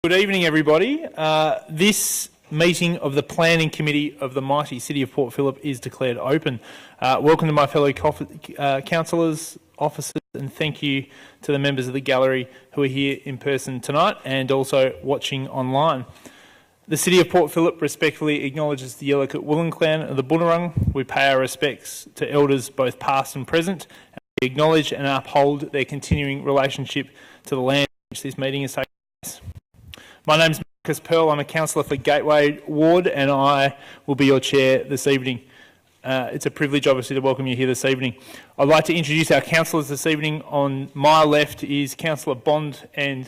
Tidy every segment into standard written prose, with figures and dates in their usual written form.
Good evening, everybody. This meeting of the Planning Committee of the mighty City of Port Phillip is declared open. Welcome to my fellow councillors, officers, and thank you to the members of the gallery who are here in person tonight and also watching online. The City of Port Phillip respectfully acknowledges the Yellowkit Woolen clan of the Boonwurrung. We pay our respects to elders both past and present, and we acknowledge and uphold their continuing relationship to the land in which this meeting is taking place. My name is Marcus Pearl. I'm a councillor for Gateway Ward and I will be your chair this evening. It's a privilege obviously to welcome you here this evening. I'd like to introduce our councillors this evening. On my left is Councillor Bond and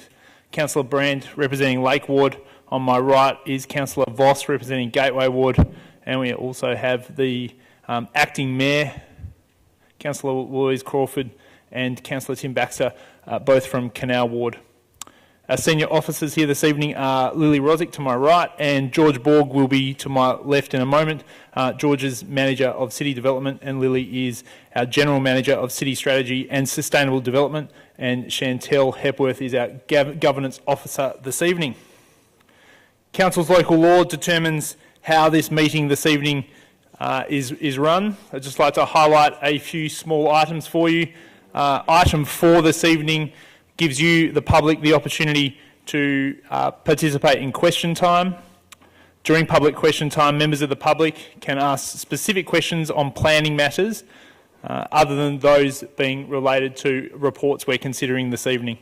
Councillor Brand representing Lake Ward. On my right is Councillor Voss representing Gateway Ward, and we also have the acting mayor, Councillor Louise Crawford and Councillor Tim Baxter, both from Canal Ward. Our senior officers here this evening are Lily Rosick to my right and George Borg will be to my left in a moment. George is Manager of City Development and Lily is our General Manager of City Strategy and Sustainable Development, and Chantel Hepworth is our Governance Officer this evening. Council's local law determines how this meeting this evening is run. I'd just like to highlight a few small items for you. Item 4 this evening gives you, the public, the opportunity to participate in question time. During public question time, members of the public can ask specific questions on planning matters other than those being related to reports we're considering this evening.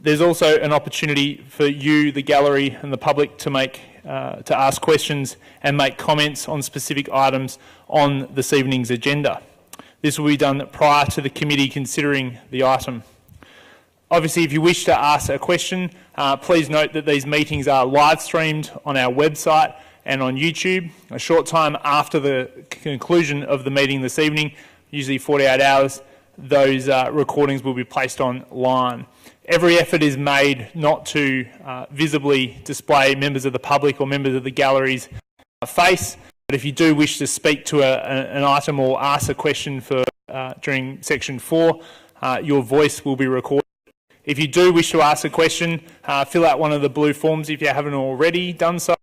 There's also an opportunity for you, the gallery and the public to ask questions and make comments on specific items on this evening's agenda. This will be done prior to the committee considering the item. Obviously, if you wish to ask a question, please note that these meetings are live streamed on our website and on YouTube. A short time after the conclusion of the meeting this evening, usually 48 hours, those recordings will be placed online. Every effort is made not to visibly display members of the public or members of the gallery's face, but if you do wish to speak to an item or ask a question during section 4, your voice will be recorded. If you do wish to ask a question, fill out one of the blue forms if you haven't already done so.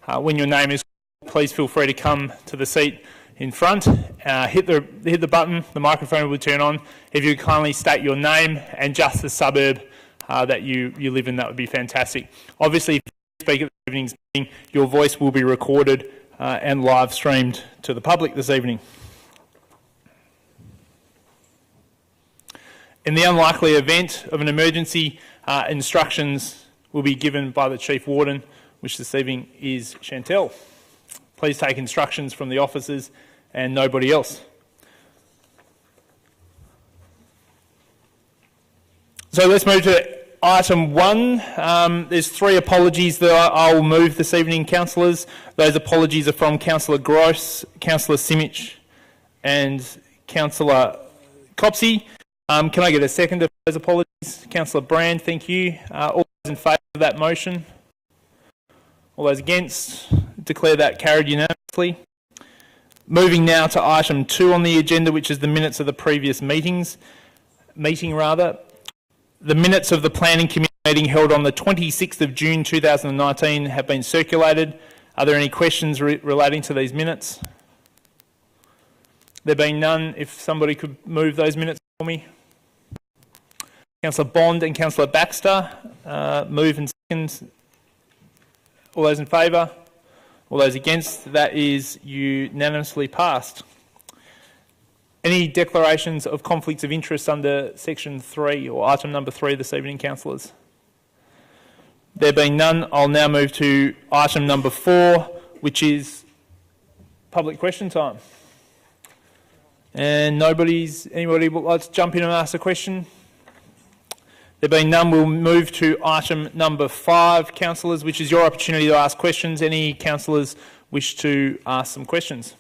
When your name is called, please feel free to come to the seat in front. Hit the button, the microphone will turn on. If you kindly state your name and just the suburb that you live in, that would be fantastic. Obviously, if you speak at the evening's meeting, your voice will be recorded and live streamed to the public this evening. In the unlikely event of an emergency, instructions will be given by the Chief Warden, which this evening is Chantel. Please take instructions from the officers and nobody else. So let's move to item 1. There's 3 apologies that I will move this evening, councillors. Those apologies are from Councillor Gross, Councillor Simic and Councillor Copsey. Can I get a second of those apologies? Councillor Brand, thank you. All those in favour of that motion? All those against? Declare that carried unanimously. Moving now to item 2 on the agenda, which is the minutes of the previous meeting. The minutes of the Planning Committee meeting held on the 26th of June 2019 have been circulated. Are there any questions relating to these minutes? There being none, if somebody could move those minutes for me. Councillor Bond and Councillor Baxter, move and second. All those in favour? All those against? That is unanimously passed. Any declarations of conflicts of interest under section 3 or item number 3 this evening, councillors? There being none, I'll now move to item number 4, which is public question time. And anybody would like to jump in and ask a question? There being none, we'll move to item number 5, councillors, which is your opportunity to ask questions. Any councillors wish to ask some questions?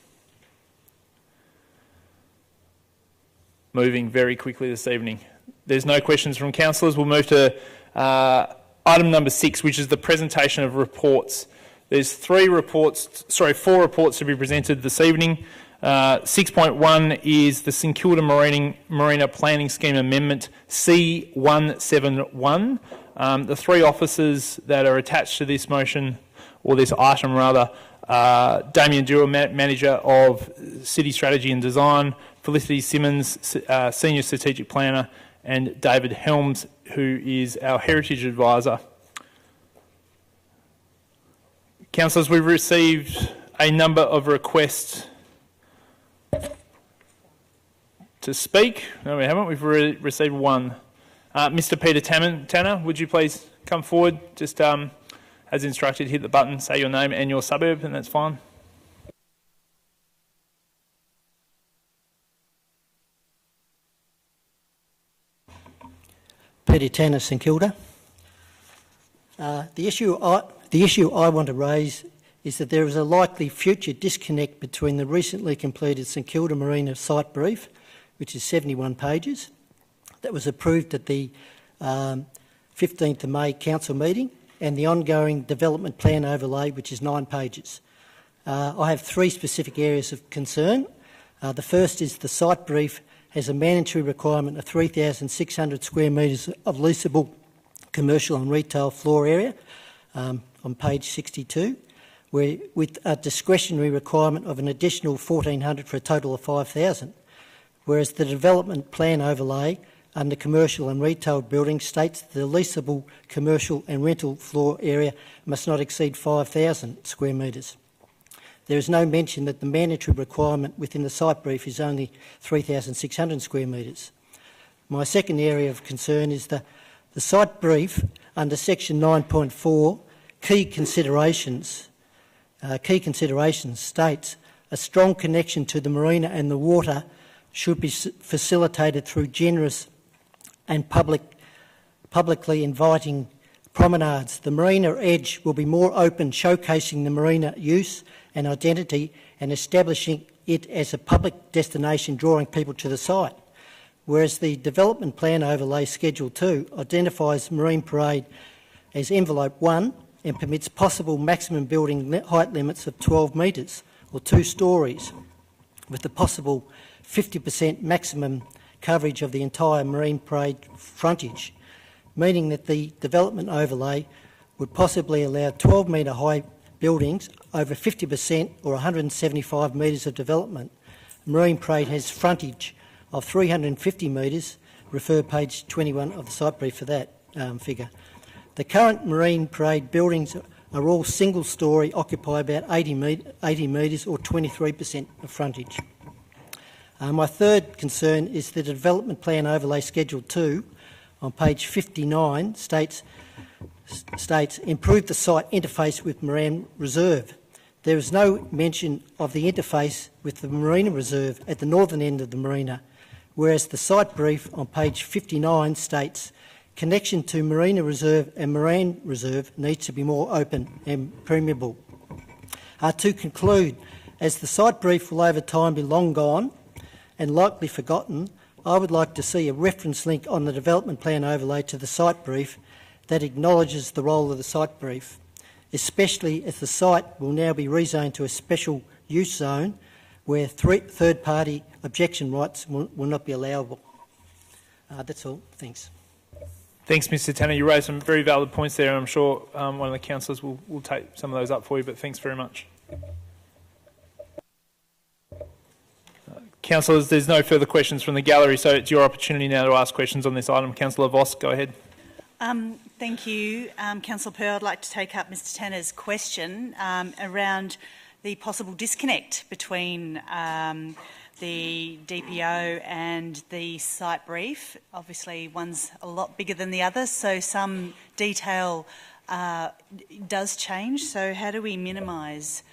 Moving very quickly this evening. There's no questions from councillors. We'll move to item number 6, which is the presentation of reports. There's 4 reports to be presented this evening. 6.1 is the St Kilda Marina Planning Scheme Amendment C171. The three officers that are attached to this motion, or this item rather, Damien Dewar, Manager of City Strategy and Design, Felicity Simmons, Senior Strategic Planner, and David Helms, who is our Heritage Advisor. Councillors, we've received a number of requests to speak. No, we haven't. We've received one. Mr. Peter Tanner, would you please come forward? Just as instructed, hit the button, say your name and your suburb, and that's fine. Peter Tanner, St Kilda. The issue I want to raise is that there is a likely future disconnect between the recently completed St Kilda Marina site brief, which is 71 pages, that was approved at the 15th of May council meeting, and the ongoing development plan overlay, which is 9 pages. I have 3 specific areas of concern. The first is the site brief has a mandatory requirement of 3,600 square metres of leasable commercial and retail floor area on page 62, where with a discretionary requirement of an additional 1,400 for a total of 5,000, whereas the development plan overlay under commercial and retail buildings states the leasable commercial and rental floor area must not exceed 5,000 square metres. There is no mention that the mandatory requirement within the site brief is only 3,600 square metres. My second area of concern is the site brief under section 9.4, key considerations states a strong connection to the marina and the water should be facilitated through generous and publicly inviting promenades. The marina edge will be more open, showcasing the marina use and identity and establishing it as a public destination, drawing people to the site. Whereas the development plan overlay schedule 2 identifies Marine Parade as envelope 1 and permits possible maximum building height limits of 12 metres or 2 storeys, with the possible 50% maximum coverage of the entire Marine Parade frontage, meaning that the development overlay would possibly allow 12-metre high buildings over 50% or 175 metres of development. Marine Parade has frontage of 350 metres, refer page 21 of the site brief for that figure. The current Marine Parade buildings are all single-storey, occupy about 80 metres or 23% of frontage. My third concern is the development plan overlay schedule 2 on page 59 states improve the site interface with Marine Reserve. There is no mention of the interface with the Marina Reserve at the northern end of the marina, whereas the site brief on page 59 states connection to Marina Reserve and Marine Reserve needs to be more open and permeable. To conclude, as the site brief will over time be long gone and likely forgotten, I would like to see a reference link on the development plan overlay to the site brief that acknowledges the role of the site brief, especially as the site will now be rezoned to a special use zone where third-party objection rights will not be allowable. That's all. Thanks. Thanks, Mr Tanner. You raised some very valid points there, and I'm sure one of the councillors will take some of those up for you, but thanks very much. Councillors, there's no further questions from the gallery, so it's your opportunity now to ask questions on this item. Councillor Voss, go ahead. Thank you. Councillor Purr, I'd like to take up Mr Tanner's question around the possible disconnect between the DPO and the site brief. Obviously, one's a lot bigger than the other, so some detail does change. So how do we minimise,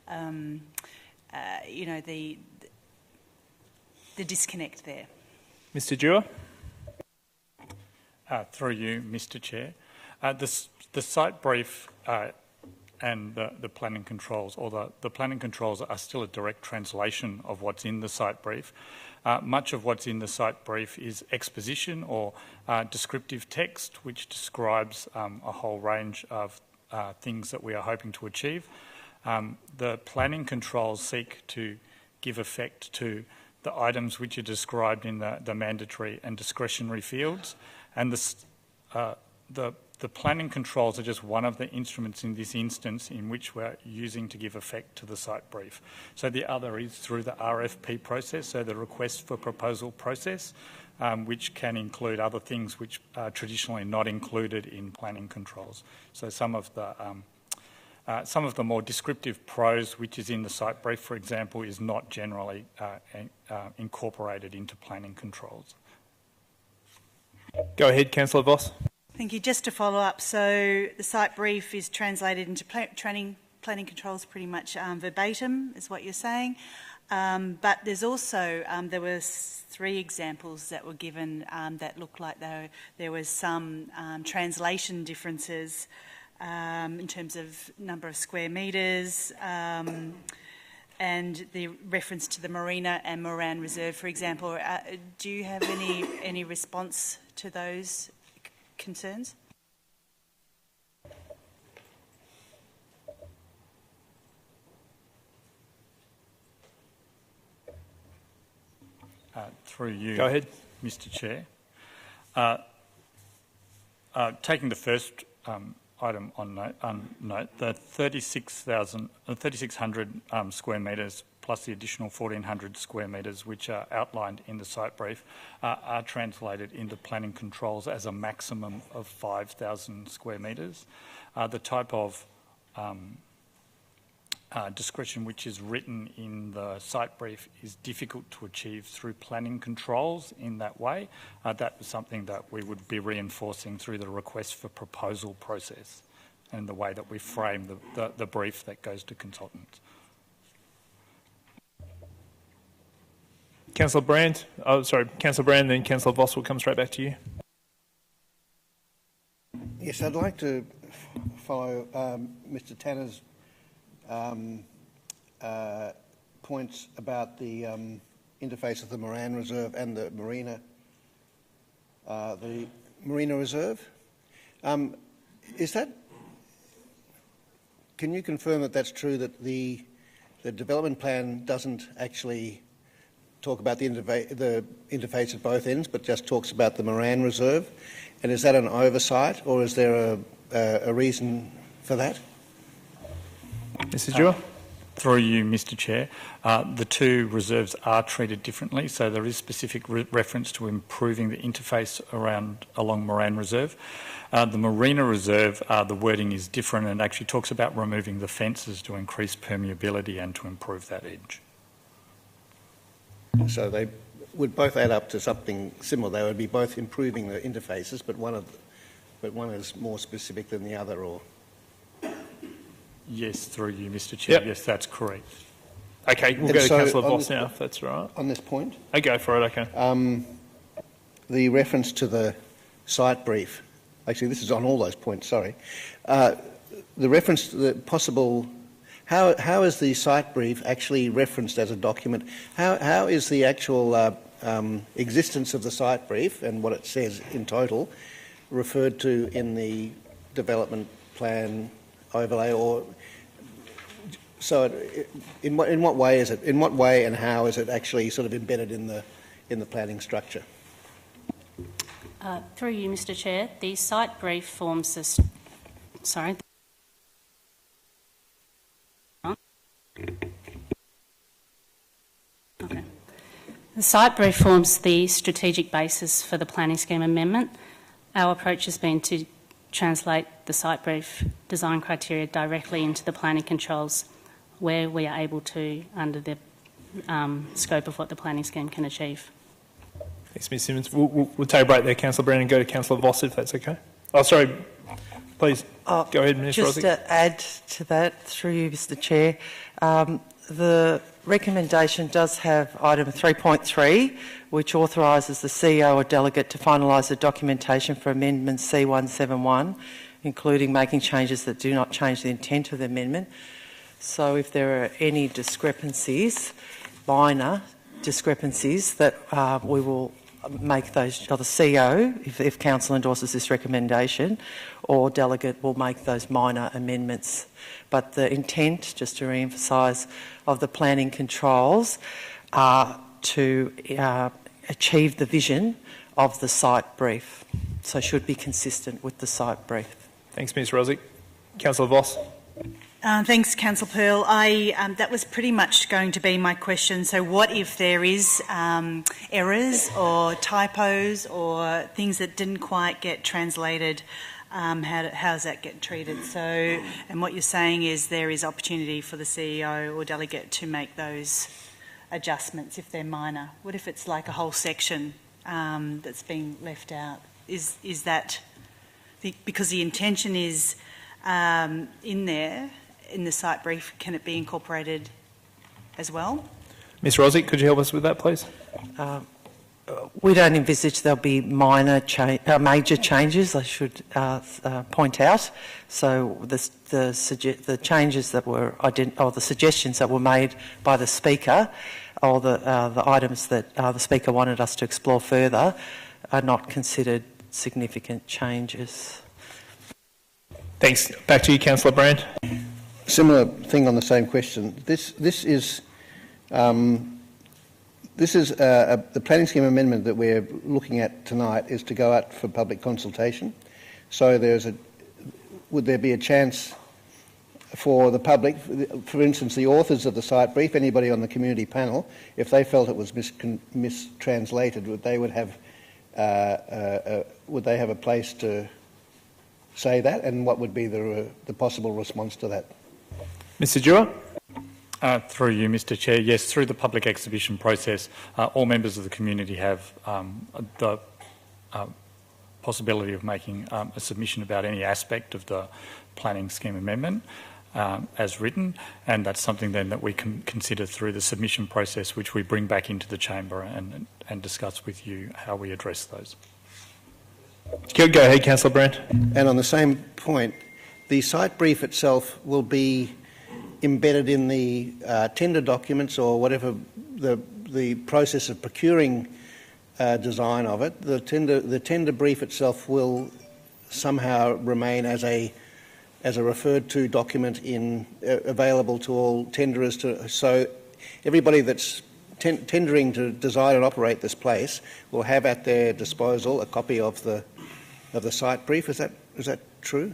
you know, the disconnect there? Mr Dewar. Through you, Mr Chair. The site brief and the planning controls, or the planning controls are still a direct translation of what's in the site brief. Much of what's in the site brief is exposition or descriptive text, which describes a whole range of things that we are hoping to achieve. The planning controls seek to give effect to the items which are described in the mandatory and discretionary fields. And the planning controls are just one of the instruments in this instance in which we're using to give effect to the site brief. So the other is through the RFP process, so the request for proposal process, which can include other things which are traditionally not included in planning controls. So some of the more descriptive prose which is in the site brief, for example, is not generally incorporated into planning controls. Go ahead, Councillor Voss. Thank you. Just to follow up, so the site brief is translated into planning controls pretty much verbatim, is what you're saying. But there's also, there were 3 examples that were given that looked like there was some translation differences in terms of number of square metres and the reference to the Marina and Moran Reserve, for example. Do you have any response to those concerns? Through you, Go ahead, Mr. Chair. Taking the first item on note, the 3,600 square metres plus the additional 1,400 square metres which are outlined in the site brief are translated into planning controls as a maximum of 5,000 square metres. The type of discretion which is written in the site brief is difficult to achieve through planning controls in that way. That was something that we would be reinforcing through the request for proposal process and the way that we frame the brief that goes to consultants. Councillor Brand. Oh, sorry, Councillor Brand, then Councillor Voss will come straight back to you. Yes, I'd like to follow Mr. Tanner's points about the interface of the Moran Reserve and the Marina Reserve. Is that? Can you confirm that that's true, that the development plan doesn't actually talk about the interface at both ends, but just talks about the Moran Reserve? And is that an oversight, or is there a reason for that? Mr. Dewar. Through you, Mr. Chair. The 2 reserves are treated differently, so there is specific reference to improving the interface along Moran Reserve. The Marina Reserve, the wording is different and actually talks about removing the fences to increase permeability and to improve that edge. So they would both add up to something similar. They would be both improving the interfaces, but one is more specific than the other, or? Yes, through you, Mr. Chair. Yep. Yes, that's correct. Okay, we'll go to Councillor Voss now, if that's right. On this point? I go for it, okay. The reference to the site brief, actually this is on all those points, sorry. The reference to the possible, how is the site brief actually referenced as a document? How is the actual existence of the site brief and what it says in total referred to in the development plan overlay, or so in what way is it? In what way and how is it actually sort of embedded in the planning structure? Through you, Mr. Chair, the site brief forms this. Sorry. Okay. The site brief forms the strategic basis for the planning scheme amendment. Our approach has been to translate the site brief design criteria directly into the planning controls where we are able to under the scope of what the planning scheme can achieve. Thanks, Ms Simmons. We'll take a break there, Councillor Brown, and go to Councillor Voss, if that's okay. Oh, sorry. Please, go ahead, Minister Just to add to that, through you, Mr. Chair, the recommendation does have item 3.3, which authorises the CEO or delegate to finalise the documentation for amendment C171, including making changes that do not change the intent of the amendment. So if there are any discrepancies, minor discrepancies, that we will make those, or the CEO, if Council endorses this recommendation, or delegate will make those minor amendments. But the intent, just to re-emphasise, of the planning controls are to achieve the vision of the site brief. So should be consistent with the site brief. Thanks, Ms Rosick. Councillor Voss. Thanks, Councillor Pearl. That was pretty much going to be my question. So what if there is errors or typos or things that didn't quite get translated? How does that get treated? So, and what you're saying is there is opportunity for the CEO or delegate to make those adjustments if they're minor. What if it's like a whole section that's being left out? Is that because the intention is in there? In the site brief, can it be incorporated as well? Ms Rosick, could you help us with that, please? We don't envisage there'll be major changes, I should point out. So the changes that were or the suggestions that were made by the Speaker, or the items that the Speaker wanted us to explore further, are not considered significant changes. Thanks. Back to you, Councillor Brand. Similar thing on the same question. This is the planning scheme amendment that we're looking at tonight is to go out for public consultation. So would there be a chance for the public, for instance, the authors of the site brief, anybody on the community panel, if they felt it was mistranslated, would they have a place to say that, and what would be the possible response to that? Mr Dewar. Through you, Mr Chair, yes, through the public exhibition process, all members of the community have the possibility of making a submission about any aspect of the planning scheme amendment as written, and that's something then that we can consider through the submission process, which we bring back into the chamber and discuss with you how we address those. Go ahead, Councillor Brandt. And on the same point, the site brief itself will be embedded in the tender documents or whatever the process of procuring design of it. The tender brief itself will somehow remain as a referred to document available to all tenderers. So everybody that's tendering to design and operate this place will have at their disposal a copy of the site brief. Is that true?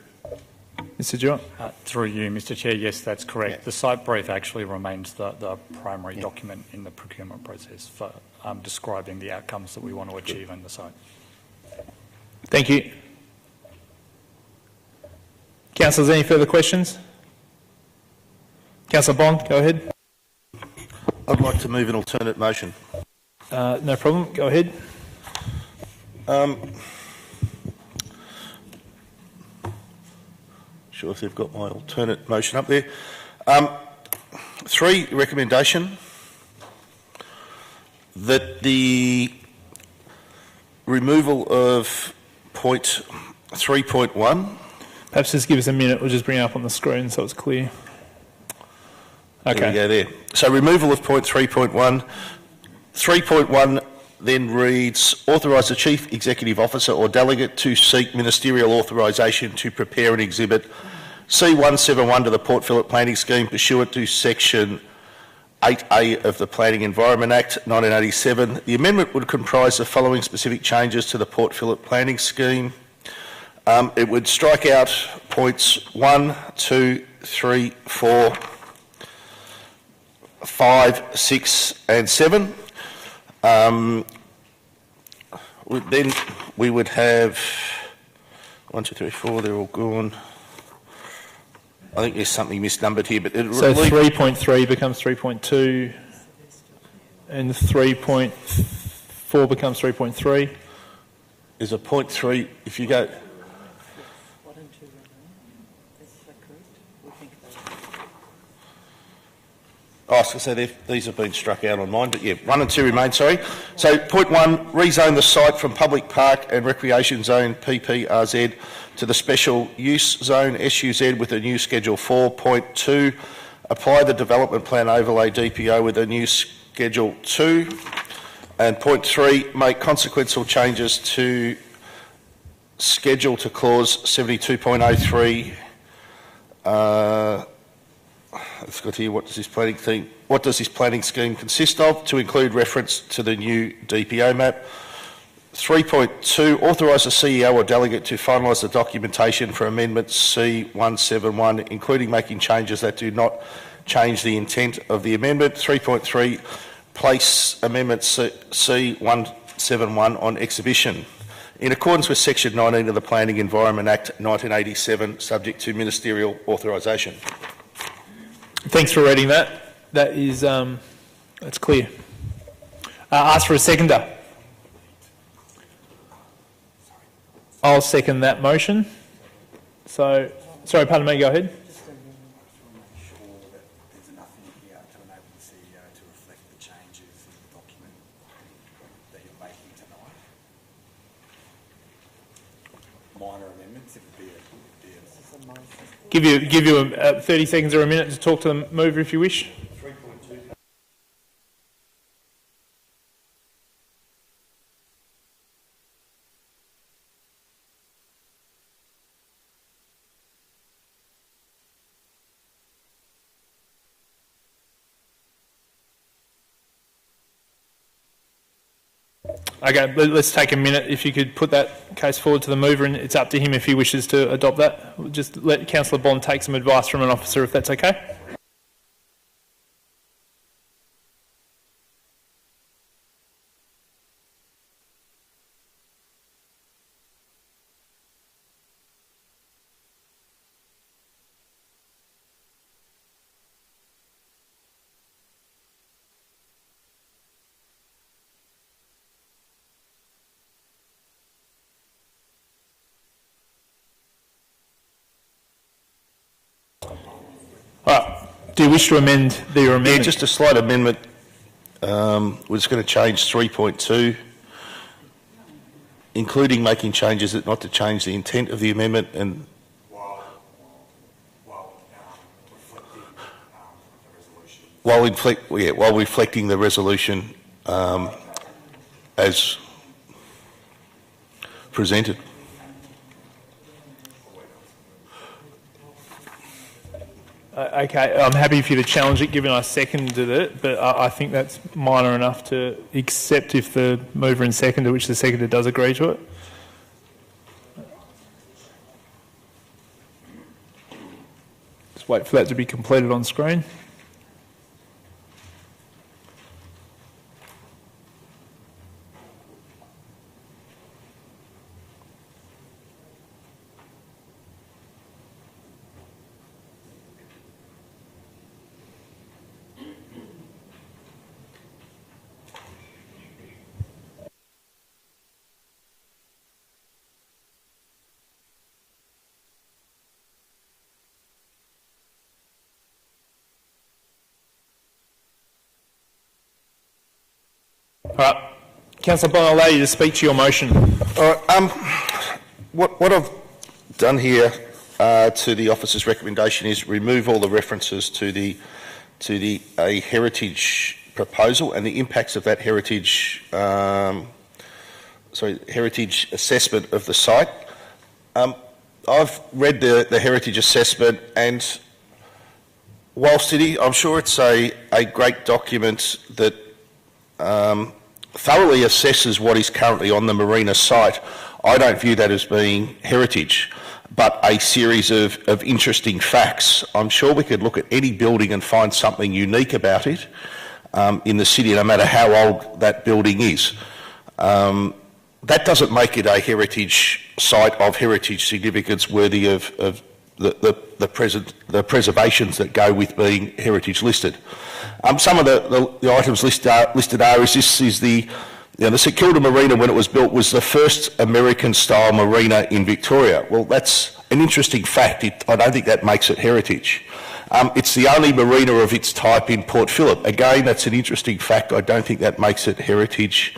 Mr Dewar. Through you, Mr Chair, yes, that's correct. Yeah. The site brief actually remains the primary document in the procurement process for describing the outcomes that we want to achieve on the site. Thank you. Councillors, any further questions? Councillor Bond, go ahead. I'd like to move an alternate motion. No problem, go ahead. Sure if they've got my alternate motion up there. 3, recommendation that the removal of point 3.1. Perhaps just give us a minute, we'll just bring it up on the screen so it's clear. Okay. There we go there. So removal of point 3.1. 3.1 then reads, authorise the Chief Executive Officer or Delegate to seek ministerial authorisation to prepare and exhibit C171 to the Port Phillip Planning Scheme pursuant to Section 8A of the Planning Environment Act 1987. The amendment would comprise the following specific changes to the Port Phillip Planning Scheme. It would strike out points 1, 2, 3, 4, 5, 6 and 7. Then we would have 1, 2, 3, 4, they're all gone. I think there's something misnumbered here, but so 3.3 becomes 3.2 and 3.4 becomes 3.3. There's a 0.3 if you go. Oh, I was going to say these have been struck out on mine, but yeah, 1 and 2 remain, sorry. So point 1, rezone the site from public park and recreation zone PPRZ to the special use zone SUZ with a new Schedule 4.2. Apply the development plan overlay DPO with a new Schedule 2. And point 3, make consequential changes to schedule to clause 72.03. I've got here, what does this planning scheme consist of? To include reference to the new DPO map. 3.2, authorise the CEO or delegate to finalise the documentation for amendment C171, including making changes that do not change the intent of the amendment. 3.3, place amendment C171 on exhibition. In accordance with section 19 of the Planning Environment Act 1987, subject to ministerial authorisation. Thanks for reading that. That is, that's clear. Ask for a seconder. I'll second that motion. So, sorry, pardon me, go ahead. Just to make sure that there's enough in here to enable the CEO to reflect the changes in the document that you're making tonight. Minor amendments, if it be a... Give you 30 seconds or a minute to talk to the mover if you wish. Okay, let's take a minute. If you could put that case forward to the mover, and it's up to him if he wishes to adopt that. We'll just let Councillor Bond take some advice from an officer, if that's okay. Do you wish to amend your amendment? Yeah, just a slight amendment. We're just going to change 3.2, including making changes that not to change the intent of the amendment and while reflecting the resolution as presented. Okay, I'm happy for you to challenge it, given I seconded it, but I think that's minor enough to accept if the mover and seconder, which the seconder does agree to it. Just wait for that to be completed on screen. All right, Councillor Bond, I'll allow you to speak to your motion. All right, what I've done here to the officer's recommendation is remove all the references to a heritage proposal and the impacts of that heritage assessment of the site. I've read the heritage assessment, and whilst I'm sure it's a great document that thoroughly assesses what is currently on the Marina site, I don't view that as being heritage, but a series of interesting facts. I'm sure we could look at any building and find something unique about it in the city, no matter how old that building is. That doesn't make it a heritage site of heritage significance worthy of the preservations that go with being heritage listed. Some of the items listed are the St Kilda Marina, when it was built, was the first American-style marina in Victoria. Well, that's an interesting fact. I don't think that makes it heritage. It's the only marina of its type in Port Phillip. Again, that's an interesting fact. I don't think that makes it heritage.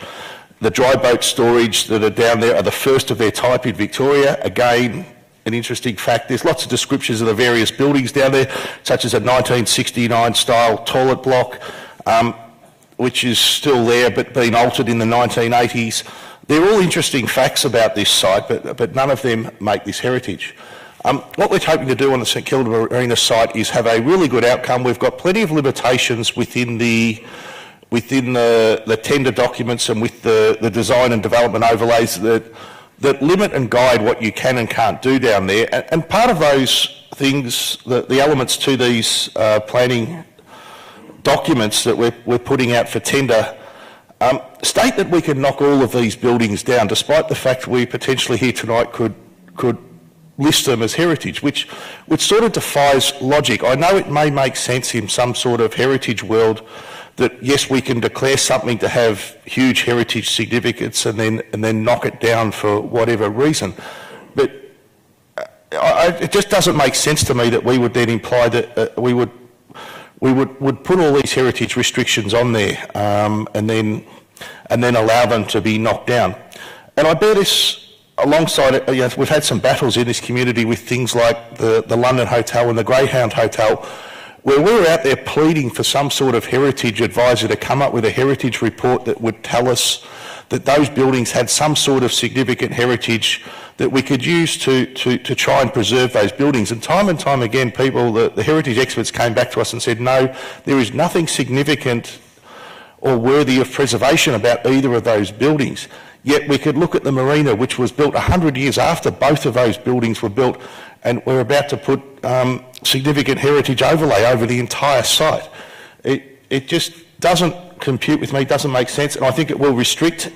The dry boat storage that are down there are the first of their type in Victoria. Again, an interesting fact. There's lots of descriptions of the various buildings down there, such as a 1969 style toilet block. which is still there but been altered in the 1980s. They're all interesting facts about this site, but none of them make this heritage. What we're hoping to do on the St Kilda Marina site is have a really good outcome. We've got plenty of limitations within the tender documents and with the design and development overlays that limit and guide what you can and can't do down there. And part of those things, the elements to these planning documents that we're putting out for tender, state that we can knock all of these buildings down, despite the fact we potentially here tonight could list them as heritage, which sort of defies logic. I know it may make sense in some sort of heritage world that yes, we can declare something to have huge heritage significance and then knock it down for whatever reason, but it just doesn't make sense to me that we would then imply that we would put all these heritage restrictions on there and then allow them to be knocked down. And I bear this alongside it. We've had some battles in this community with things like the London Hotel and the Greyhound Hotel, where we were out there pleading for some sort of heritage advisor to come up with a heritage report that would tell us that those buildings had some sort of significant heritage that we could use to try and preserve those buildings. And time again, the heritage experts came back to us and said, no, there is nothing significant or worthy of preservation about either of those buildings. Yet we could look at the Marina, which was built 100 years after both of those buildings were built, and we're about to put significant heritage overlay over the entire site. It just doesn't compute with me, doesn't make sense, and I think it will restrict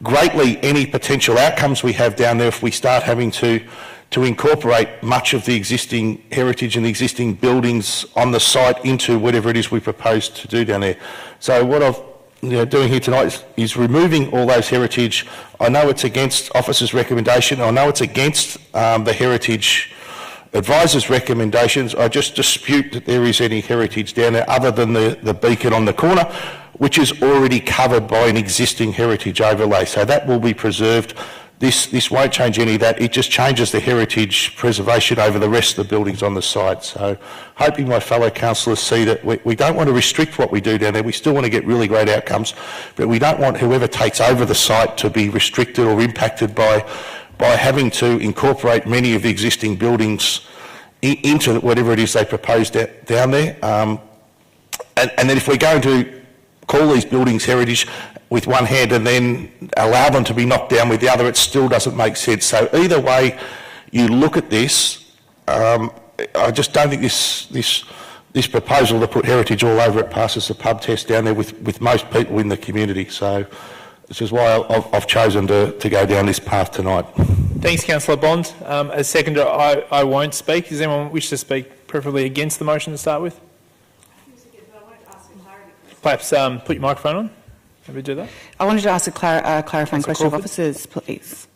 greatly any potential outcomes we have down there if we start having to incorporate much of the existing heritage and the existing buildings on the site into whatever it is we propose to do down there. So what I've doing here tonight is removing all those heritage. I know it's against officers' recommendation. I know it's against the heritage advisors' recommendations. I just dispute that there is any heritage down there other than the beacon on the corner, which is already covered by an existing heritage overlay. So that will be preserved. This won't change any of that. It just changes the heritage preservation over the rest of the buildings on the site. So hoping my fellow councillors see that we don't want to restrict what we do down there. We still want to get really great outcomes, but we don't want whoever takes over the site to be restricted or impacted by having to incorporate many of the existing buildings into whatever it is they propose down there. And then if we're going to call these buildings heritage with one hand and then allow them to be knocked down with the other, it still doesn't make sense. So either way you look at this, I just don't think this proposal to put heritage all over it passes the pub test down there with most people in the community. So this is why I've chosen to go down this path tonight. Thanks, Councillor Bond. As seconder, I won't speak. Does anyone wish to speak preferably against the motion to start with? Perhaps put your microphone on. Maybe do that. I wanted to ask a clarifying question of officers, please.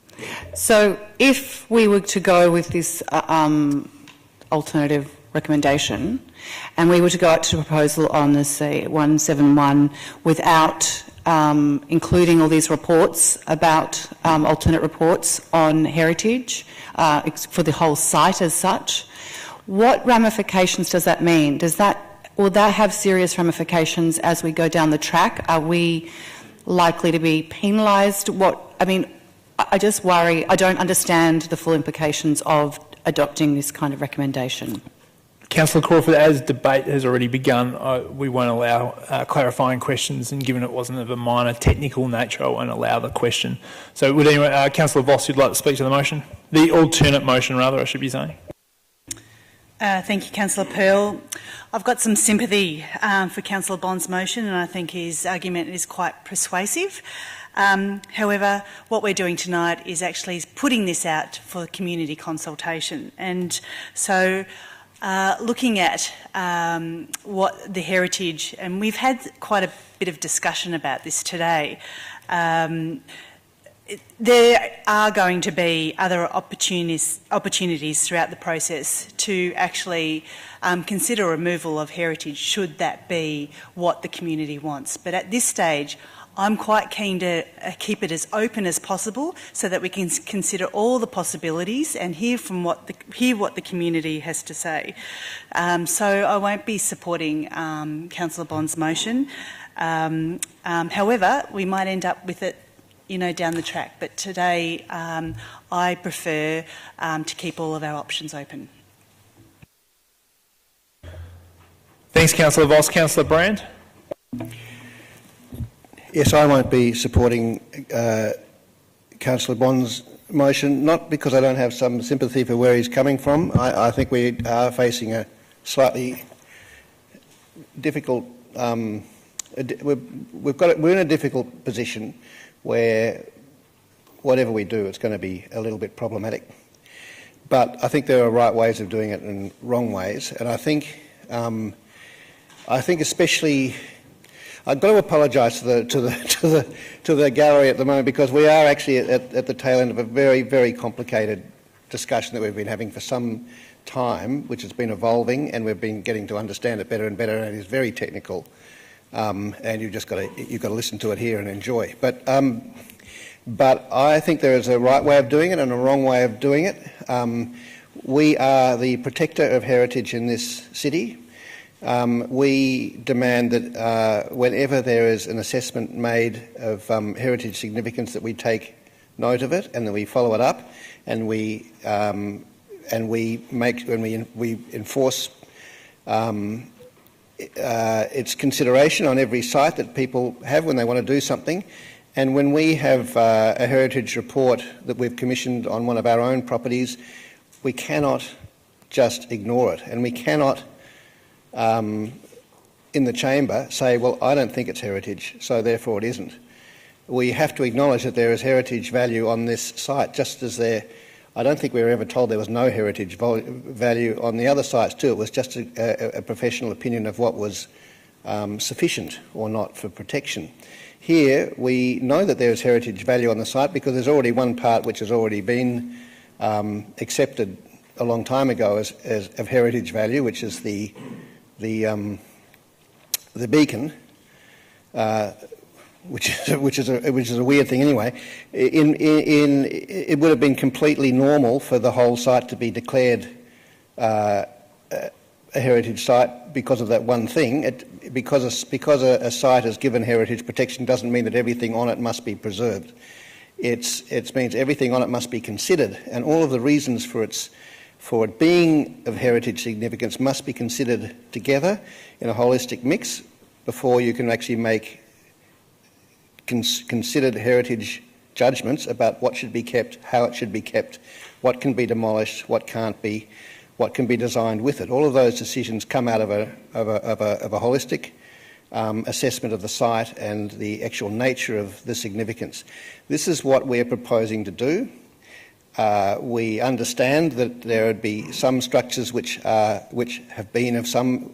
So if we were to go with this alternative recommendation and we were to go out to proposal on the C171 without including all these reports about alternate reports on heritage for the whole site as such, what ramifications does that mean? Will that have serious ramifications as we go down the track? Are we likely to be penalised? I just worry. I don't understand the full implications of adopting this kind of recommendation. Councillor Crawford, as debate has already begun, we won't allow clarifying questions, and given it wasn't of a minor technical nature, I won't allow the question. So would anyone, Councillor Voss, you'd like to speak to the motion? The alternate motion, rather, I should be saying. Thank you, Councillor Pearl. I've got some sympathy for Councillor Bond's motion, and I think his argument is quite persuasive. However, what we're doing tonight is actually putting this out for community consultation. And so looking at what the heritage, and we've had quite a bit of discussion about this today, there are going to be other opportunities throughout the process to actually consider removal of heritage should that be what the community wants. But at this stage, I'm quite keen to keep it as open as possible so that we can consider all the possibilities and hear what the community has to say. So I won't be supporting Councillor Bond's motion. However, we might end up with it, down the track. But today, I prefer to keep all of our options open. Thanks, Councillor Voss. Councillor Brand? Yes, I won't be supporting Councillor Bond's motion, not because I don't have some sympathy for where he's coming from. I think we are facing a slightly difficult... we're in a difficult position where whatever we do, it's going to be a little bit problematic. But I think there are right ways of doing it and wrong ways, and I think especially, I've got to apologise to the gallery at the moment, because we are actually at the tail end of a very, very complicated discussion that we've been having for some time, which has been evolving, and we've been getting to understand it better and better, and it is very technical, and you've got to listen to it here and enjoy. But I think there is a right way of doing it and a wrong way of doing it. We are the protector of heritage in this city. We demand that whenever there is an assessment made of heritage significance, that we take note of it and that we follow it up, and we enforce its consideration on every site that people have when they want to do something. And when we have a heritage report that we've commissioned on one of our own properties, we cannot just ignore it, and we cannot in the chamber say, well, I don't think it's heritage, so therefore it isn't. We have to acknowledge that there is heritage value on this site, just as I don't think we were ever told there was no heritage value on the other sites too. It was just a professional opinion of what was sufficient or not for protection. Here we know that there is heritage value on the site because there's already one part which has already been accepted a long time ago as of heritage value, which is the beacon, which is a weird thing anyway. It would have been completely normal for the whole site to be declared a heritage site because of that one thing. Because a site is given heritage protection doesn't mean that everything on it must be preserved. It means everything on it must be considered, and all of the reasons for it being of heritage significance must be considered together in a holistic mix before you can actually make considered heritage judgments about what should be kept, how it should be kept, what can be demolished, what can't be, what can be designed with it. All of those decisions come out of a holistic assessment of the site and the actual nature of the significance. This is what we're proposing to do. We understand that there would be some structures which have been of some,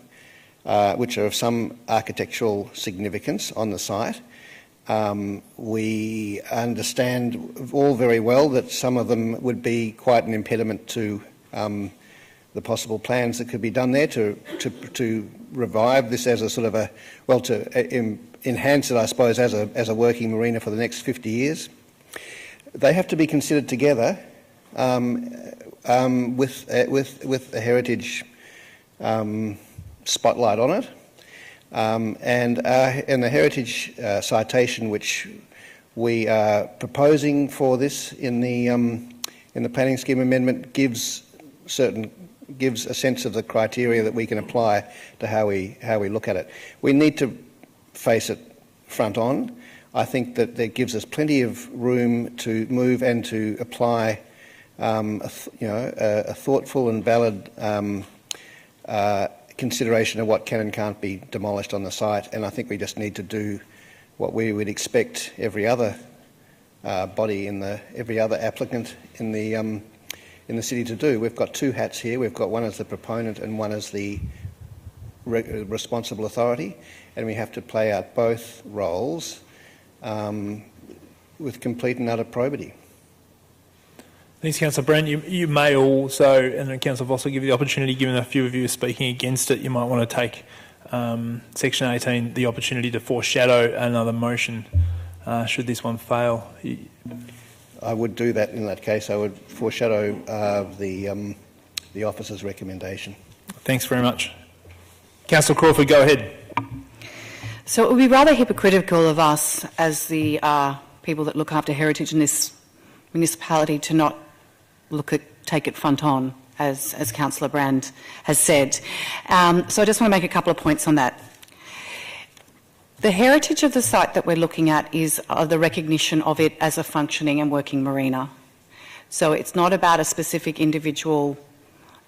which are of some architectural significance on the site. We understand all very well that some of them would be quite an impediment to the possible plans that could be done there to revive this as a sort of to enhance it, I suppose, as a working marina for the next 50 years. They have to be considered together with a heritage spotlight on it, and the heritage citation which we are proposing for this in the planning scheme amendment gives a sense of the criteria that we can apply to how we look at it. We need to face it front on. I think that gives us plenty of room to move and to apply a thoughtful and valid consideration of what can and can't be demolished on the site, and I think we just need to do what we would expect every other body every other applicant in the city to do. We've got two hats here. We've got one as the proponent and one as the responsible authority, and we have to play out both roles with complete and utter probity. Thanks, Councillor Brand. You may also, and then Councillor Voss will give you the opportunity, given a few of you are speaking against it, you might want to take Section 18, the opportunity to foreshadow another motion should this one fail. I would do that in that case. I would foreshadow the officer's recommendation. Thanks very much. Councillor Crawford, go ahead. So it would be rather hypocritical of us as the people that look after heritage in this municipality to not take it front on, as Councillor Brand has said. So I just want to make a couple of points on that. The heritage of the site that we're looking at is the recognition of it as a functioning and working marina. So it's not about a specific individual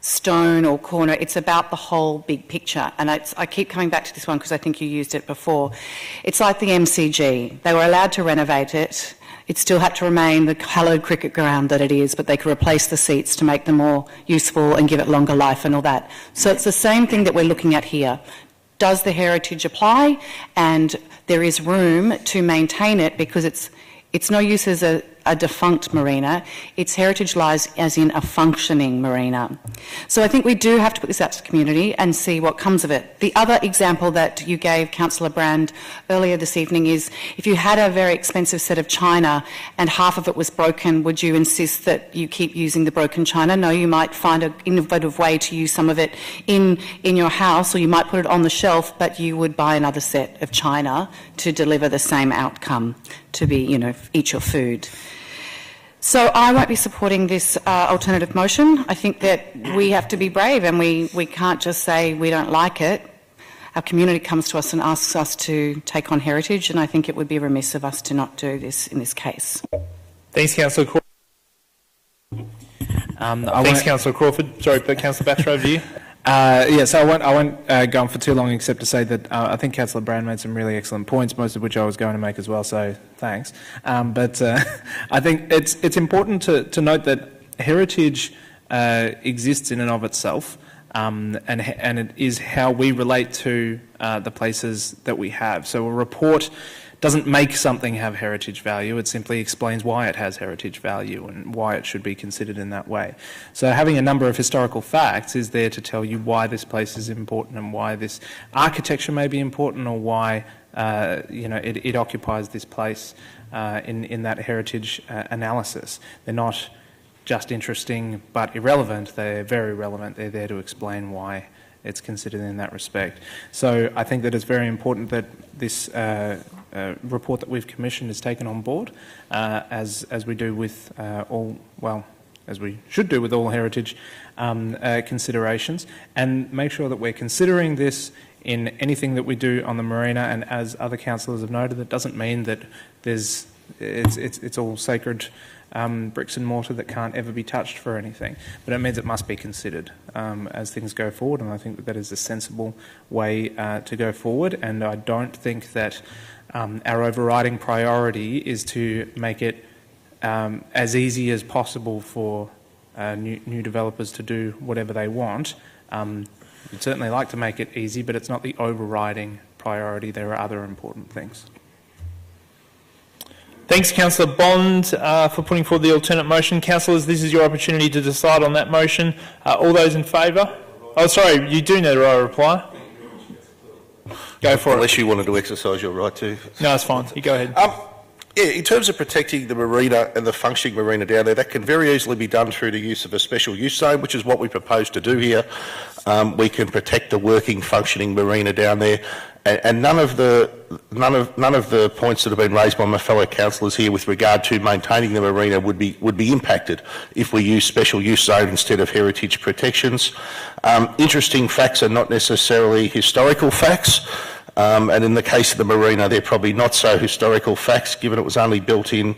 stone or corner, it's about the whole big picture. And I keep coming back to this one because I think you used it before. It's like the MCG. They were allowed to renovate it. It still had to remain the hallowed cricket ground that it is, but they could replace the seats to make them more useful and give it longer life and all that. So it's the same thing that we're looking at here. Does the heritage apply? And there is room to maintain it because it's no use as a defunct marina. Its heritage lies as in a functioning marina. So I think we do have to put this out to the community and see what comes of it. The other example that you gave, Councillor Brand, earlier this evening is if you had a very expensive set of china and half of it was broken, would you insist that you keep using the broken china? No, you might find an innovative way to use some of it in your house, or you might put it on the shelf, but you would buy another set of china to deliver the same outcome, to be, eat your food. So I won't be supporting this alternative motion. I think that we have to be brave and we can't just say we don't like it. Our community comes to us and asks us to take on heritage, and I think it would be remiss of us to not do this in this case. Thanks, Councillor Crawford. Thanks, Councillor Crawford. Sorry, but Councillor Batcher, over to you. So I won't go on for too long except to say that I think Councillor Brand made some really excellent points, most of which I was going to make as well, so thanks. But I think it's important to note that heritage exists in and of itself, and it is how we relate to the places that we have. So a report doesn't make something have heritage value, it simply explains why it has heritage value and why it should be considered in that way. So having a number of historical facts is there to tell you why this place is important and why this architecture may be important, or why it occupies this place in that heritage analysis. They're not just interesting but irrelevant, they're very relevant. They're there to explain why it's considered in that respect. So I think that it's very important that this report that we've commissioned is taken on board, as we do with as we should do with all heritage considerations, and make sure that we're considering this in anything that we do on the marina. And as other councillors have noted, that doesn't mean that it's all sacred bricks and mortar that can't ever be touched for anything, but it means it must be considered as things go forward, and I think that is a sensible way to go forward. And I don't think that our overriding priority is to make it as easy as possible for new developers to do whatever they want. We'd certainly like to make it easy, but it's not the overriding priority. There are other important things. Thanks, Councillor Bond, for putting forward the alternate motion. Councillors, this is your opportunity to decide on that motion. All those in favour? Oh, sorry, you do need a right reply. Go for it. Unless you wanted to exercise your right to. No, it's fine. You go ahead. In terms of protecting the marina and the functioning marina down there, that can very easily be done through the use of a special use zone, which is what we propose to do here. We can protect the working, functioning marina down there, and none of the points that have been raised by my fellow councillors here with regard to maintaining the marina would be impacted if we use special use zone instead of heritage protections. Interesting facts are not necessarily historical facts. And in the case of the marina, they're probably not so historical facts, given it was only built in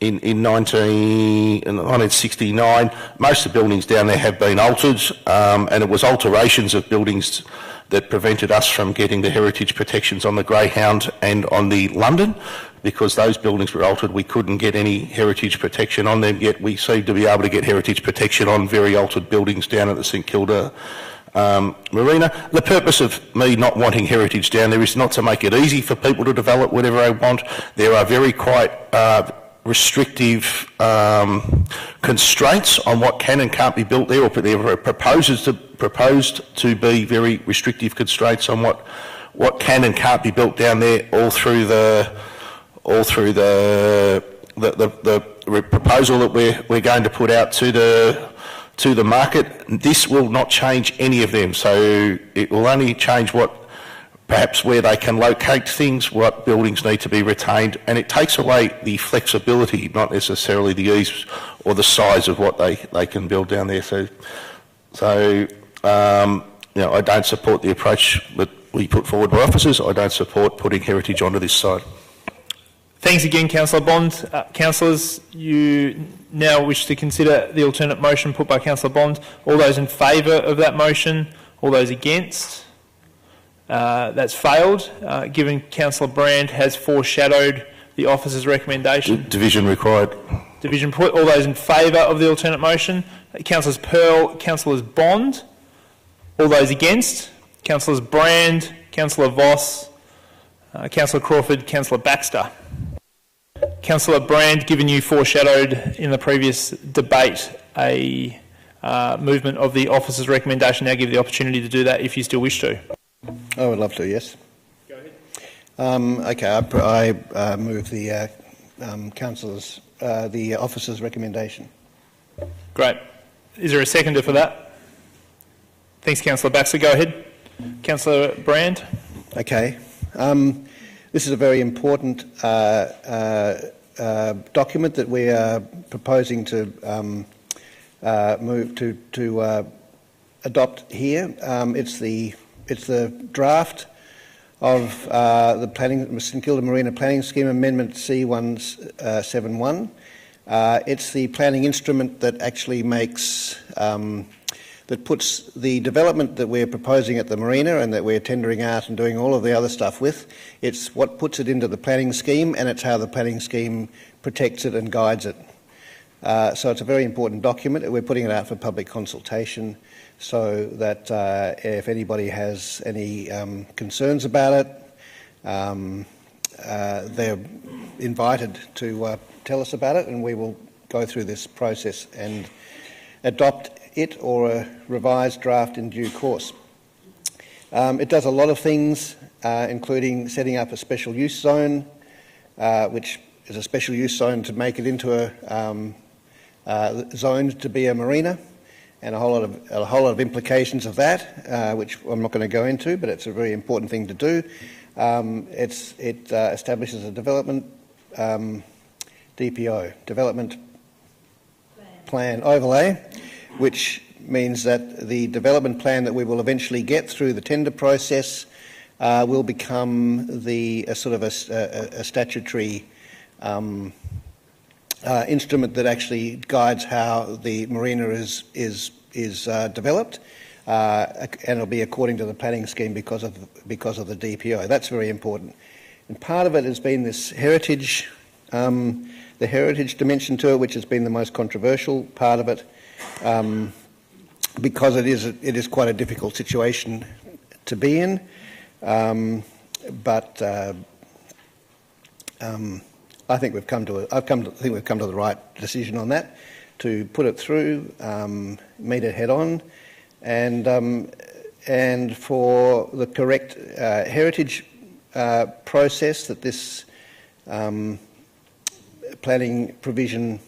1969. Most of the buildings down there have been altered, and it was alterations of buildings that prevented us from getting the heritage protections on the Greyhound and on the London. Because those buildings were altered, we couldn't get any heritage protection on them, yet we seem to be able to get heritage protection on very altered buildings down at the St Kilda marina. The purpose of me not wanting heritage down there is not to make it easy for people to develop whatever they want. There are very quite restrictive constraints on what can and can't be built there, or there are proposed to be very restrictive constraints on what can and can't be built down there all through the all through the proposal that we're going to put out to the market. This will not change any of them, so it will only change perhaps where they can locate things, what buildings need to be retained, and it takes away the flexibility, not necessarily the ease or the size of what they can build down there. So I don't support the approach that we put forward by officers. I don't support putting heritage onto this site. Thanks again, Councillor Bond. Councillors, you now wish to consider the alternate motion put by Councillor Bond. All those in favour of that motion? All those against? That's failed. Given Councillor Brand has foreshadowed the officer's recommendation. Division required. Division put. All those in favour of the alternate motion? Councillors Pearl, Councillors Bond. All those against? Councillors Brand, Councillor Voss, Councillor Crawford, Councillor Baxter. Councillor Brand, given you foreshadowed in the previous debate a movement of the officer's recommendation, now give you the opportunity to do that if you still wish to. I would love to, yes. Go ahead. Okay, I move the the officer's recommendation. Great. Is there a seconder for that? Thanks, Councillor Baxter. Go ahead. Councillor Brand. Okay. This is a very important document that we are proposing to move to adopt here. It's the draft of the St Kilda Marina Planning Scheme Amendment C171. It's the planning instrument that actually makes that puts the development that we're proposing at the marina and that we're tendering out and doing all of the other stuff with. It's what puts it into the planning scheme, and it's how the planning scheme protects it and guides it. So it's a very important document. We're putting it out for public consultation so that if anybody has any concerns about it, they're invited to tell us about it, and we will go through this process and adopt it or a revised draft in due course. It does a lot of things, including setting up a special use zone, which is a special use zone to make it into a zone to be a marina, and a whole lot of implications of that, which I'm not going to go into, but it's a very important thing to do. It establishes a development DPO, development plan overlay, which means that the development plan that we will eventually get through the tender process will become a statutory instrument that actually guides how the marina is developed, and it'll be according to the planning scheme because of the DPO. That's very important. And part of it has been this heritage, the heritage dimension to it, which has been the most controversial part of it. Because it is quite a difficult situation to be in, but I think we've come to the right decision on that, to put it through, meet it head on, and for the correct heritage process that this planning provision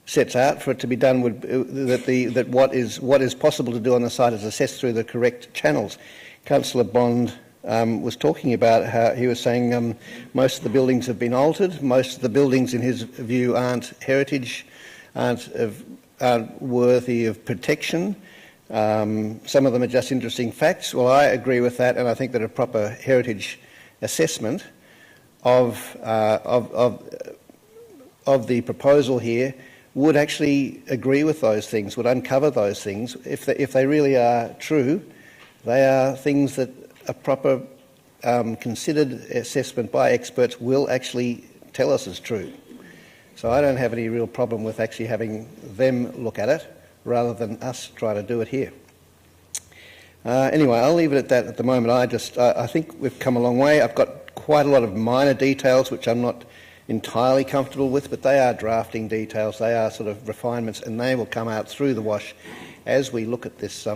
sets out for it to be done, that what is possible to do on the site is assessed through the correct channels. Councillor Bond was talking about how he was saying most of the buildings have been altered. Most of the buildings, in his view, aren't heritage, aren't worthy of protection. Some of them are just interesting facts. Well, I agree with that, and I think that a proper heritage assessment of the proposal here would actually agree with those things, would uncover those things. If they really are true, they are things that a proper considered assessment by experts will actually tell us is true. So I don't have any real problem with actually having them look at it rather than us try to do it here. Anyway, I'll leave it at that at the moment. I think we've come a long way. I've got quite a lot of minor details which I'm not entirely comfortable with, but they are drafting details, they are sort of refinements, and they will come out through the wash as we look at this,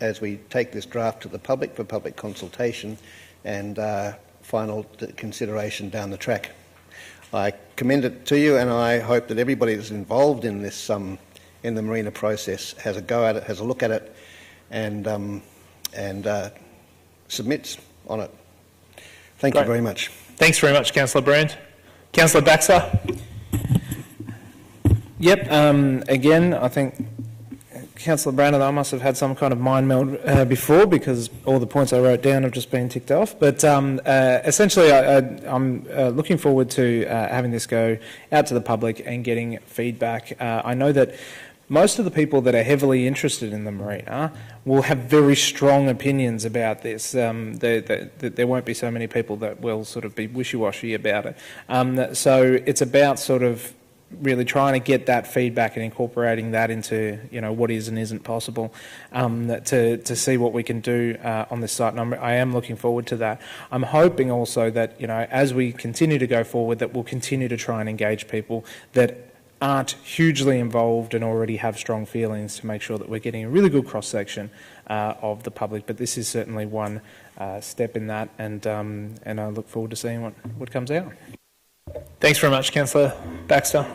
as we take this draft to the public for public consultation and final consideration down the track. I commend it to you, and I hope that everybody that's involved in this, in the Marina process, has a go at it, has a look at it, and submits on it. Thank you very much. Thanks very much, Councillor Brand. Councillor Baxter. Yep. Again, I think Councillor Brand and I must have had some kind of mind meld before, because all the points I wrote down have just been ticked off. But essentially, I'm looking forward to having this go out to the public and getting feedback. I know that most of the people that are heavily interested in the marina will have very strong opinions about this. There won't be so many people that will sort of be wishy-washy about it. So it's about sort of really trying to get that feedback and incorporating that into, you know, what is and isn't possible, to see what we can do on this site. And I am looking forward to that. I'm hoping also that, you know, as we continue to go forward, that we'll continue to try and engage people that aren't hugely involved and already have strong feelings, to make sure that we're getting a really good cross-section of the public. But this is certainly one step in that, and I look forward to seeing what comes out. Thanks very much, Councillor Baxter.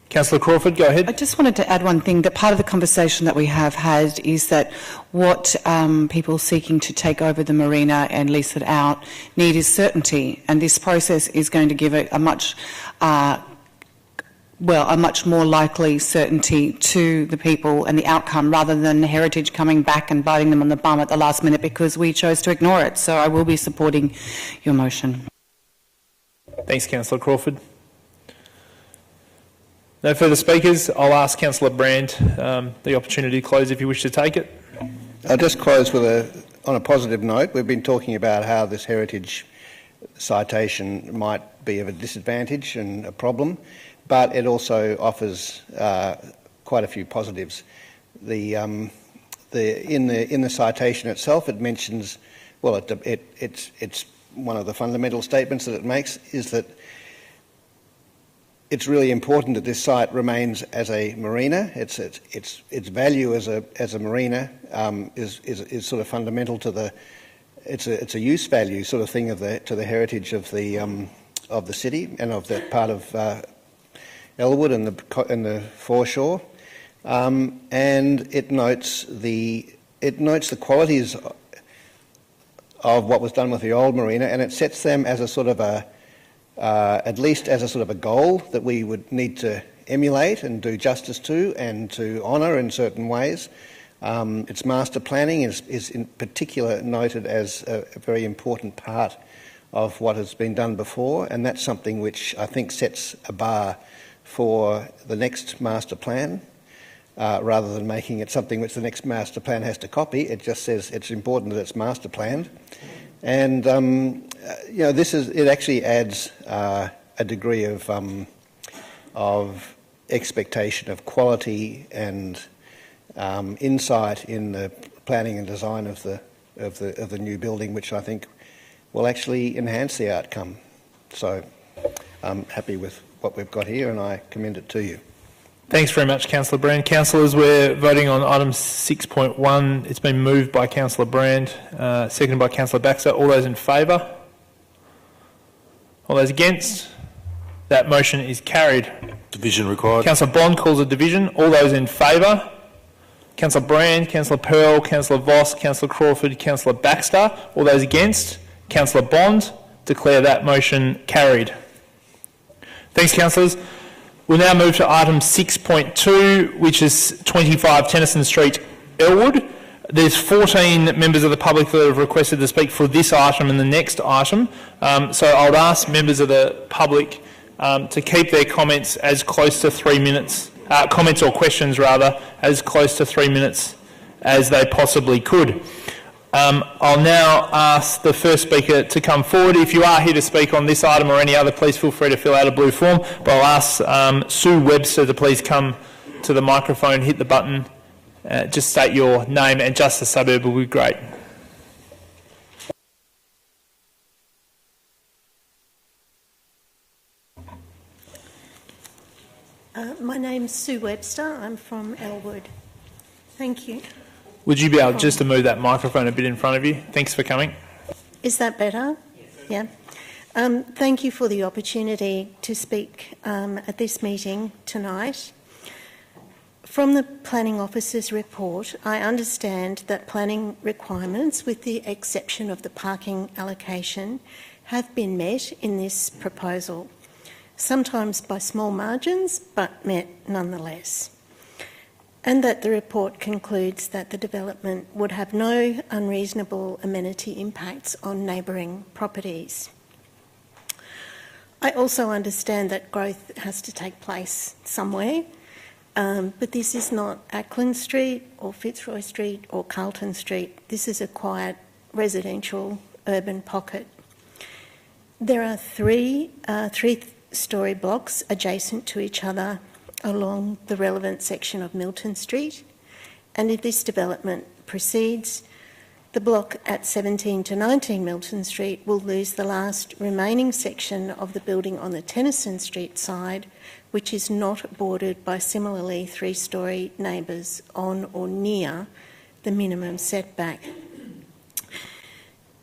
Councillor Crawford, go ahead. I just wanted to add one thing, that part of the conversation that we have had is that what people seeking to take over the marina and lease it out need is certainty, and this process is going to give it a much more likely certainty to the people and the outcome, rather than Heritage coming back and biting them on the bum at the last minute because we chose to ignore it. So I will be supporting your motion. Thanks, Councillor Crawford. No further speakers. I'll ask Councillor Brand the opportunity to close if you wish to take it. I'll just close with on a positive note. We've been talking about how this heritage citation might be of a disadvantage and a problem, but it also offers quite a few positives. In the citation itself, it mentions, well, it's one of the fundamental statements that it makes is that it's really important that this site remains as a marina. Its value as a marina is sort of fundamental to the. It's a use value sort of thing to the heritage of the city and of that part of Elwood and the foreshore, and it notes the qualities of what was done with the old marina, and it sets them as a sort of at least as a sort of a goal that we would need to emulate and do justice to and to honour in certain ways. Its master planning is in particular noted as a very important part of what has been done before, and that's something which I think sets a bar for the next master plan, rather than making it something which the next master plan has to copy. It just says it's important that it's master planned. And you know, it actually adds a degree of expectation of quality and insight in the planning and design of the new building, which I think will actually enhance the outcome. So I'm happy with what we've got here, and I commend it to you. Thanks very much, Councillor Brand. Councillors, we're voting on item 6.1. It's been moved by Councillor Brand, seconded by Councillor Baxter. All those in favour? All those against? That motion is carried. Division required. Councillor Bond calls a division. All those in favour? Councillor Brand, Councillor Pearl, Councillor Voss, Councillor Crawford, Councillor Baxter. All those against? Councillor Bond. Declare that motion carried. Thanks, councillors. We'll now move to item 6.2, which is 25 Tennyson Street, Elwood. There's 14 members of the public that have requested to speak for this item and the next item. So I would ask members of the public to keep their comments as close to 3 minutes, comments or questions rather, as close to 3 minutes as they possibly could. I'll now ask the first speaker to come forward. If you are here to speak on this item or any other, please feel free to fill out a blue form. But I'll ask Sue Webster to please come to the microphone, hit the button, just state your name and just the suburb will be great. My name's Sue Webster. I'm from Elwood. Thank you. Would you be able just to move that microphone a bit in front of you? Thanks for coming. Is that better? Yes. Yeah. Thank you for the opportunity to speak at this meeting tonight. From the Planning Officer's report, I understand that planning requirements, with the exception of the parking allocation, have been met in this proposal, sometimes by small margins, but met nonetheless. And that the report concludes that the development would have no unreasonable amenity impacts on neighbouring properties. I also understand that growth has to take place somewhere, but this is not Ackland Street or Fitzroy Street or Carlton Street. This is a quiet residential urban pocket. There are three-storey blocks adjacent to each other along the relevant section of Milton Street, and if this development proceeds, the block at 17 to 19 Milton Street will lose the last remaining section of the building on the Tennyson Street side, which is not bordered by similarly three-storey neighbours on or near the minimum setback.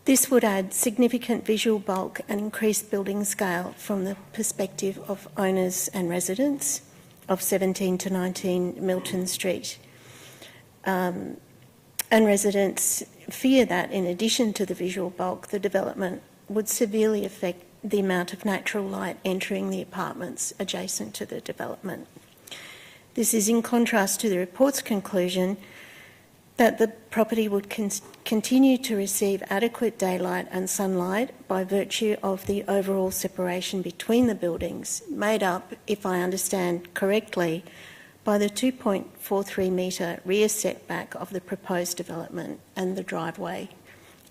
This would add significant visual bulk and increase building scale from the perspective of owners and residents of 17 to 19 Milton Street. And residents fear that, in addition to the visual bulk, the development would severely affect the amount of natural light entering the apartments adjacent to the development. This is in contrast to the report's conclusion that the property would continue to receive adequate daylight and sunlight by virtue of the overall separation between the buildings, made up, if I understand correctly, by the 2.43 metre rear setback of the proposed development and the driveway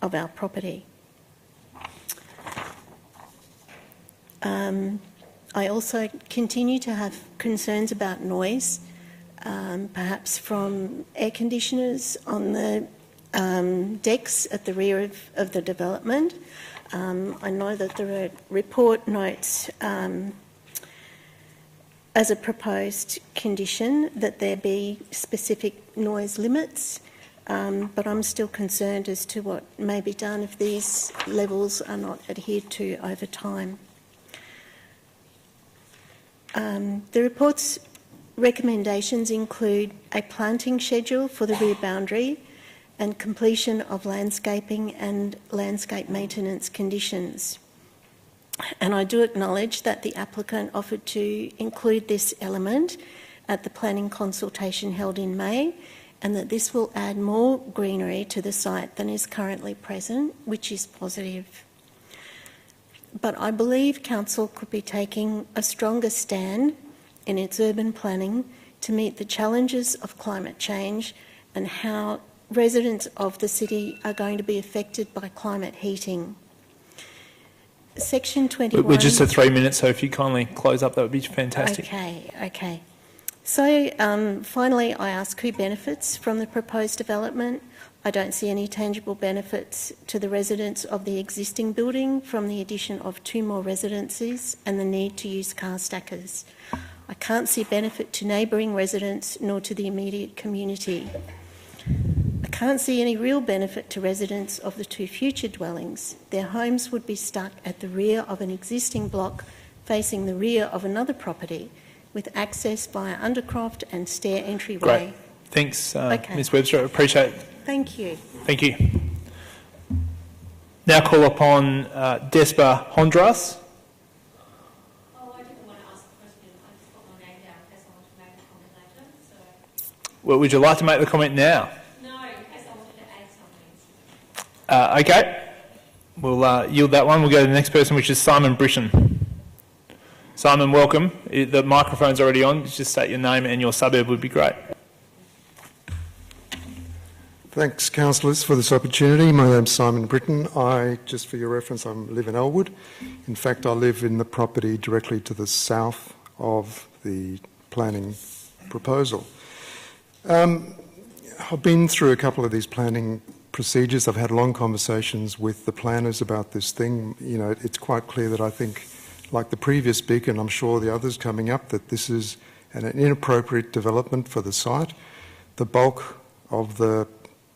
of our property. I also continue to have concerns about noise, perhaps from air conditioners on the decks at the rear of the development. I know that the report notes as a proposed condition that there be specific noise limits, but I'm still concerned as to what may be done if these levels are not adhered to over time. The report's recommendations include a planting schedule for the rear boundary and completion of landscaping and landscape maintenance conditions. And I do acknowledge that the applicant offered to include this element at the planning consultation held in May, and that this will add more greenery to the site than is currently present, which is positive. But I believe Council could be taking a stronger stand in its urban planning to meet the challenges of climate change and how residents of the city are going to be affected by climate heating. Section 21... We're just at 3 minutes, so if you kindly close up, that would be fantastic. Okay. So, finally, I ask who benefits from the proposed development. I don't see any tangible benefits to the residents of the existing building from the addition of 2 more residences and the need to use car stackers. I can't see benefit to neighbouring residents nor to the immediate community. I can't see any real benefit to residents of the 2 future dwellings. Their homes would be stuck at the rear of an existing block facing the rear of another property with access via undercroft and stair entryway. Great. Thanks, Ms Webster. I appreciate it. Thank you. Thank you. Now call upon Despa Hondras. I didn't want to ask a question. I just put my name down in case I want to make a comment later. So. Well, would you like to make the comment now? No, in case I wanted to add something. Okay. We'll yield that one. We'll go to the next person, which is Simon Britton. Simon, welcome. The microphone's already on. Just state your name and your suburb would be great. Thanks, councillors, for this opportunity. My name's Simon Britton. Just for your reference, I live in Elwood. In fact, I live in the property directly to the south of the planning proposal. I've been through a couple of these planning procedures. I've had long conversations with the planners about this thing. You know, it's quite clear that I think, like the previous speaker, and I'm sure the others coming up, that this is an inappropriate development for the site. The bulk of the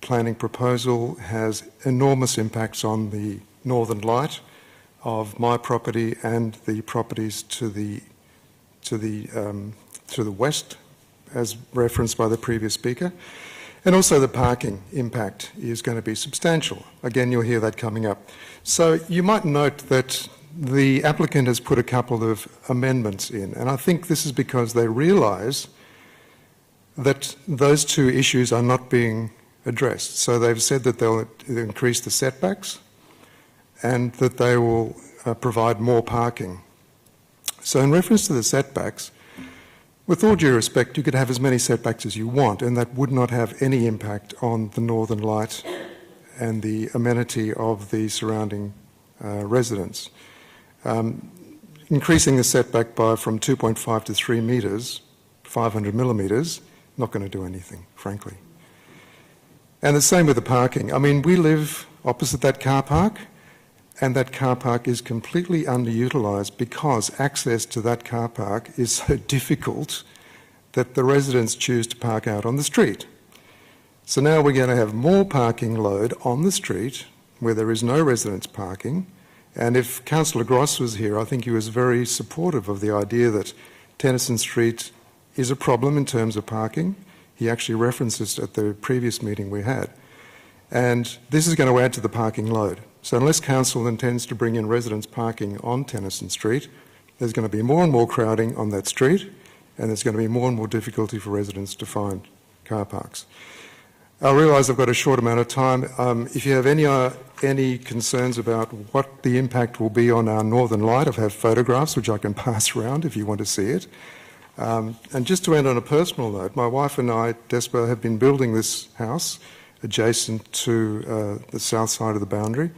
planning proposal has enormous impacts on the northern light of my property and the properties to the west, as referenced by the previous speaker. And also the parking impact is going to be substantial. Again, you'll hear that coming up. So you might note that the applicant has put a couple of amendments in, and I think this is because they realise that those two issues are not being addressed. So they've said that they'll increase the setbacks and that they will provide more parking. So in reference to the setbacks, with all due respect, you could have as many setbacks as you want, and that would not have any impact on the northern light and the amenity of the surrounding residents. Increasing the setback from 2.5 to 3 metres, 500 millimetres, not going to do anything, frankly. And the same with the parking. I mean, we live opposite that car park, and that car park is completely underutilised because access to that car park is so difficult that the residents choose to park out on the street. So now we're going to have more parking load on the street where there is no residents parking. And if Councillor Gross was here, I think he was very supportive of the idea that Tennyson Street is a problem in terms of parking. He actually referenced this at the previous meeting we had. And this is going to add to the parking load. So unless Council intends to bring in residents parking on Tennyson Street, there's going to be more and more crowding on that street, and there's going to be more and more difficulty for residents to find car parks. I realise I've got a short amount of time. If you have any concerns about what the impact will be on our northern light, I have photographs which I can pass around if you want to see it. And just to end on a personal note, my wife and I, Despa, have been building this house adjacent to the south side of the boundary.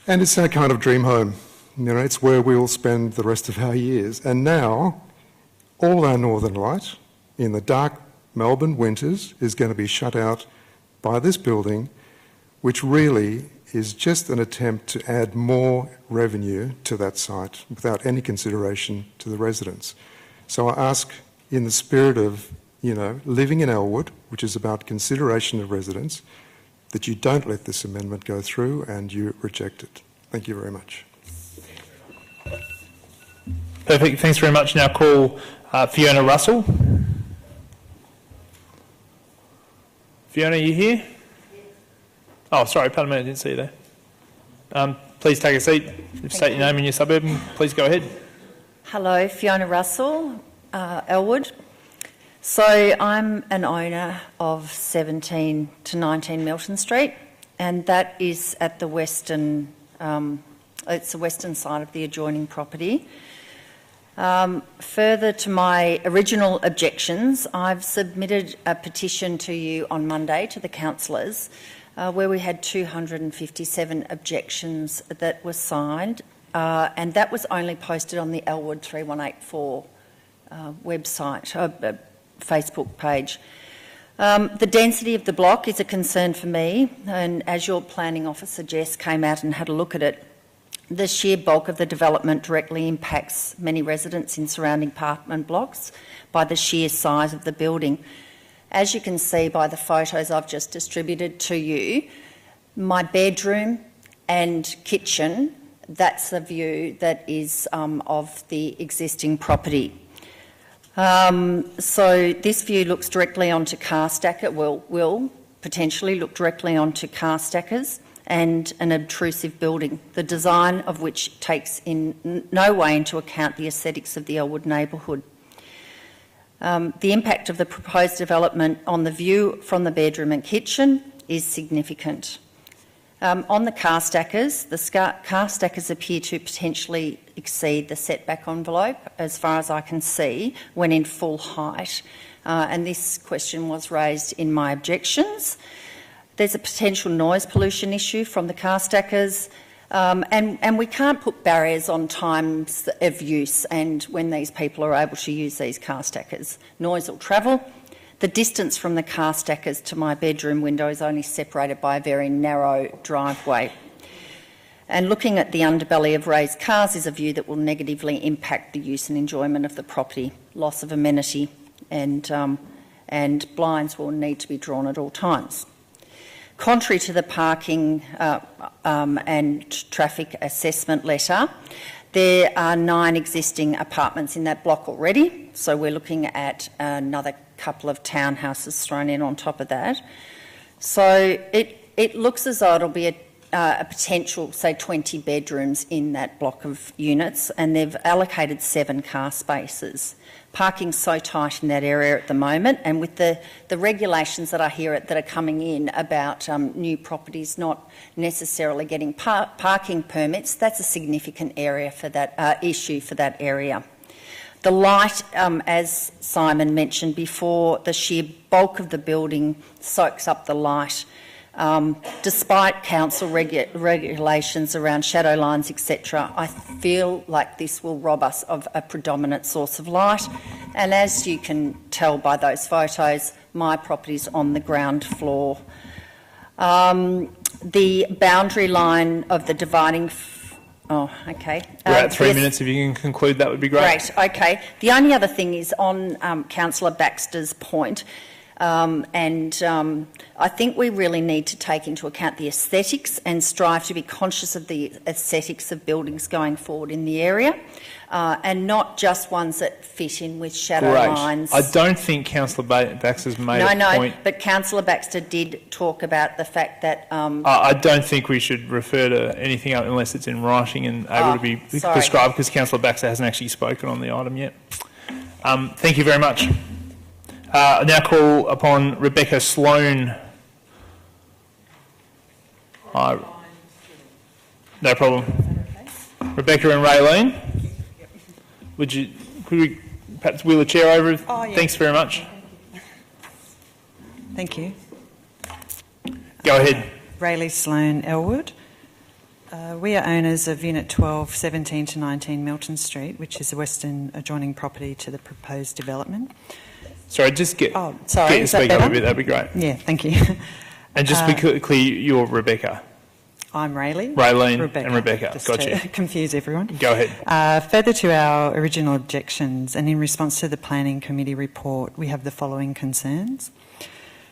And it's our kind of dream home. You know, it's where we'll spend the rest of our years. And now, all our northern light in the dark Melbourne winters is going to be shut out by this building, which really is just an attempt to add more revenue to that site without any consideration to the residents. So I ask, in the spirit of, you know, living in Elwood, which is about consideration of residents, that you don't let this amendment go through and you reject it. Thank you very much. Perfect. Thanks very much. Now call Fiona Russell. Fiona, are you here? Oh, sorry, pardon me, I didn't see you there. Please take a seat. State your name and your suburb, and please go ahead. Hello, Fiona Russell, Elwood. So I'm an owner of 17 to 19 Milton Street, and that is at the western, it's the western side of the adjoining property. Further to my original objections, I've submitted a petition to you on Monday to the councillors where we had 257 objections that were signed, and that was only posted on the Elwood 3184 website, Facebook page. The density of the block is a concern for me, and as your planning officer Jess came out and had a look at it, the sheer bulk of the development directly impacts many residents in surrounding apartment blocks by the sheer size of the building. As you can see by the photos I've just distributed to you, my bedroom and kitchen, that's the view that is of the existing property. So this view looks directly onto car stacker, will potentially look directly onto car stackers and an obtrusive building, the design of which takes in no way into account the aesthetics of the Elwood neighbourhood. The impact of the proposed development on the view from the bedroom and kitchen is significant. On the car stackers, car stackers appear to potentially exceed the setback envelope, as far as I can see, when in full height. And this question was raised in my objections. There's a potential noise pollution issue from the car stackers, and we can't put barriers on times of use and when these people are able to use these car stackers. Noise will travel. The distance from the car stackers to my bedroom window is only separated by a very narrow driveway. And looking at the underbelly of raised cars is a view that will negatively impact the use and enjoyment of the property, loss of amenity, and blinds will need to be drawn at all times. Contrary to the parking and traffic assessment letter, there are 9 existing apartments in that block already, so we're looking at another couple of townhouses thrown in on top of that. So it looks as though it'll be a potential, say, 20 bedrooms in that block of units, and they've allocated 7 car spaces. Parking's so tight in that area at the moment, and with the regulations that I hear that are coming in about new properties not necessarily getting parking permits, that's a significant area for that issue for that area. The light, as Simon mentioned before, the sheer bulk of the building soaks up the light. Despite council regulations around shadow lines, etc., I feel like this will rob us of a predominant source of light. And as you can tell by those photos, my property's on the ground floor. The boundary line of the dividing... Oh, okay. We're at 3 minutes. If you can conclude, that would be great. Great, okay. The only other thing is on Councillor Baxter's point, I think we really need to take into account the aesthetics and strive to be conscious of the aesthetics of buildings going forward in the area, and not just ones that fit in with shadow lines. I don't think Councillor Baxter's made a point. No, but Councillor Baxter did talk about the fact that... I don't think we should refer to anything unless it's in writing and able to be prescribed, because Councillor Baxter hasn't actually spoken on the item yet. Thank you very much. I now call upon Rebecca Sloan. No problem. Rebecca and Raylene, could we perhaps wheel a chair over? Oh, yeah. Thanks very much. Thank you. Go ahead. Rayleigh Sloan, Elwood. We are owners of Unit 12, 17 to 19 Milton Street, which is the western adjoining property to the proposed development. Sorry, just get your is that speak up better? a bit, that'd be great. Yeah, thank you. And just be clear, you're Rebecca. I'm Raylene. Raylene and Rebecca. Just Gotcha. to confuse everyone. Go ahead. Further to our original objections, and in response to the Planning Committee report, we have the following concerns.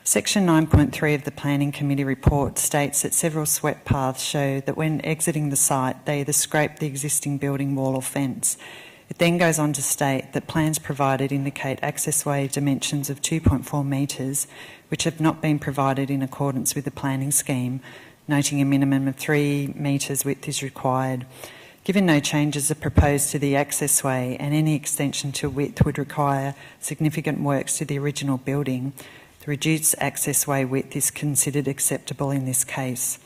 Section 9.3 of the Planning Committee report states that several swept paths show that when exiting the site, they either scrape the existing building wall or fence. It then goes on to state that plans provided indicate accessway dimensions of 2.4 metres, which have not been provided in accordance with the planning scheme, noting a minimum of 3 metres width is required. Given no changes are proposed to the accessway and any extension to width would require significant works to the original building, the reduced accessway width is considered acceptable in this case.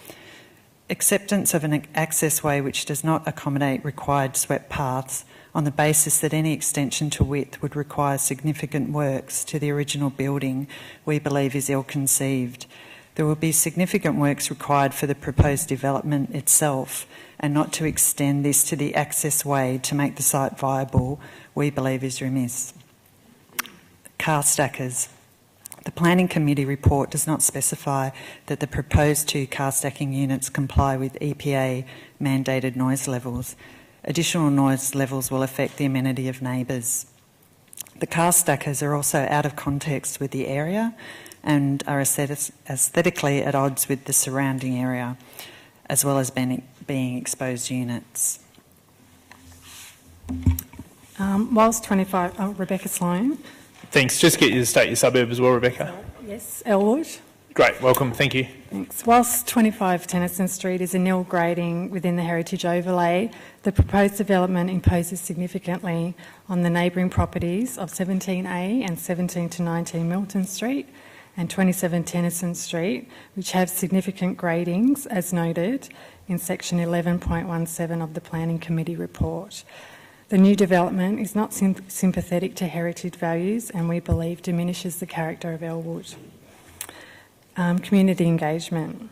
Acceptance of an accessway which does not accommodate required swept paths on the basis that any extension to width would require significant works to the original building, we believe is ill-conceived. There will be significant works required for the proposed development itself, and not to extend this to the accessway to make the site viable, we believe is remiss. Car stackers. The Planning Committee report does not specify that the proposed 2 car stacking units comply with EPA mandated noise levels. Additional noise levels will affect the amenity of neighbours. The car stackers are also out of context with the area and are aesthetically at odds with the surrounding area, as well as being exposed units. Whilst 25, Rebecca Sloan. Thanks. Just get you to state your suburb as well, Rebecca. Yes, Elwood. Great. Welcome. Thank you. Thanks. Whilst 25 Tennyson Street is a nil grading within the heritage overlay, the proposed development imposes significantly on the neighbouring properties of 17A and 17 to 19 Milton Street and 27 Tennyson Street, which have significant gradings, as noted in section 11.17 of the Planning Committee report. The new development is not sympathetic to heritage values and we believe diminishes the character of Elwood. Community engagement.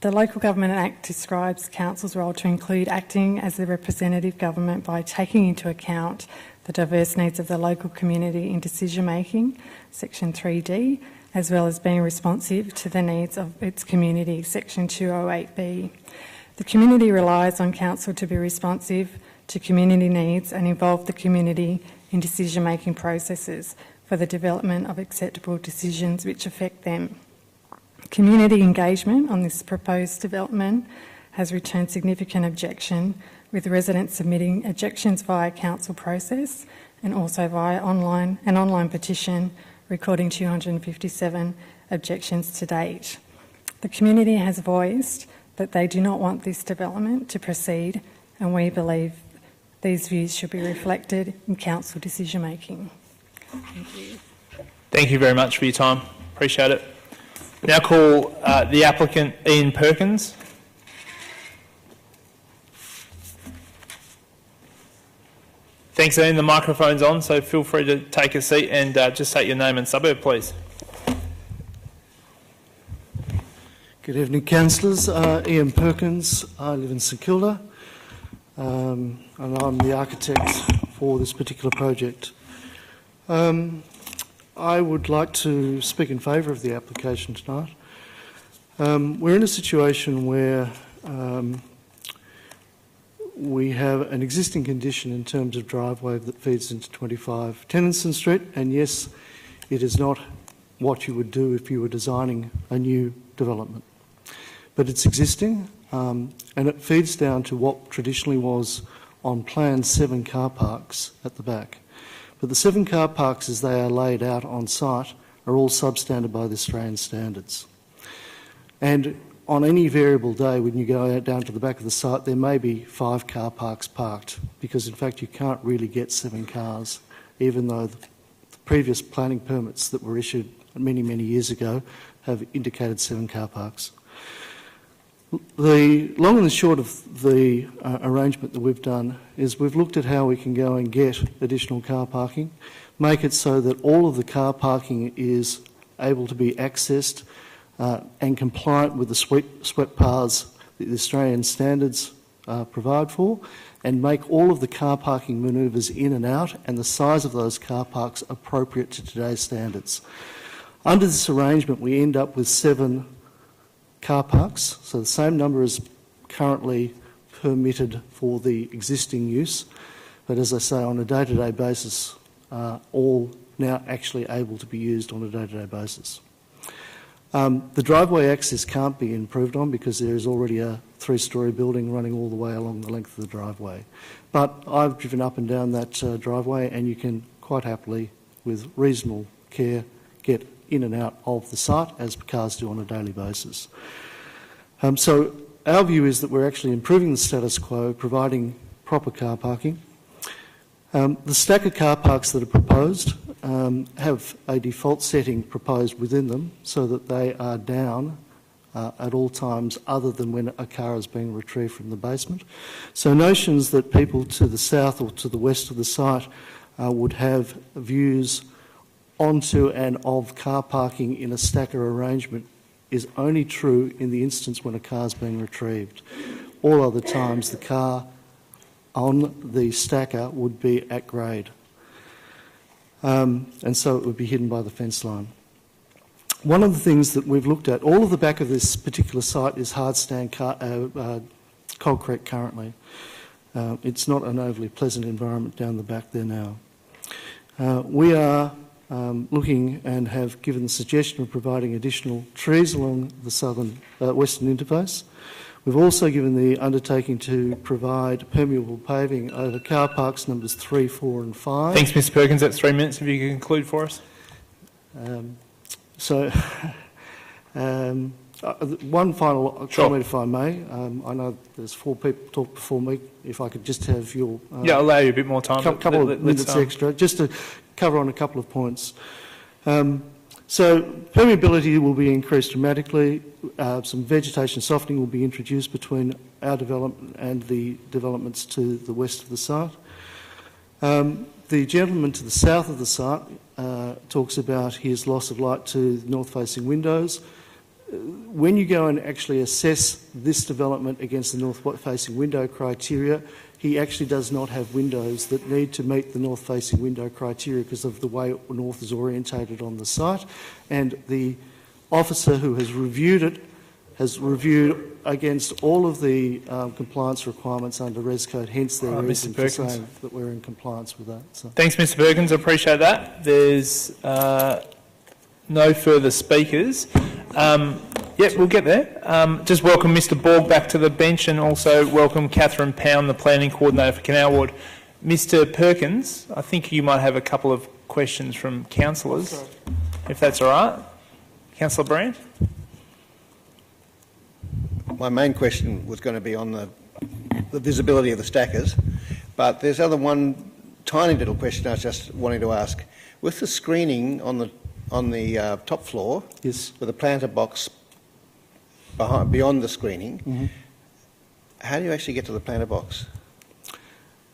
The Local Government Act describes Council's role to include acting as the representative government by taking into account the diverse needs of the local community in decision making, section 3D, as well as being responsive to the needs of its community, section 208B. The community relies on Council to be responsive to community needs and involve the community in decision making processes for the development of acceptable decisions which affect them. Community engagement on this proposed development has returned significant objection, with residents submitting objections via council process and also via an online petition, recording 257 objections to date. The community has voiced that they do not want this development to proceed, and we believe these views should be reflected in council decision making. Thank you. Thank you very much for your time. Appreciate it. Now call the applicant Ian Perkins. Thanks, Ian. The microphone's on, so feel free to take a seat and just state your name and suburb, please. Good evening, councillors. Ian Perkins. I live in St Kilda, and I'm the architect for this particular project. I would like to speak in favour of the application tonight. We're in a situation where we have an existing condition in terms of driveway that feeds into 25 Tennyson Street, and yes, it is not what you would do if you were designing a new development. But it's existing, and it feeds down to what traditionally was on plan 7 car parks at the back. But the 7 car parks as they are laid out on site are all substandard by the Australian standards. And on any variable day when you go out down to the back of the site, there may be 5 car parks parked, because in fact you can't really get 7 cars, even though the previous planning permits that were issued many, many years ago have indicated 7 car parks. The long and the short of the arrangement that we've done is we've looked at how we can go and get additional car parking, make it so that all of the car parking is able to be accessed and compliant with the swept paths that the Australian standards provide for, and make all of the car parking manoeuvres in and out and the size of those car parks appropriate to today's standards. Under this arrangement, we end up with 7 car parks, so the same number is currently permitted for the existing use, but as I say, on a day-to-day basis, all now actually able to be used on a day-to-day basis. The driveway access can't be improved on because there is already a 3-storey building running all the way along the length of the driveway. But I've driven up and down that driveway, and you can quite happily, with reasonable care, get in and out of the site as cars do on a daily basis. So our view is that we're actually improving the status quo, providing proper car parking. The stack of car parks that are proposed have a default setting proposed within them so that they are down at all times other than when a car is being retrieved from the basement. So notions that people to the south or to the west of the site would have views onto and of car parking in a stacker arrangement is only true in the instance when a car is being retrieved. All other times the car on the stacker would be at grade, and so it would be hidden by the fence line. One of the things that we've looked at, all of the back of this particular site is hard stand concrete currently. It's not an overly pleasant environment down the back there now. We are looking and have given the suggestion of providing additional trees along the western interface. We've also given the undertaking to provide permeable paving over car parks numbers 3, 4 and 5. Thanks, Mr Perkins. That's 3 minutes. If you can conclude for us. One final comment, if I may. I know there's 4 people talked before me. If I could just have your... yeah, I'll allow you a bit more time. Couple of minutes extra, just to cover on a couple of points. So permeability will be increased dramatically. Some vegetation softening will be introduced between our development and the developments to the west of the site. The gentleman to the south of the site talks about his loss of light to north-facing windows. When you go and actually assess this development against the north-facing window criteria, he actually does not have windows that need to meet the north-facing window criteria because of the way north is orientated on the site. And the officer who has reviewed it has reviewed against all of the compliance requirements under Res Code, hence their reason for saying that we're in compliance with that. So. Thanks, Mr Perkins. I appreciate that. There's no further speakers. Yep, we'll get there. Just welcome Mr Borg back to the bench, and also welcome Catherine Pound, the Planning Coordinator for Canal Ward. Mr Perkins, I think you might have a couple of questions from councillors, if that's all right. Councillor Brand? My main question was going to be on the visibility of the stackers, but there's one tiny little question I was just wanting to ask. With the screening on the top floor, yes, with a planter box beyond the screening, how do you actually get to the planter box?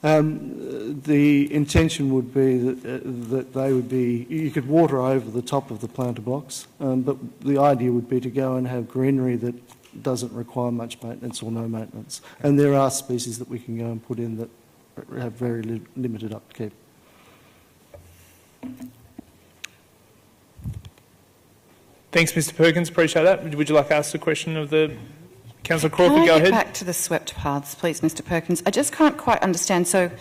The intention would be that they would be, you could water over the top of the planter box, but the idea would be to go and have greenery that doesn't require much maintenance or no maintenance. And there are species that we can go and put in that have very limited upkeep. Thanks, Mr Perkins. Appreciate that. Would you like to ask the question of the Councillor Crawford? Can I go get ahead. Back to the swept paths, please, Mr Perkins. I just can't quite understand. So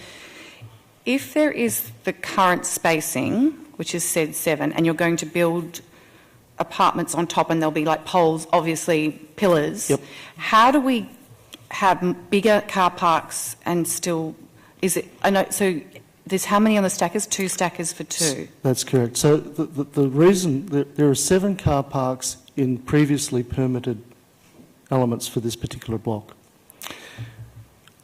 if there is the current spacing, which is said 7, and you're going to build apartments on top and there'll be like poles, obviously pillars, yep, how do we have bigger car parks and still, is it, I know, so there's how many on the stackers? 2 stackers for 2? That's correct. So the reason that there are 7 car parks in previously permitted elements for this particular block.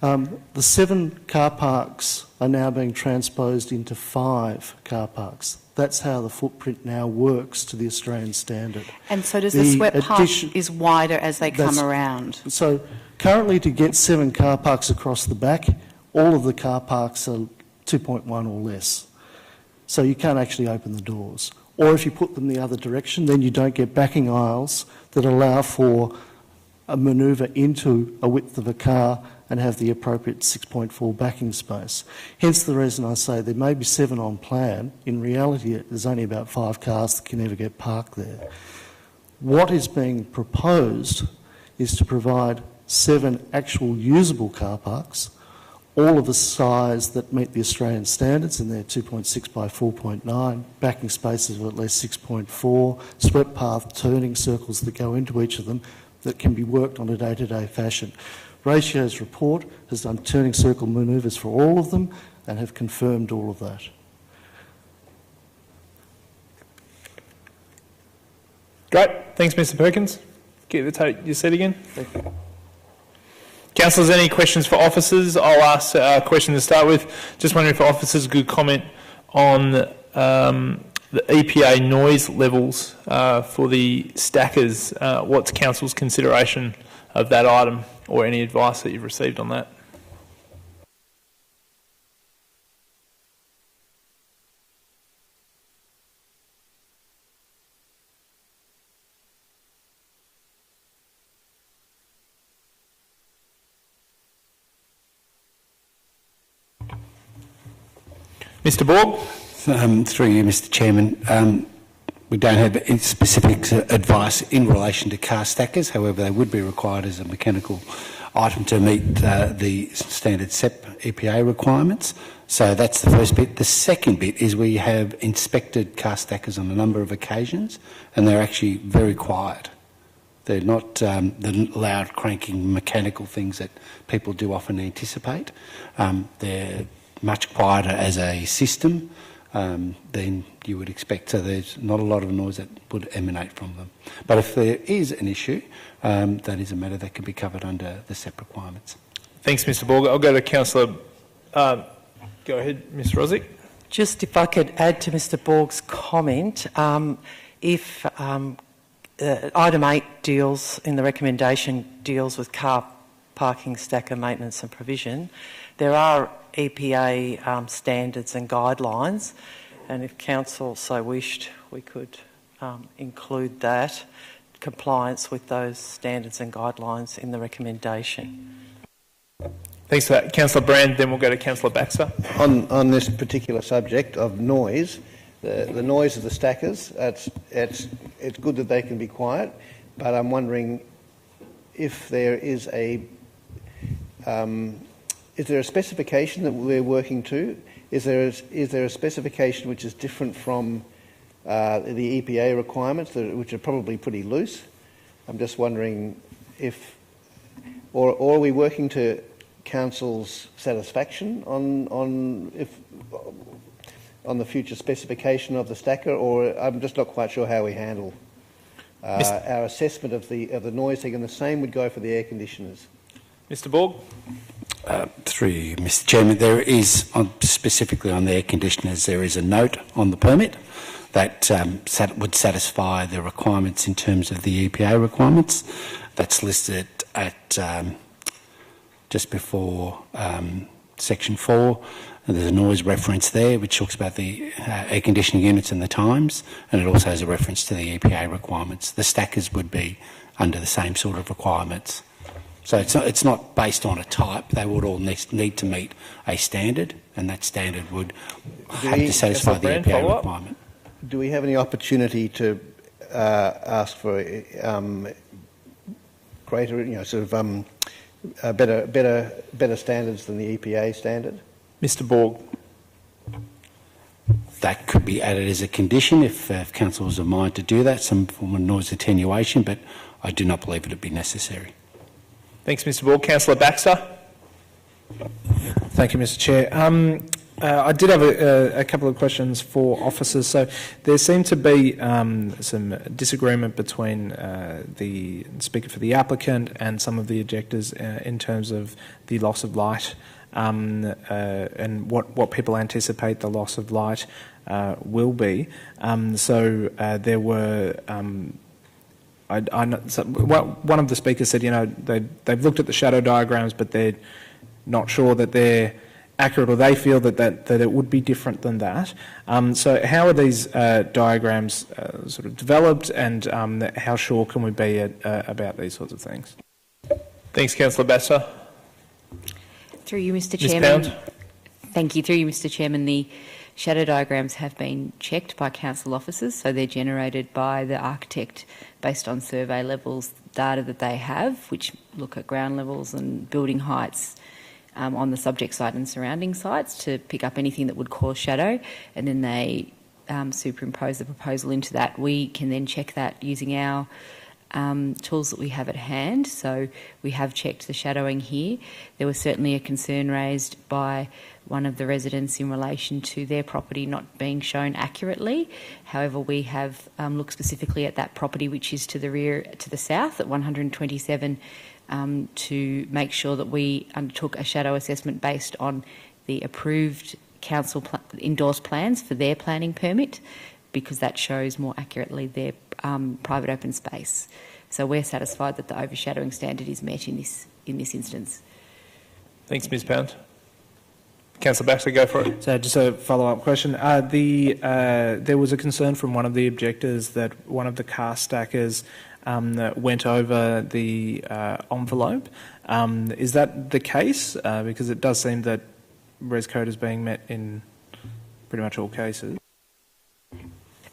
The 7 car parks are now being transposed into 5 car parks. That's how the footprint now works to the Australian standard. And so does the swept path is wider as they come around? So currently, to get 7 car parks across the back, all of the car parks are 2.1 or less. So you can't actually open the doors. Or if you put them the other direction, then you don't get backing aisles that allow for a manoeuvre into a width of a car and have the appropriate 6.4 backing space. Hence the reason I say there may be 7 on plan. In reality, there's only about 5 cars that can ever get parked there. What is being proposed is to provide 7 actual usable car parks, all of the size that meet the Australian standards, and they're 2.6 by 4.9, backing spaces of at least 6.4, swept path turning circles that go into each of them that can be worked on a day-to-day fashion. Ratio's report has done turning circle manoeuvres for all of them and have confirmed all of that. Great. Thanks, Mr Perkins. Take your seat again. Thank you. Councillors, any questions for officers? I'll ask a question to start with. Just wondering if officers could comment on the EPA noise levels for the stackers. What's Council's consideration of that item, or any advice that you've received on that? Mr Borg? Through you, Mr Chairman. We don't have any specific advice in relation to car stackers. However, they would be required as a mechanical item to meet the standard SEP EPA requirements. So that's the first bit. The second bit is we have inspected car stackers on a number of occasions, and they're actually very quiet. They're not the loud cranking mechanical things that people do often anticipate. They're much quieter as a system than you would expect, so there's not a lot of noise that would emanate from them. But if there is an issue, that is a matter that can be covered under the SEP requirements. Thanks, Mr Borg. I'll go to Councillor. Go ahead, Ms Rosick. Just if I could add to Mr Borg's comment, if item 8 deals, in the recommendation, deals with car parking stacker maintenance and provision, there are EPA standards and guidelines, and if Council so wished, we could include that, compliance with those standards and guidelines in the recommendation. Thanks for that. Councillor Brand, then we'll go to Councillor Baxter. On this particular subject of noise, the noise of the stackers, it's good that they can be quiet, but I'm wondering if there is a specification that we're working to? Is there a specification which is different from the EPA requirements, which are probably pretty loose? I'm just wondering if, or are we working to council's satisfaction on the future specification of the stacker, or I'm just not quite sure how we handle our assessment of the noising, and the same would go for the air conditioners. Mr. Borg. Through you, Mr. Chairman, there is, specifically on the air conditioners, there is a note on the permit that would satisfy the requirements in terms of the EPA requirements. That's listed at just before section 4. And there's a noise reference there which talks about the air conditioning units and the times, and it also has a reference to the EPA requirements. The stackers would be under the same sort of requirements. So it's not based on a type. They would all need to meet a standard, and that standard would have to satisfy the EPA requirement. Do we have any opportunity to ask for greater, better standards than the EPA standard? Mr. Borg. That could be added as a condition if council was of mind to do that, some form of noise attenuation, but I do not believe it would be necessary. Thanks, Mr. Borg. Councillor Baxter. Thank you, Mr. Chair. I did have a couple of questions for officers. So there seemed to be some disagreement between the speaker for the applicant and some of the objectors in terms of the loss of light and what people anticipate the loss of light will be. There were... one of the speakers said, they've looked at the shadow diagrams, but they're not sure that they're accurate, or they feel that it would be different than that. So how are these diagrams sort of developed, and how sure can we be about these sorts of things? Thanks, Councillor Baxter. Through you, Mr. Ms. Chairman. Pound. Thank you. Through you, Mr. Chairman. The shadow diagrams have been checked by council officers, so they're generated by the architect based on survey levels data that they have, which look at ground levels and building heights on the subject site and surrounding sites to pick up anything that would cause shadow, and then they superimpose the proposal into that. We can then check that using our tools that we have at hand. So we have checked the shadowing here. There was certainly a concern raised by one of the residents in relation to their property not being shown accurately. However, we have looked specifically at that property, which is to the rear, to the south at 127, to make sure that we undertook a shadow assessment based on the approved council endorsed plans for their planning permit, because that shows more accurately their private open space. So we're satisfied that the overshadowing standard is met in this instance. Thanks, Ms. Pound. Councillor Baxter, go for it. So just a follow-up question. There was a concern from one of the objectors that one of the car stackers went over the envelope. Is that the case? Because it does seem that res code is being met in pretty much all cases.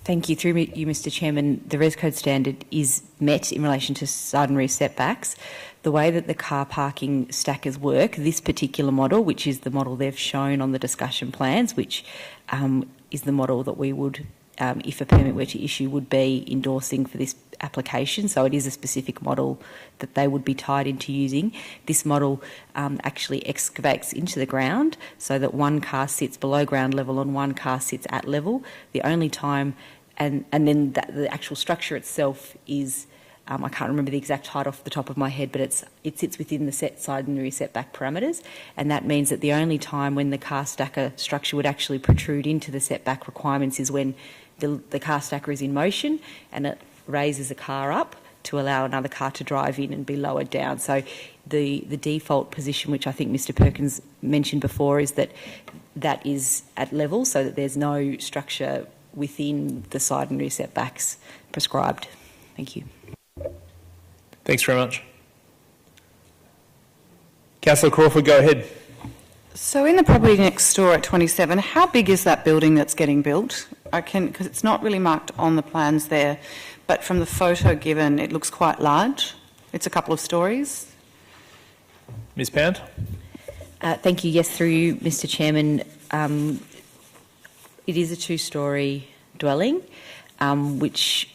Thank you. Through you, Mr. Chairman, the res code standard is met in relation to side and rear setbacks. The way that the car parking stackers work, this particular model, which is the model they've shown on the discussion plans, which is the model that we would, if a permit were to issue, would be endorsing for this application. So it is a specific model that they would be tied into using. This model actually excavates into the ground so that one car sits below ground level and one car sits at level. The only time, and then the actual structure itself is, I can't remember the exact height off the top of my head, but it sits within the side and rear setback parameters, and that means that the only time when the car stacker structure would actually protrude into the setback requirements is when the car stacker is in motion and it raises a car up to allow another car to drive in and be lowered down. So the default position, which I think Mr. Perkins mentioned before, is that is at level, so that there's no structure within the side and rear setbacks prescribed. Thank you. Thanks very much. Councillor Crawford, go ahead. So in the property next door at 27, how big is that building that's getting built? Because it's not really marked on the plans there, but from the photo given, it looks quite large. It's a couple of stories. Ms. Pound. Thank you. Yes, through you, Mr. Chairman. It is a two-storey dwelling, which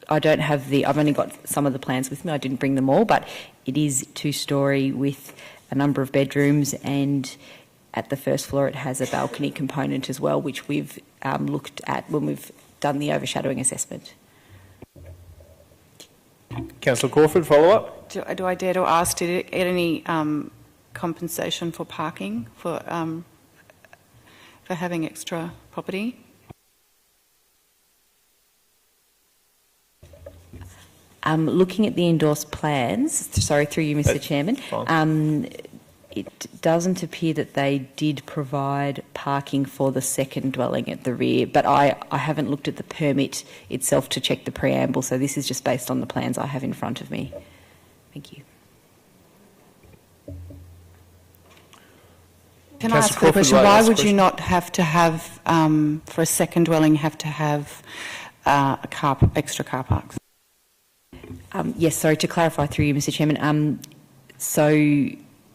I don't have I've only got some of the plans with me. I didn't bring them all, but it is 2-storey with a number of bedrooms, and at the first floor it has a balcony component as well, which we've looked at when we've done the overshadowing assessment. Councillor Crawford, follow up. Do I dare to ask, did it get any compensation for parking for having extra property? Looking at the endorsed plans, sorry, through you, Mr. Chairman, it doesn't appear that they did provide parking for the second dwelling at the rear, but I haven't looked at the permit itself to check the preamble, so this is just based on the plans I have in front of me. Thank you. Can I ask a question? Why would you not have to have, for a second dwelling, have to have extra car parks? Yes, sorry, to clarify through you, Mr. Chairman, so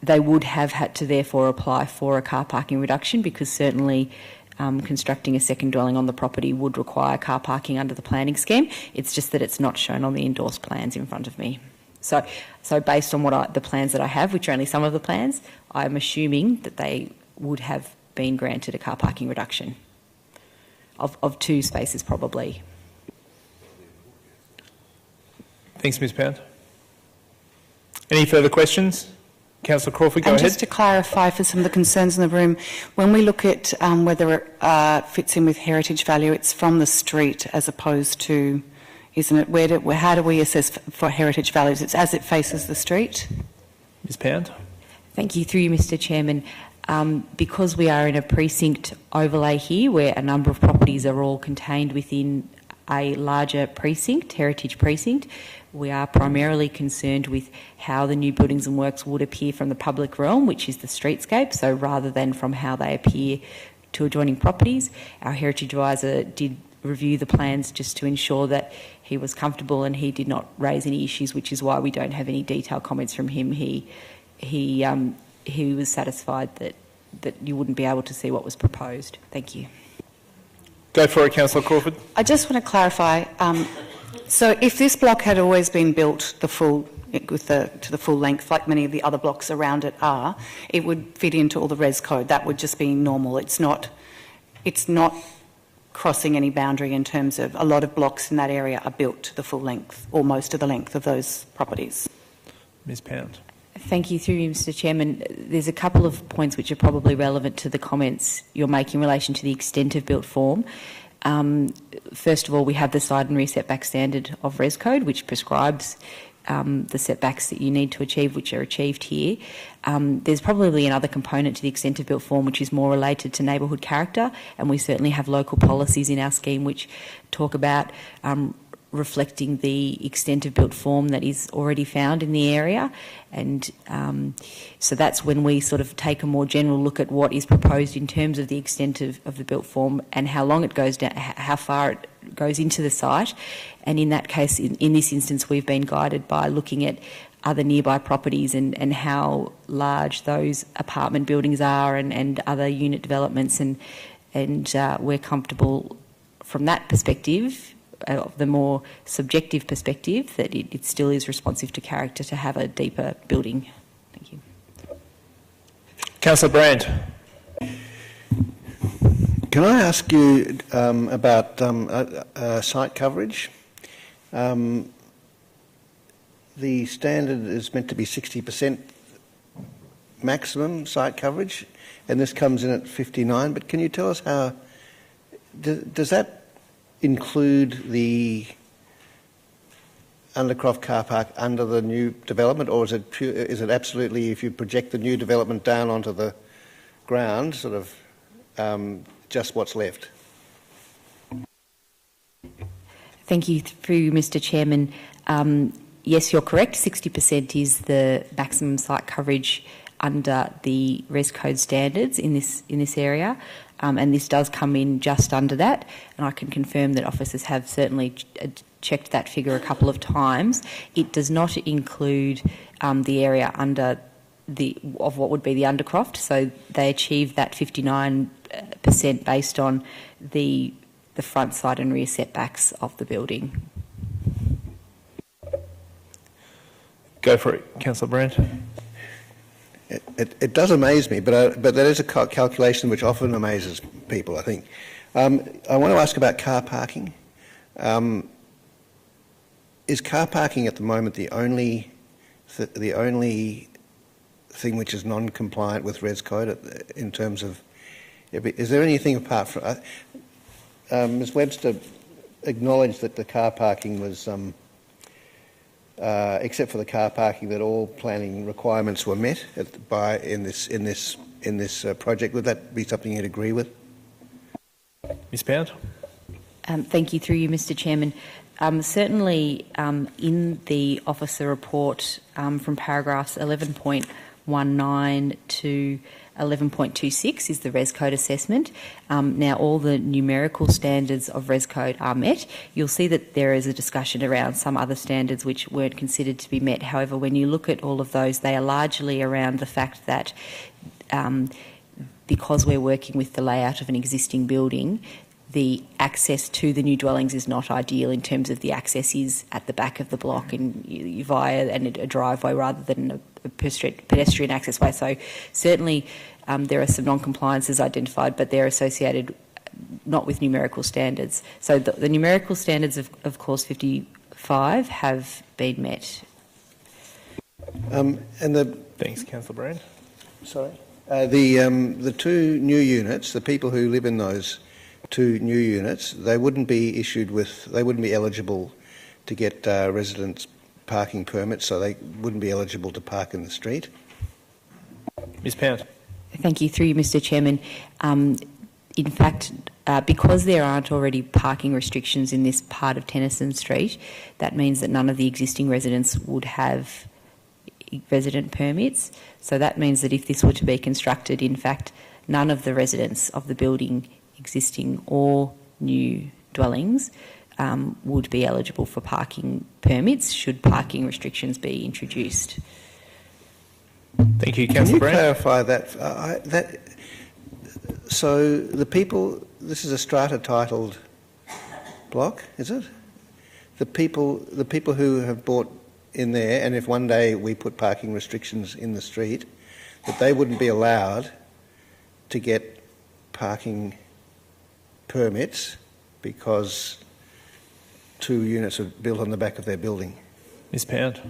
they would have had to therefore apply for a car parking reduction, because certainly constructing a second dwelling on the property would require car parking under the planning scheme. It's just that it's not shown on the endorsed plans in front of me. So based on the plans that I have, which are only some of the plans, I'm assuming that they would have been granted a car parking reduction of 2 spaces probably. Thanks, Ms Pound. Any further questions? Councillor Crawford, go ahead. Just to clarify for some of the concerns in the room, when we look at whether it fits in with heritage value, it's from the street as opposed to, isn't it? How do we assess for heritage values? It's as it faces the street. Ms Pound. Thank you. Through you, Mr. Chairman. Because we are in a precinct overlay here, where a number of properties are all contained within a larger precinct, heritage precinct, we are primarily concerned with how the new buildings and works would appear from the public realm, which is the streetscape, so rather than from how they appear to adjoining properties. Our heritage advisor did review the plans just to ensure that he was comfortable and he did not raise any issues, which is why we don't have any detailed comments from him. He was satisfied that you wouldn't be able to see what was proposed. Thank you. Go for it, Councillor Crawford. I just want to clarify. So if this block had always been built to the full length, like many of the other blocks around it are, it would fit into all the res code. That would just be normal. It's not crossing any boundary in terms of a lot of blocks in that area are built to the full length or most of the length of those properties. Ms Pound. Thank you. Through you, Mr. Chairman. There's a couple of points which are probably relevant to the comments you're making in relation to the extent of built form. First of all, we have the side and rear setback standard of Res Code, which prescribes the setbacks that you need to achieve, which are achieved here. There's probably another component to the extent of built form which is more related to neighbourhood character, and we certainly have local policies in our scheme which talk about reflecting the extent of built form that is already found in the area. And so that's when we sort of take a more general look at what is proposed in terms of the extent of the built form and how long it goes down, how far it goes into the site. And in that case, in this instance, we've been guided by looking at other nearby properties and how large those apartment buildings are and other unit developments. And we're comfortable from that perspective, the more subjective perspective, that it still is responsive to character to have a deeper building. Thank you. Councillor Brand. Can I ask you about site coverage? The standard is meant to be 60% maximum site coverage, and this comes in at 59%, but can you tell us how, does that include the Undercroft car park under the new development, or is it absolutely, if you project the new development down onto the ground, sort of just what's left? Thank you, through Mr. Chairman. Yes, you're correct. 60% is the maximum site coverage under the Res Code standards in this area. And this does come in just under that, and I can confirm that officers have certainly checked that figure a couple of times. It does not include the area under of what would be the Undercroft, so they achieved that 59% based on the front side and rear setbacks of the building. Go for it, Councillor Brandt. It does amaze me, but that is a calculation which often amazes people, I think. I want to ask about car parking. Is car parking at the moment the only thing which is non-compliant with Res Code in terms of? Is there anything apart from? Ms Webster acknowledged that the car parking was, except for the car parking, that all planning requirements were met in this project. Would that be something you'd agree with? Ms Pound. Thank you, through you, Mr Chairman. Certainly in the officer report from paragraphs 11.19 to 11.26 is the Res Code assessment. Now all the numerical standards of Res Code are met. You'll see that there is a discussion around some other standards which weren't considered to be met. However, when you look at all of those, they are largely around the fact that because we're working with the layout of an existing building, the access to the new dwellings is not ideal in terms of the access is at the back of the block and via a driveway rather than a pedestrian access way. So certainly there are some non-compliances identified, but they're associated not with numerical standards. So the numerical standards of Clause 55 have been met. Thanks, Councillor Brand. Sorry. The two new units, the people who live in those two new units, they wouldn't be eligible to get residents parking permits, so they wouldn't be eligible to park in the street. Ms Pound. Thank you, through you, Mr Chairman. In fact, because there aren't already parking restrictions in this part of Tennyson Street, that means that none of the existing residents would have resident permits. So that means that if this were to be constructed, in fact, none of the residents of the building, existing or new dwellings, would be eligible for parking permits should parking restrictions be introduced. Thank you, Councillor Brand. Can you clarify that? So the people, this is a strata-titled block, is it? The people who have bought in there, and if one day we put parking restrictions in the street, that they wouldn't be allowed to get parking permits because two units are built on the back of their building. Ms Pound.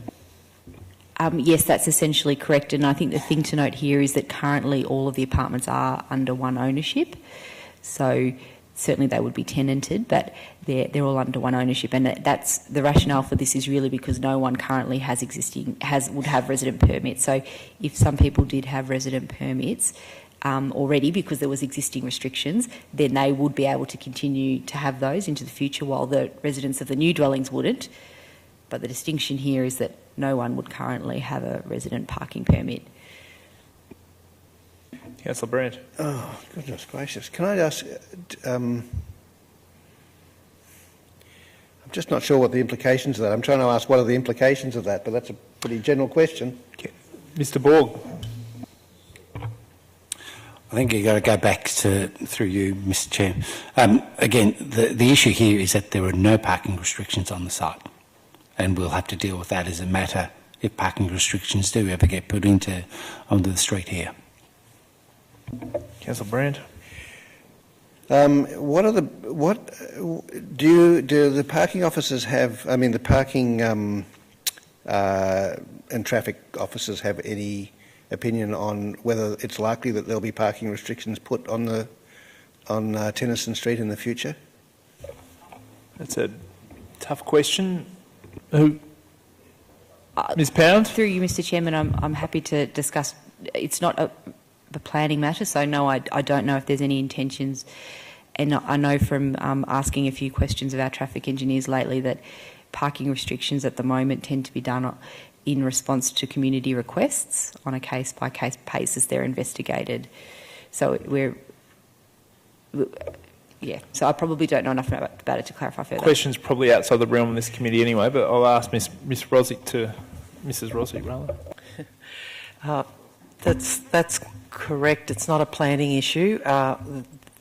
Yes, that's essentially correct, and I think the thing to note here is that currently all of the apartments are under one ownership, so certainly they would be tenanted, but they're all under one ownership, and that's the rationale for this is really because no one currently would have resident permits. So if some people did have resident permits already because there was existing restrictions, then they would be able to continue to have those into the future while the residents of the new dwellings wouldn't. But the distinction here is that no one would currently have a resident parking permit. Councillor Brandt. Oh, goodness gracious. Can I ask, I'm just not sure what the implications of that. I'm trying to ask what are the implications of that, but that's a pretty general question. Mr Borg. I think you've got to go back to, through you, Mr Chair. Again, the issue here is that there are no parking restrictions on the site, and we'll have to deal with that as a matter if parking restrictions do ever get put onto the street here. Councillor Brand. What do the parking officers have? I mean, the parking and traffic officers have any opinion on whether it's likely that there'll be parking restrictions put on Tennyson Street in the future? That's a tough question. Who? Ms Pound? Through you, Mr Chairman, I'm happy to discuss. It's not a planning matter, so no, I don't know if there's any intentions. And I know from asking a few questions of our traffic engineers lately that parking restrictions at the moment tend to be done in response to community requests on a case-by-case basis. They're investigated. So so I probably don't know enough about it to clarify further. Question's probably outside the realm of this committee anyway, but I'll ask Mrs Rosick rather. That's correct. It's not a planning issue.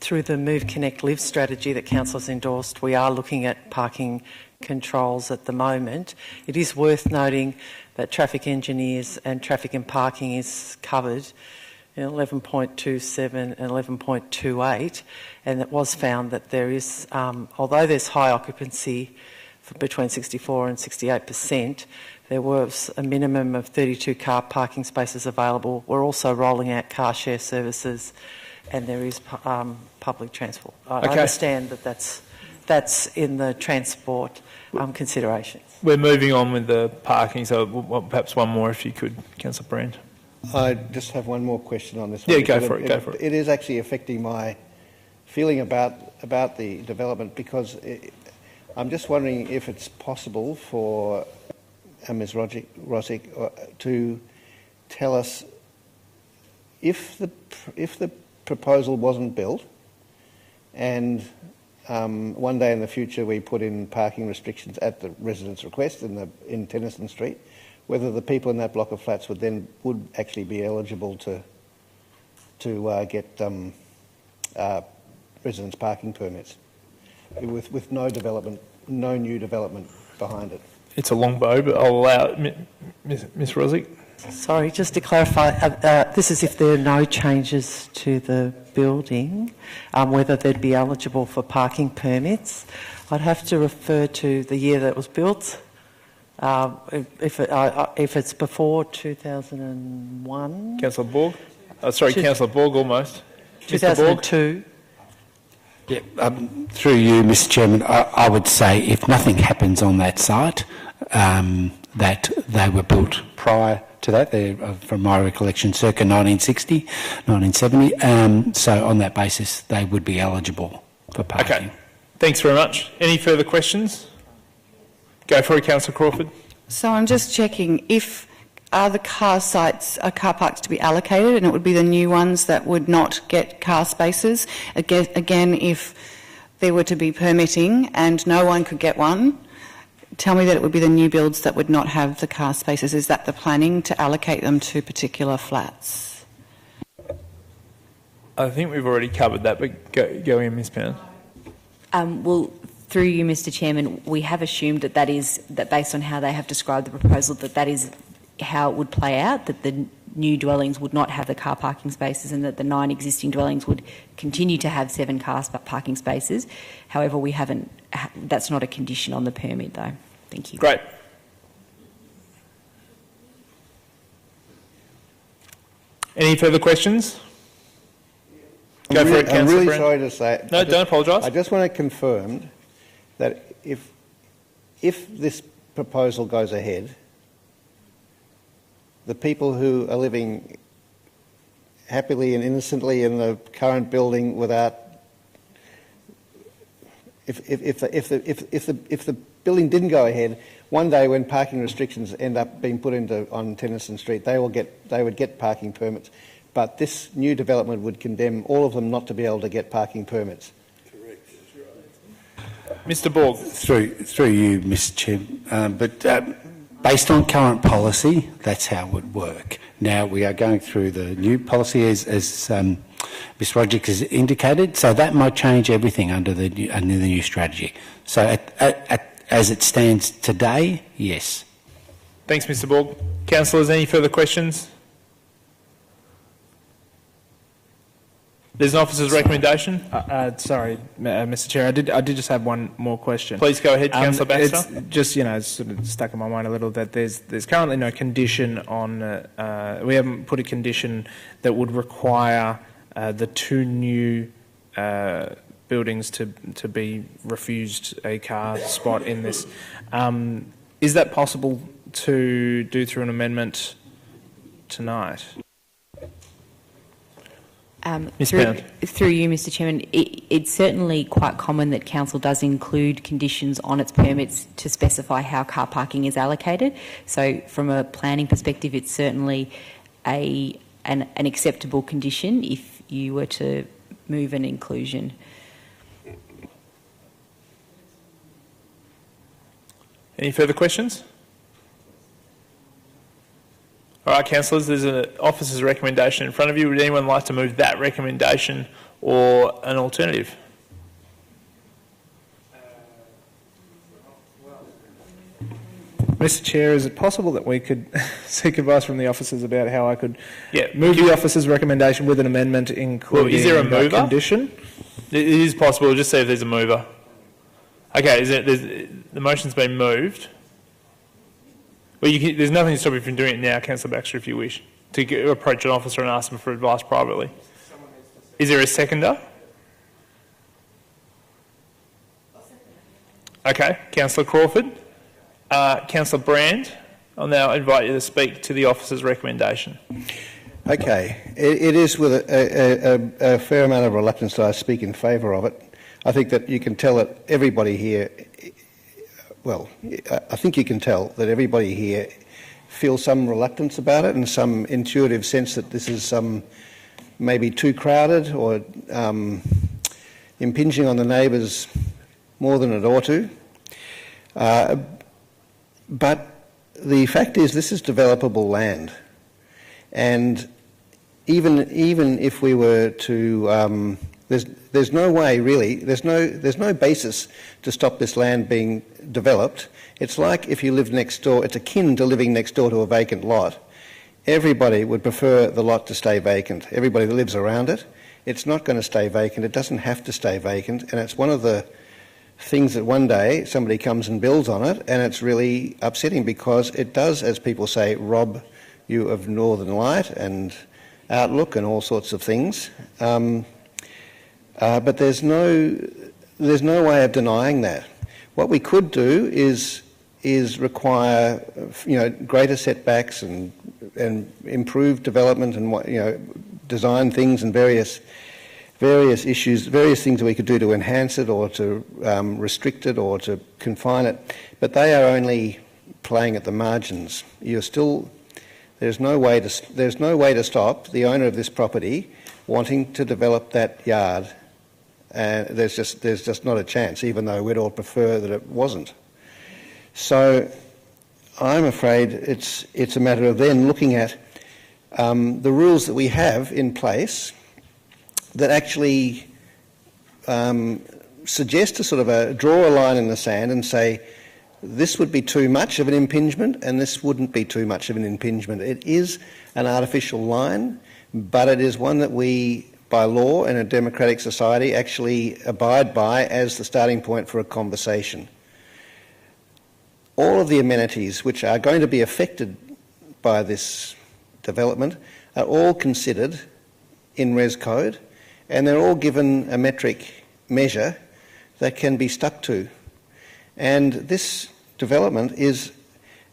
Through the Move, Connect, Live strategy that Council's endorsed, we are looking at parking controls at the moment. It is worth noting that traffic engineers and traffic and parking is covered in 11.27 and 11.28, and it was found that there is, although there's high occupancy for between 64 and 68%, there was a minimum of 32 car parking spaces available. We're also rolling out car share services, and there is public transport. I understand that that's in the transport considerations. We're moving on with the parking, so perhaps one more if you could, Councillor Brand. I just have one more question on this one. Yeah, go for it. It is actually affecting my feeling about the development, because I'm just wondering if it's possible for Ms. Rosick to tell us if the proposal wasn't built and one day in the future we put in parking restrictions at the residents' request in Tennyson Street, whether the people in that block of flats would actually be eligible to get residents' parking permits with no new development behind it. It's a long bow, but I'll allow it. Ms. Rosick. Sorry, just to clarify, this is if there are no changes to the building, whether they'd be eligible for parking permits. I'd have to refer to the year that it was built. If it's before 2001. Councillor Borg. Councillor Borg almost. 2002. Yeah, through you, Mr. Chairman, I would say if nothing happens on that site, that they were built prior to that, they're, from my recollection, circa 1960, 1970. So on that basis, they would be eligible for parking. Okay, thanks very much. Any further questions? Go for it, Councillor Crawford. So I'm just checking if the car parks to be allocated, and it would be the new ones that would not get car spaces. Again, if there were to be permitting and no one could get one, tell me that it would be the new builds that would not have the car spaces. Is that the planning, to allocate them to particular flats? I think we've already covered that, but go in, Ms. Pound. Well, through you, Mr. Chairman, we have assumed that that based on how they have described the proposal, that is how it would play out, that the new dwellings would not have the car parking spaces and that the 9 existing dwellings would continue to have 7 car parking spaces. However, we haven't. That's not a condition on the permit, though. Thank you. Great. Any further questions? Go for it, Councillor I'm really Brand. sorry to say. No, don't apologise. I just want to confirm that if this proposal goes ahead, the people who are living happily and innocently in the current building without, if the building didn't go ahead, one day when parking restrictions end up being put on Tennyson Street, they would get parking permits, but this new development would condemn all of them not to be able to get parking permits. Correct. Mr. Borg. Through you, Mr. Chairman, but based on current policy, that's how it would work. Now we are going through the new policy as Ms. Roderick has indicated, so that might change everything under the new strategy. So as it stands today, yes. Thanks, Mr. Borg. Councillors, any further questions? There's an officer's recommendation. Sorry, Mr. Chair, I did just have one more question. Please go ahead, Councillor Baxter. It's just, it's sort of stuck in my mind a little that there's currently no condition on. We haven't put a condition that would require the 2 new buildings to be refused a car spot in this. Is that possible to do through an amendment tonight? Through you, Mr. Chairman, it's certainly quite common that council does include conditions on its permits to specify how car parking is allocated. So from a planning perspective, it's certainly an acceptable condition if you were to move an inclusion. Any further questions? All right, councillors, there's an officer's recommendation in front of you. Would anyone like to move that recommendation or an alternative? Mr. Chair, is it possible that we could seek advice from the officers about how I could move the officer's recommendation with an amendment including Well, is there a mover? that condition? It is possible. Just see if there's a mover. Okay, the motion's been moved. Well, there's nothing to stop you from doing it now, Councillor Baxter, if you wish, to approach an officer and ask them for advice privately. Is there a seconder? Okay, Councillor Crawford. Councillor Brand, I'll now invite you to speak to the officer's recommendation. Okay, it is with a fair amount of reluctance that I speak in favour of it. I think that you can tell that everybody here, well, I think you can tell that everybody here feels some reluctance about it and some intuitive sense that this is maybe too crowded or impinging on the neighbours more than it ought to. But the fact is this is developable land, and even if we were to, there's no way really, there's no basis to stop this land being developed. It's like if you live next door, it's akin to living next door to a vacant lot. Everybody would prefer the lot to stay vacant. Everybody that lives around it, it's not going to stay vacant. It doesn't have to stay vacant, and it's one of the things that one day somebody comes and builds on it, and it's really upsetting because it does, as people say, rob you of northern light and outlook and all sorts of things. But there's no way of denying that. What we could do is require, greater setbacks and improved development and design things and various issues, various things that we could do to enhance it or to restrict it or to confine it, but they are only playing at the margins. There's no way to stop the owner of this property wanting to develop that yard. There's just not a chance, even though we'd all prefer that it wasn't. So I'm afraid it's a matter of then looking at the rules that we have in place that actually suggest a sort of draw a line in the sand and say this would be too much of an impingement and this wouldn't be too much of an impingement. It is an artificial line, but it is one that we, by law in a democratic society, actually abide by as the starting point for a conversation. All of the amenities which are going to be affected by this development are all considered in Res Code, and they're all given a metric measure that can be stuck to. And this development is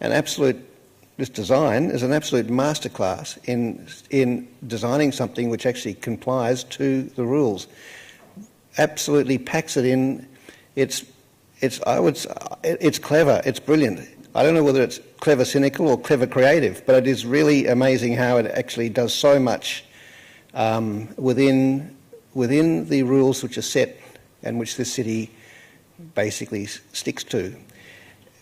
this design is an absolute masterclass in designing something which actually complies to the rules. Absolutely packs it in. It's clever, it's brilliant. I don't know whether it's clever cynical or clever creative, but it is really amazing how it actually does so much within the rules which are set and which this city basically sticks to,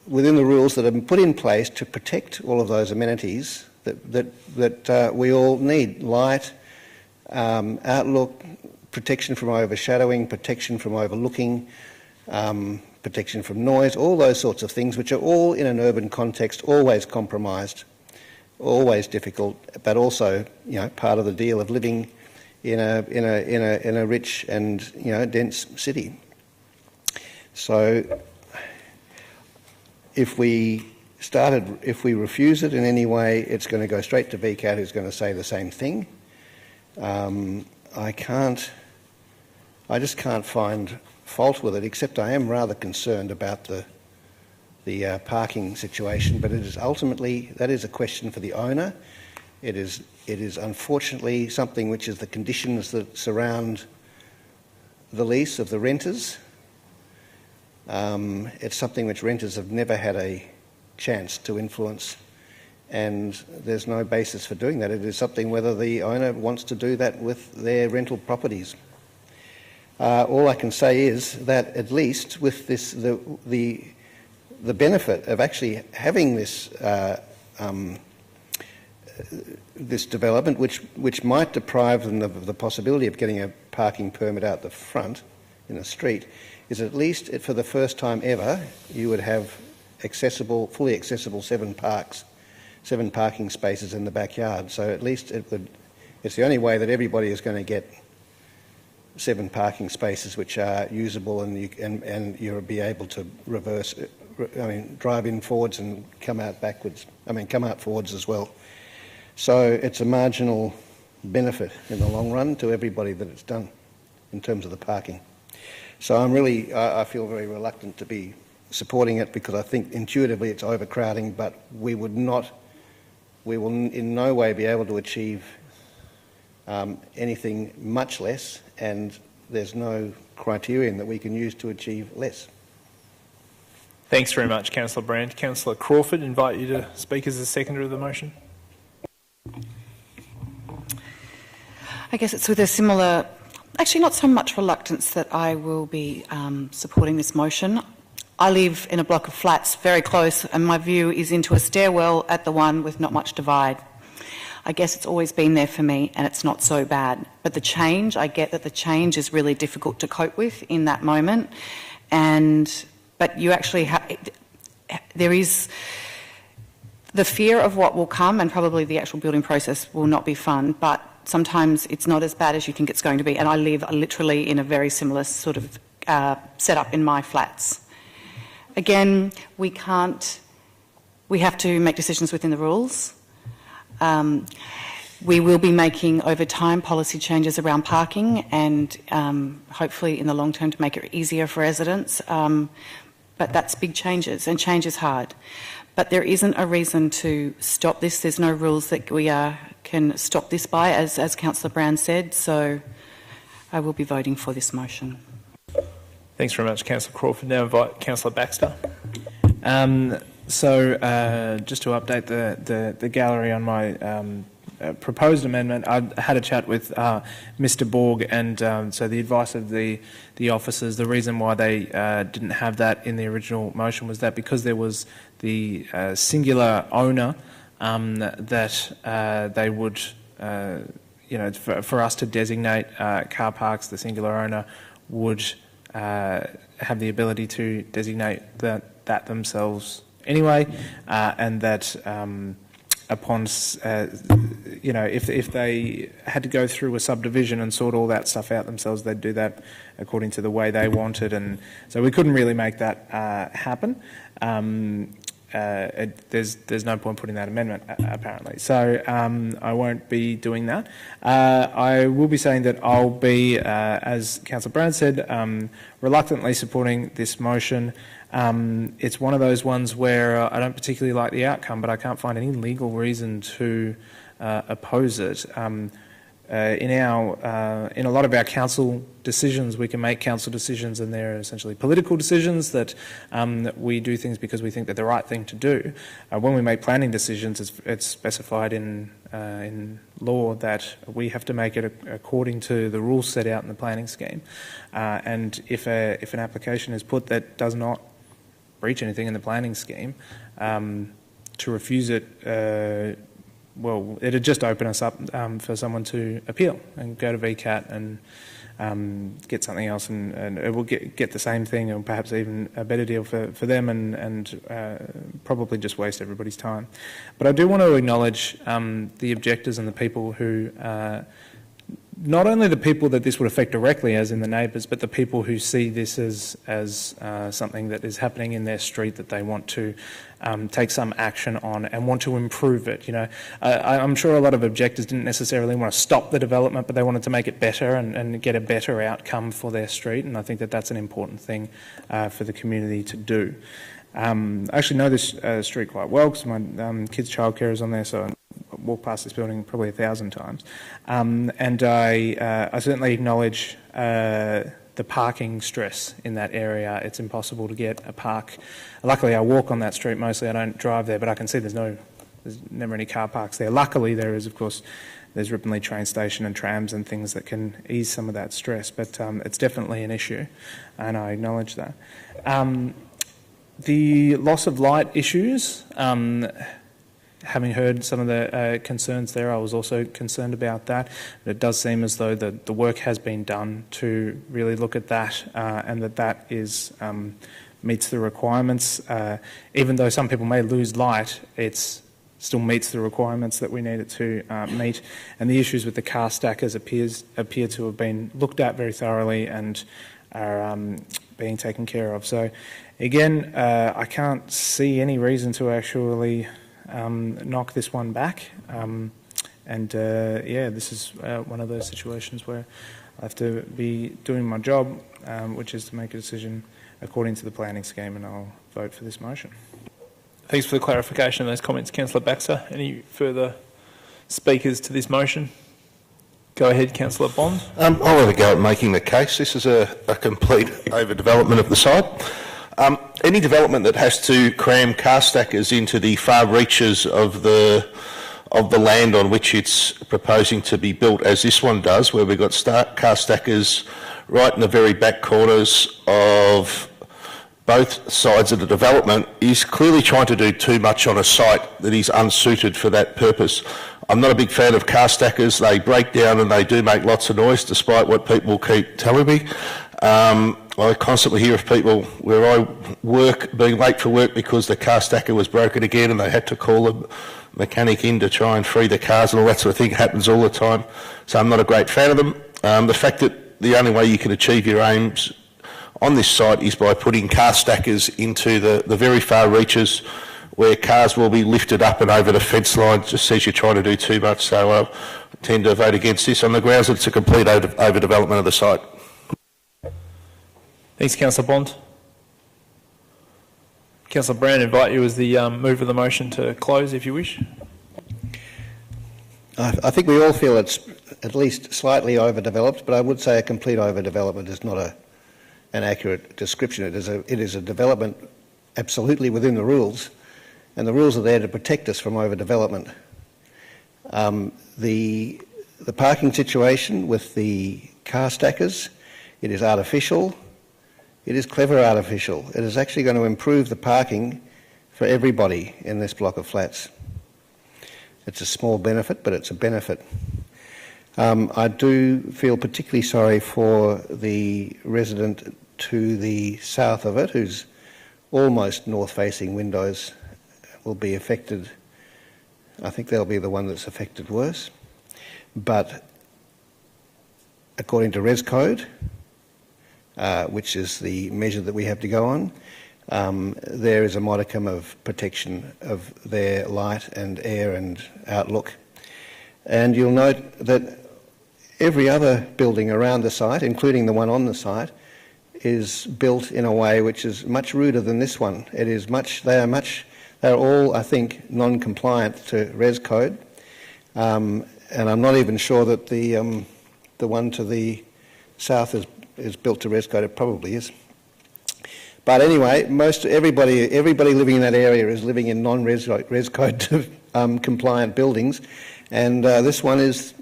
within the rules that have been put in place to protect all of those amenities that we all need: light, outlook, protection from overshadowing, protection from overlooking, protection from noise, all those sorts of things which are all in an urban context, always compromised, always difficult, but also part of the deal of living in a rich and dense city. So if we refuse it in any way, it's going to go straight to VCAT, who's going to say the same thing. I just can't find fault with it, except I am rather concerned about the parking situation. But it is ultimately, that is a question for the owner. It is unfortunately something which is the conditions that surround the lease of the renters. It's something which renters have never had a chance to influence, and there's no basis for doing that. It is something whether the owner wants to do that with their rental properties. All I can say is that at least with this, the benefit of actually having this this development, which might deprive them of the possibility of getting a parking permit out the front in the street, is at least for the first time ever you would have fully accessible 7 parking spaces in the backyard. So at least it's the only way that everybody is going to get 7 parking spaces which are usable, and you'll be able to drive in forwards and come out backwards. Come out forwards as well. So it's a marginal benefit in the long run to everybody that it's done in terms of the parking. So I feel very reluctant to be supporting it, because I think intuitively it's overcrowding, but we will in no way be able to achieve anything much less, and there's no criterion that we can use to achieve less. Thanks very much, Councillor Brand. Councillor Crawford, invite you to speak as the seconder of the motion. I guess it's with a similar, actually not so much reluctance, that I will be supporting this motion. I live in a block of flats very close, and my view is into a stairwell at the one with not much divide. I guess it's always been there for me, and it's not so bad. But the change, I get that the change is really difficult to cope with in that moment. But you actually there is the fear of what will come, and probably the actual building process will not be fun, but sometimes it's not as bad as you think it's going to be. And I live literally in a very similar sort of setup in my flats. Again, we have to make decisions within the rules. We will be making over time policy changes around parking, and hopefully in the long term to make it easier for residents. But that's big changes, and change is hard. But there isn't a reason to stop this. There's no rules that we can stop this by, as Councillor Brown said. So I will be voting for this motion. Thanks very much, Councillor Crawford. Now invite Councillor Baxter. Just to update the gallery on my proposed amendment, I had a chat with Mr Borg, and so the advice of the officers, the reason why they didn't have that in the original motion was that because there was the singular owner, that they would, for us to designate car parks, the singular owner would have the ability to designate that themselves anyway, and that upon, if they had to go through a subdivision and sort all that stuff out themselves, they'd do that according to the way they wanted, and so we couldn't really make that happen. There's no point putting that amendment, apparently. So I won't be doing that. I will be saying that I'll be, as Councillor Brown said, reluctantly supporting this motion. It's one of those ones where I don't particularly like the outcome, but I can't find any legal reason to oppose it. In a lot of our council decisions, we can make council decisions, and they're essentially political decisions that we do things because we think they're the right thing to do. When we make planning decisions, it's specified in law that we have to make it according to the rules set out in the planning scheme. And if an application is put that does not breach anything in the planning scheme, to refuse it. Well, it'd just open us up for someone to appeal and go to VCAT and get something else, and it will get the same thing, or perhaps even a better deal for them, and probably just waste everybody's time. But I do want to acknowledge the objectors and the people who, not only the people that this would affect directly, as in the neighbours, but the people who see this as something that is happening in their street that they want to take some action on and want to improve it. I'm sure a lot of objectors didn't necessarily want to stop the development, but they wanted to make it better and get a better outcome for their street, and I think that that's an important thing for the community to do. I actually know this street quite well because my kids' childcare is on there, so I walk past this building probably 1,000 times. And I certainly acknowledge the parking stress in that area. It's impossible to get a park. Luckily, I walk on that street mostly. I don't drive there, but I can see there's never any car parks there. Luckily, there is, of course, there's Ripponlea train station and trams and things that can ease some of that stress, but it's definitely an issue, and I acknowledge that. The loss of light issues, having heard some of the concerns there, I was also concerned about that. But it does seem as though the work has been done to really look at that, and that is meets the requirements. Even though some people may lose light, it still meets the requirements that we need it to meet. And the issues with the car stackers appear to have been looked at very thoroughly and are being taken care of. So again, I can't see any reason to actually knock this one back. This is one of those situations where I have to be doing my job, which is to make a decision according to the planning scheme, and I'll vote for this motion. Thanks for the clarification of those comments, Councillor Baxter. Any further speakers to this motion? Go ahead, Councillor Bond. I'll have a go at making the case. This is a complete overdevelopment of the site. Any development that has to cram car stackers into the far reaches of the land on which it's proposing to be built, as this one does, where we've got car stackers right in the very back corners of both sides of the development, is clearly trying to do too much on a site that is unsuited for that purpose. I'm not a big fan of car stackers. They break down and they do make lots of noise, despite what people keep telling me. I constantly hear of people where I work being late for work because the car stacker was broken again and they had to call a mechanic in to try and free the cars, and all that sort of thing happens all the time. So I'm not a great fan of them. The fact that the only way you can achieve your aims on this site is by putting car stackers into the very far reaches where cars will be lifted up and over the fence line just says you're trying to do too much. So I tend to vote against this on the grounds that it's a complete overdevelopment of the site. Thanks, Councillor Bond. Councillor Brown, I invite you as the mover of the motion to close, if you wish. I think we all feel it's at least slightly overdeveloped, but I would say a complete overdevelopment is not an accurate description. It is a development absolutely within the rules, and the rules are there to protect us from overdevelopment. The parking situation with the car stackers, it is artificial. It is clever artificial. It is actually going to improve the parking for everybody in this block of flats. It's a small benefit, but it's a benefit. I do feel particularly sorry for the resident to the south of it, whose almost north-facing windows will be affected. I think they'll be the one that's affected worse. But according to Res Code, which is the measure that we have to go on, there is a modicum of protection of their light and air and outlook. And you'll note that every other building around the site, including the one on the site, is built in a way which is much ruder than this one. They're all, I think, non-compliant to Res Code. And I'm not even sure that the one to the south is built to Res Code. It probably is. But anyway, everybody living in that area is living in non-Res Code compliant buildings, and this one is,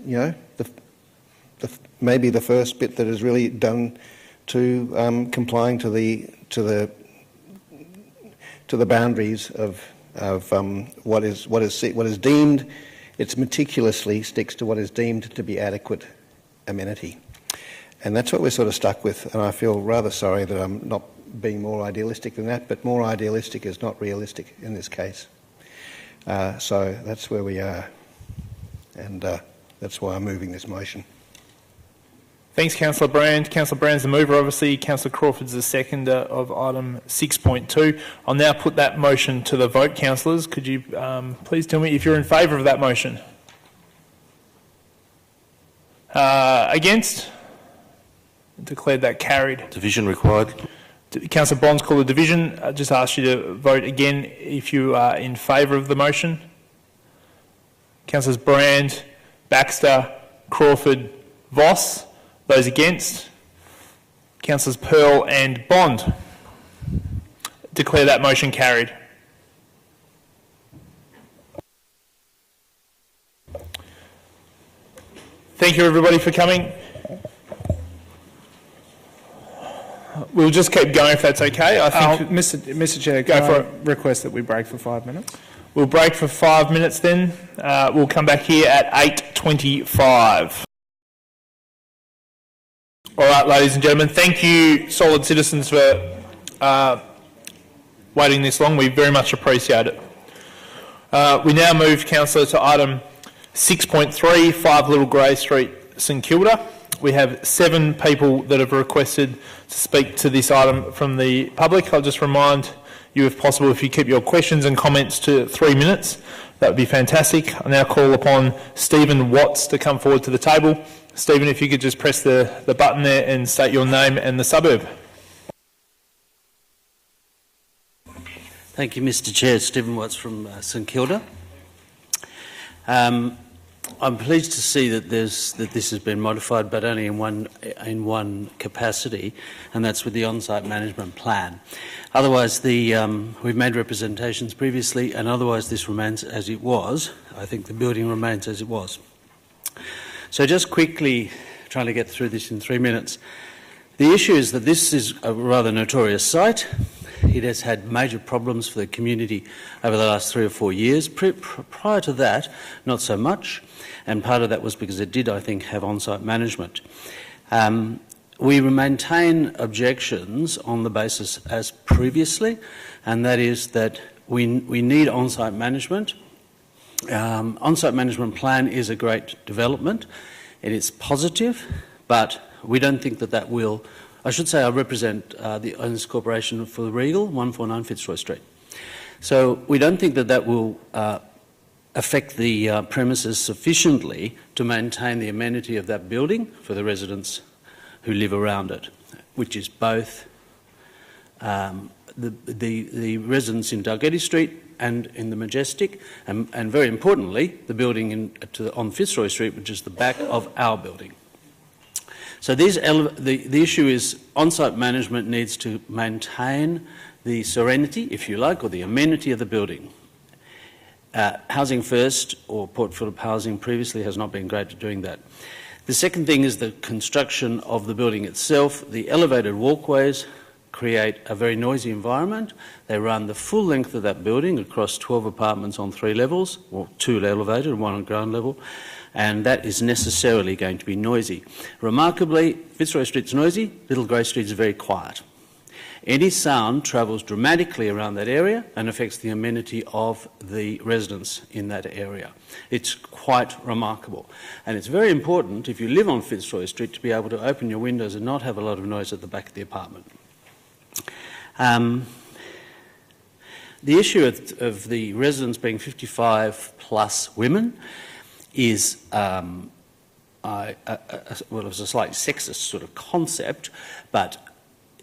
maybe the first bit that is really done to complying to the boundaries of what is deemed. It meticulously sticks to what is deemed to be adequate amenity. And that's what we're sort of stuck with, and I feel rather sorry that I'm not being more idealistic than that, but more idealistic is not realistic in this case. So that's where we are, and that's why I'm moving this motion. Thanks, Councillor Brand. Councillor Brand's the mover, obviously. Councillor Crawford's the seconder of item 6.2. I'll now put that motion to the vote, councillors. Could you please tell me if you're in favour of that motion? Against? Declared that carried. Division required. Councillor Bonds called a division. I just ask you to vote again if you are in favour of the motion. Councillors Brand, Baxter, Crawford, Voss. Those against? Councillors Pearl and Bond. Declare that motion carried. Thank you, everybody, for coming. We'll just keep going if that's okay. I think, Mr. Chair, go for it. Request that we break for 5 minutes. We'll break for 5 minutes then. We'll come back here at 8:25. All right, ladies and gentlemen, thank you, solid citizens, for waiting this long. We very much appreciate it. We now move, Councillor, to item 6.3, 5 Little Grey Street, St Kilda. We have 7 people that have requested to speak to this item from the public. I'll just remind you, if possible, if you keep your questions and comments to 3 minutes, that would be fantastic. I now call upon Stephen Watts to come forward to the table. Stephen, if you could just press the button there and state your name and the suburb. Thank you, Mr Chair. Stephen Watts from St Kilda. I'm pleased to see that this has been modified, but only in one capacity, and that's with the on-site management plan. Otherwise, we've made representations previously, and otherwise this remains as it was. I think the building remains as it was. So just quickly, trying to get through this in 3 minutes. The issue is that this is a rather notorious site. It has had major problems for the community over the last 3 or 4 years. Prior to that, not so much, and part of that was because it did, I think, have on-site management. We maintain objections on the basis as previously, and that is that we need on-site management. On-site management plan is a great development. It is positive, but we don't think that will... I should say I represent the Owners Corporation for the Regal, 149 Fitzroy Street. So we don't think that will affect the premises sufficiently to maintain the amenity of that building for the residents who live around it, which is both the residents in Delegated Street and in the Majestic, and very importantly, the building on Fitzroy Street, which is the back of our building. So the issue is on-site management needs to maintain the serenity, if you like, or the amenity of the building. Housing First, or Port Phillip Housing previously, has not been great at doing that. The second thing is the construction of the building itself. The elevated walkways create a very noisy environment. They run the full length of that building across 12 apartments on 3 levels, or 2 elevated and 1 on ground level, and that is necessarily going to be noisy. Remarkably, Fitzroy Street's noisy, Little Grey Street is very quiet. Any sound travels dramatically around that area and affects the amenity of the residents in that area. It's quite remarkable. And it's very important, if you live on Fitzroy Street, to be able to open your windows and not have a lot of noise at the back of the apartment. The issue of the residents being 55 plus women is well, it was a slightly sexist sort of concept, but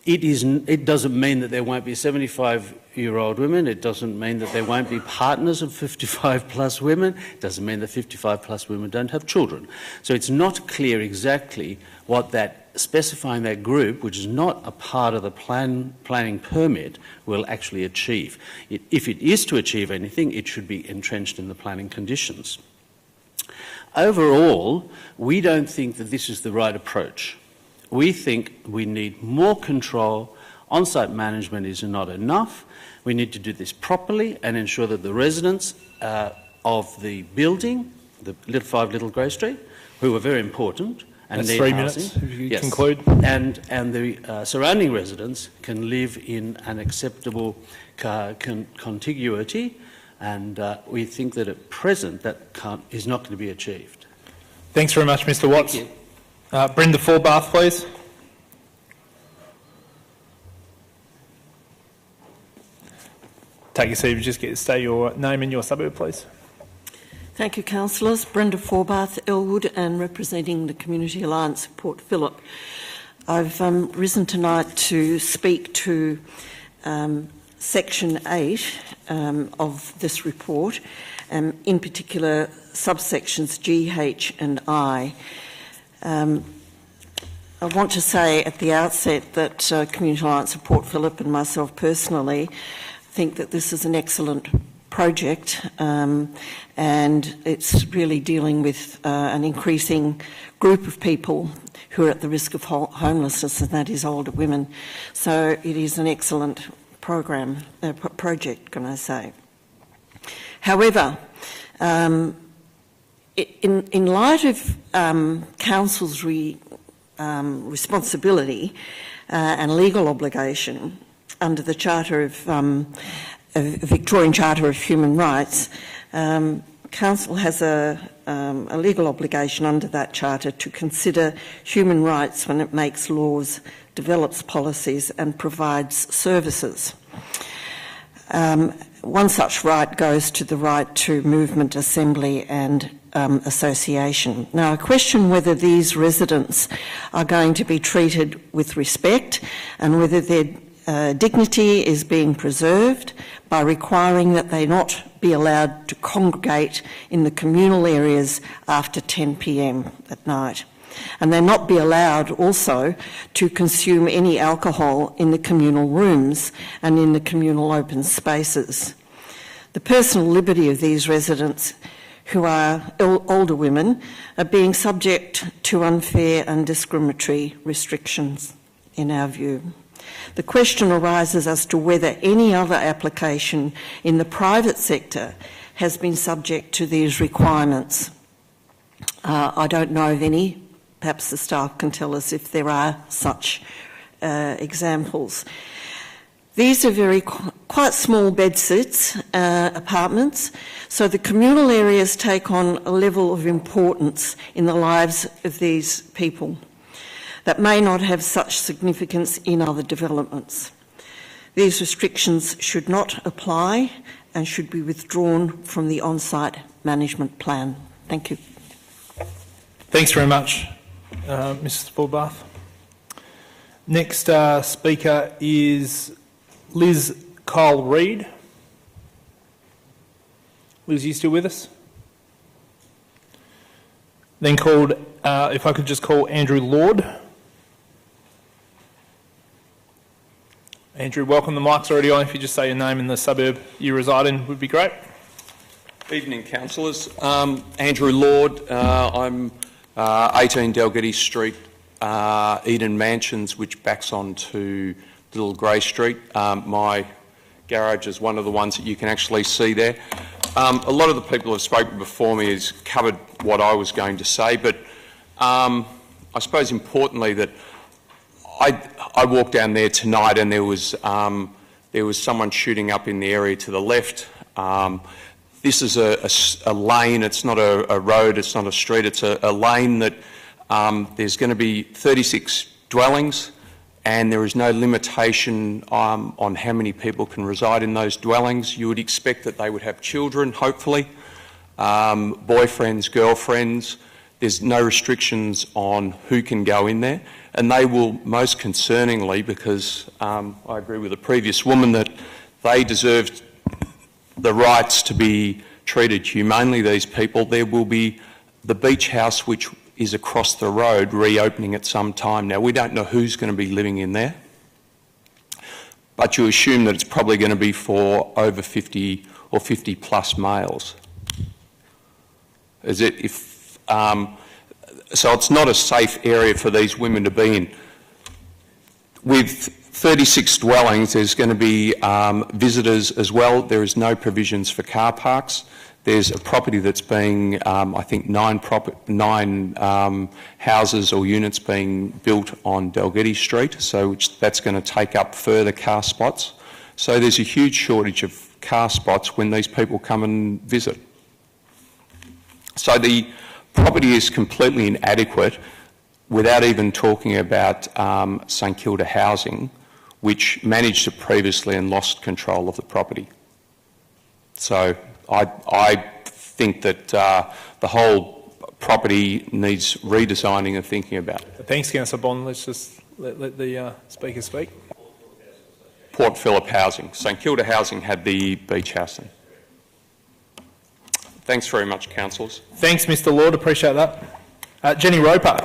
it doesn't mean that there won't be 75-year-old women. It doesn't mean that there won't be partners of 55 plus women. It doesn't mean that 55 plus women don't have children. So it's not clear exactly what specifying that group, which is not a part of the planning permit, will actually achieve. If it is to achieve anything, it should be entrenched in the planning conditions. Overall, we don't think that this is the right approach. We think we need more control. On-site management is not enough. We need to do this properly and ensure that the residents of the building, the 5 Little Grey Street, who are very important and that's need 3 housing, minutes, if you yes, conclude. and the surrounding residents can live in an acceptable contiguity, and we think that at present that is not going to be achieved. Thanks very much, Mr Watts. Thank you. Brenda Forbath, please. Take your seat, just say your name and your suburb, please. Thank you, councillors. Brenda Forbath, Elwood, and representing the Community Alliance of Port Phillip. I've risen tonight to speak to Section 8 of this report, in particular subsections G, H and I. I want to say at the outset that Community Alliance of Port Phillip and myself personally think that this is an excellent project, and it's really dealing with an increasing group of people who are at the risk of homelessness, and that is older women. So it is an excellent project, can I say. However, in light of Council's responsibility and legal obligation, under the Victorian Charter of Human Rights, Council has a legal obligation under that charter to consider human rights when it makes laws, develops policies and provides services. One such right goes to the right to movement, assembly and association. Now, I question whether these residents are going to be treated with respect and whether their dignity is being preserved by requiring that they not be allowed to congregate in the communal areas after 10 p.m. at night. And they not be allowed also to consume any alcohol in the communal rooms and in the communal open spaces. The personal liberty of these residents, who are older women, are being subject to unfair and discriminatory restrictions, in our view. The question arises as to whether any other application in the private sector has been subject to these requirements. I don't know of any. Perhaps the staff can tell us if there are such examples. These are quite small bedsits, apartments, so the communal areas take on a level of importance in the lives of these people that may not have such significance in other developments. These restrictions should not apply and should be withdrawn from the on-site management plan. Thank you. Thanks very much, Mrs. Forbath. Next speaker is Liz Kyle-Reid. Liz, are you still with us? Then called, if I could just call Andrew Lord. Andrew, welcome. The mic's already on. If you just say your name and the suburb you reside in would be great. Evening, councillors. Andrew Lord. I'm 18 Delegated Street, Eden Mansions, which backs onto Little Grey Street. My garage is one of the ones that you can actually see there. A lot of the people who have spoken before me has covered what I was going to say, but I suppose importantly that I walked down there tonight and there was someone shooting up in the area to the left. This is a lane, it's not a road, it's not a street, it's a lane that there's going to be 36 dwellings and there is no limitation on how many people can reside in those dwellings. You would expect that they would have children, hopefully, boyfriends, girlfriends. There's no restrictions on who can go in there. And they will, most concerningly, because I agree with the previous woman that they deserve the rights to be treated humanely, these people, there will be the beach house which is across the road reopening at some time. Now, we don't know who's going to be living in there, but you assume that it's probably going to be for over 50 or 50 plus males. So it's not a safe area for these women to be in. With 36 dwellings, there's going to be visitors as well. There is no provisions for car parks. There's a property that's being, I think, nine houses or units being built on Delegated Street, so that's going to take up further car spots. So there's a huge shortage of car spots when these people come and visit. So the property is completely inadequate without even talking about St Kilda Housing, which managed it previously and lost control of the property. So I think that the whole property needs redesigning and thinking about. Thanks, Councillor Bond. Let's just let the speaker speak. Port Phillip Housing. St Kilda Housing had the beach house in. Thanks very much, councillors. Thanks, Mr Lord. Appreciate that. Jenny Roper.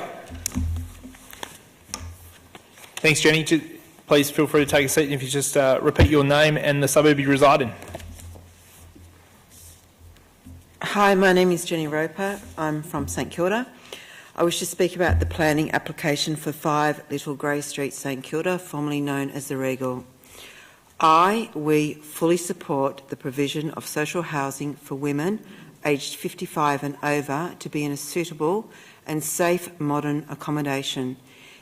Thanks, Jenny. Please feel free to take a seat. If you just repeat your name and the suburb you reside in. Hi, my name is Jenny Roper. I'm from St Kilda. I wish to speak about the planning application for 5 Little Grey Street, St Kilda, formerly known as the Regal. We fully support the provision of social housing for women aged 55 and over to be in a suitable and safe modern accommodation.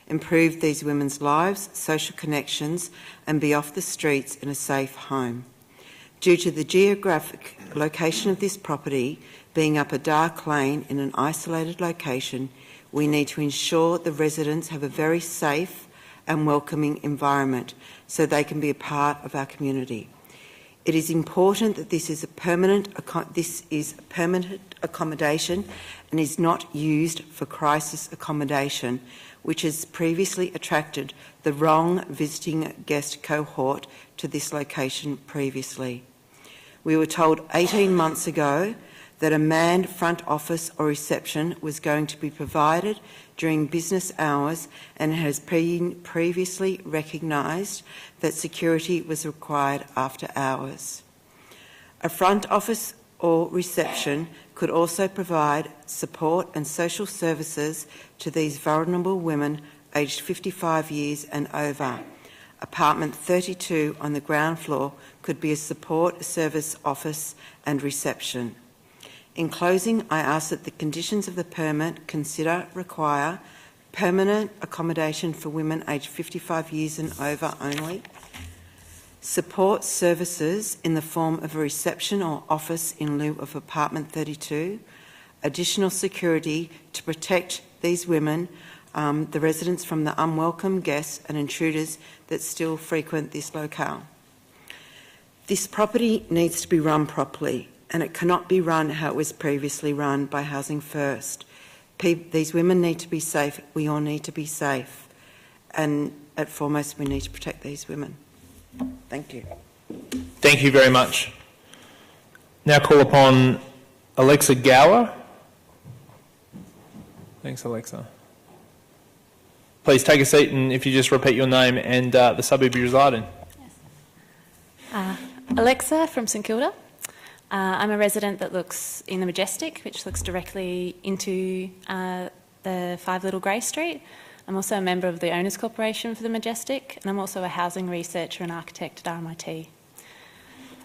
improve these women's lives, social connections, and be off the streets in a safe home. Due to the geographic location of this property being up a dark lane in an isolated location, we need to ensure the residents have a very safe and welcoming environment so they can be a part of our community. It is important that this is permanent accommodation and is not used for crisis accommodation, which has previously attracted the wrong visiting guest cohort to this location previously. We were told 18 months ago that a manned front office or reception was going to be provided during business hours and has been previously recognised that security was required after hours. A front office or reception could also provide support and social services to these vulnerable women aged 55 years and over. Apartment 32 on the ground floor could be a support service office and reception. In closing, I ask that the conditions of the permit require permanent accommodation for women aged 55 years and over only, support services in the form of a reception or office in lieu of apartment 32, additional security to protect these women, the residents, from the unwelcome guests and intruders that still frequent this locale. This property needs to be run properly, and it cannot be run how it was previously run by Housing First. These women need to be safe. We all need to be safe. And at foremost, we need to protect these women. Thank you. Thank you very much. Now call upon Alexa Gower. Thanks, Alexa. Please take a seat, and if you just repeat your name and the suburb you reside in. Alexa from St Kilda. I'm a resident that looks in the Majestic, which looks directly into the 5 Little Grey Street. I'm also a member of the Owners Corporation for the Majestic, and I'm also a housing researcher and architect at RMIT.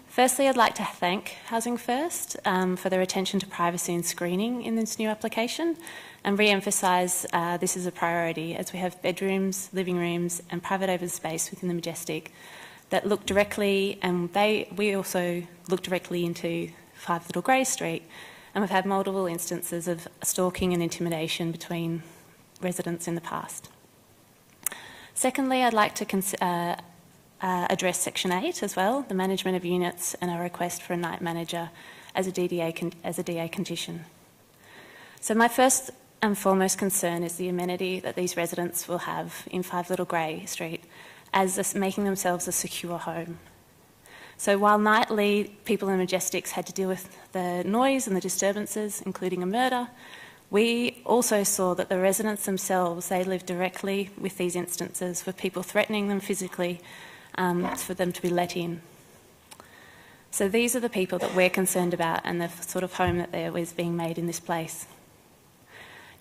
Firstly, I'd like to thank Housing First for their attention to privacy and screening in this new application, and re-emphasise this is a priority as we have bedrooms, living rooms and private open space within the Majestic that look directly, and we also look directly into 5 Little Grey Street, and we've had multiple instances of stalking and intimidation between residents in the past. Secondly, I'd like to address Section 8 as well, the management of units and a request for a night manager as a DA condition. So my first and foremost concern is the amenity that these residents will have in 5 Little Grey Street as making themselves a secure home. So while nightly people in Majestics had to deal with the noise and the disturbances, including a murder, we also saw that the residents themselves, they lived directly with these instances for people threatening them physically for them to be let in. So these are the people that we're concerned about and the sort of home that there is being made in this place.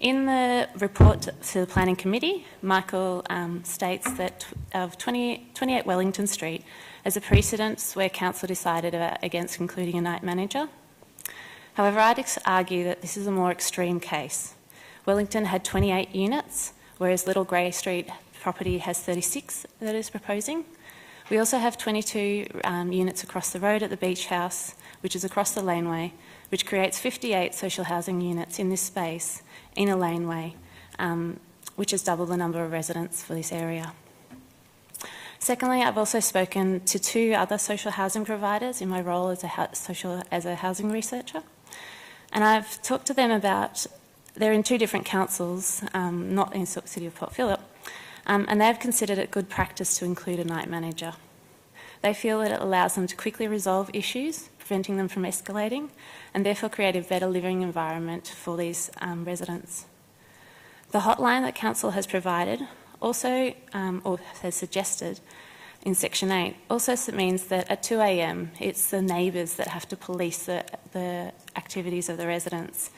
In the report to the Planning Committee, Michael states that of 28 Wellington Street as a precedent where Council decided against including a night manager. However, I'd argue that this is a more extreme case. Wellington had 28 units, whereas Little Grey Street property has 36 that is proposing. We also have 22 units across the road at the Beach House, which is across the laneway, which creates 58 social housing units in this space in a laneway, which is double the number of residents for this area. Secondly, I've also spoken to 2 other social housing providers in my role as a housing researcher, and I've talked to them about, they're in 2 different councils, not in the City of Port Phillip, and they've considered it good practice to include a night manager. They feel that it allows them to quickly resolve issues, preventing them from escalating, and therefore create a better living environment for these residents. The hotline that Council has provided also, or has suggested in Section 8, also means that at 2 a.m. it's the neighbours that have to police the activities of the residents,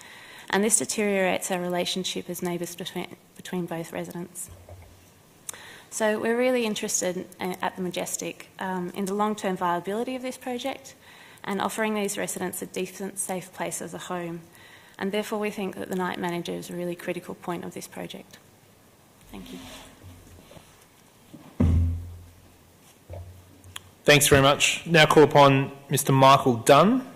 and this deteriorates our relationship as neighbours between both residents. So we're really interested at the Majestic in the long-term viability of this project and offering these residents a decent, safe place as a home. And therefore we think that the night manager is a really critical point of this project. Thank you. Thanks very much. Now call upon Mr. Michael Dunn.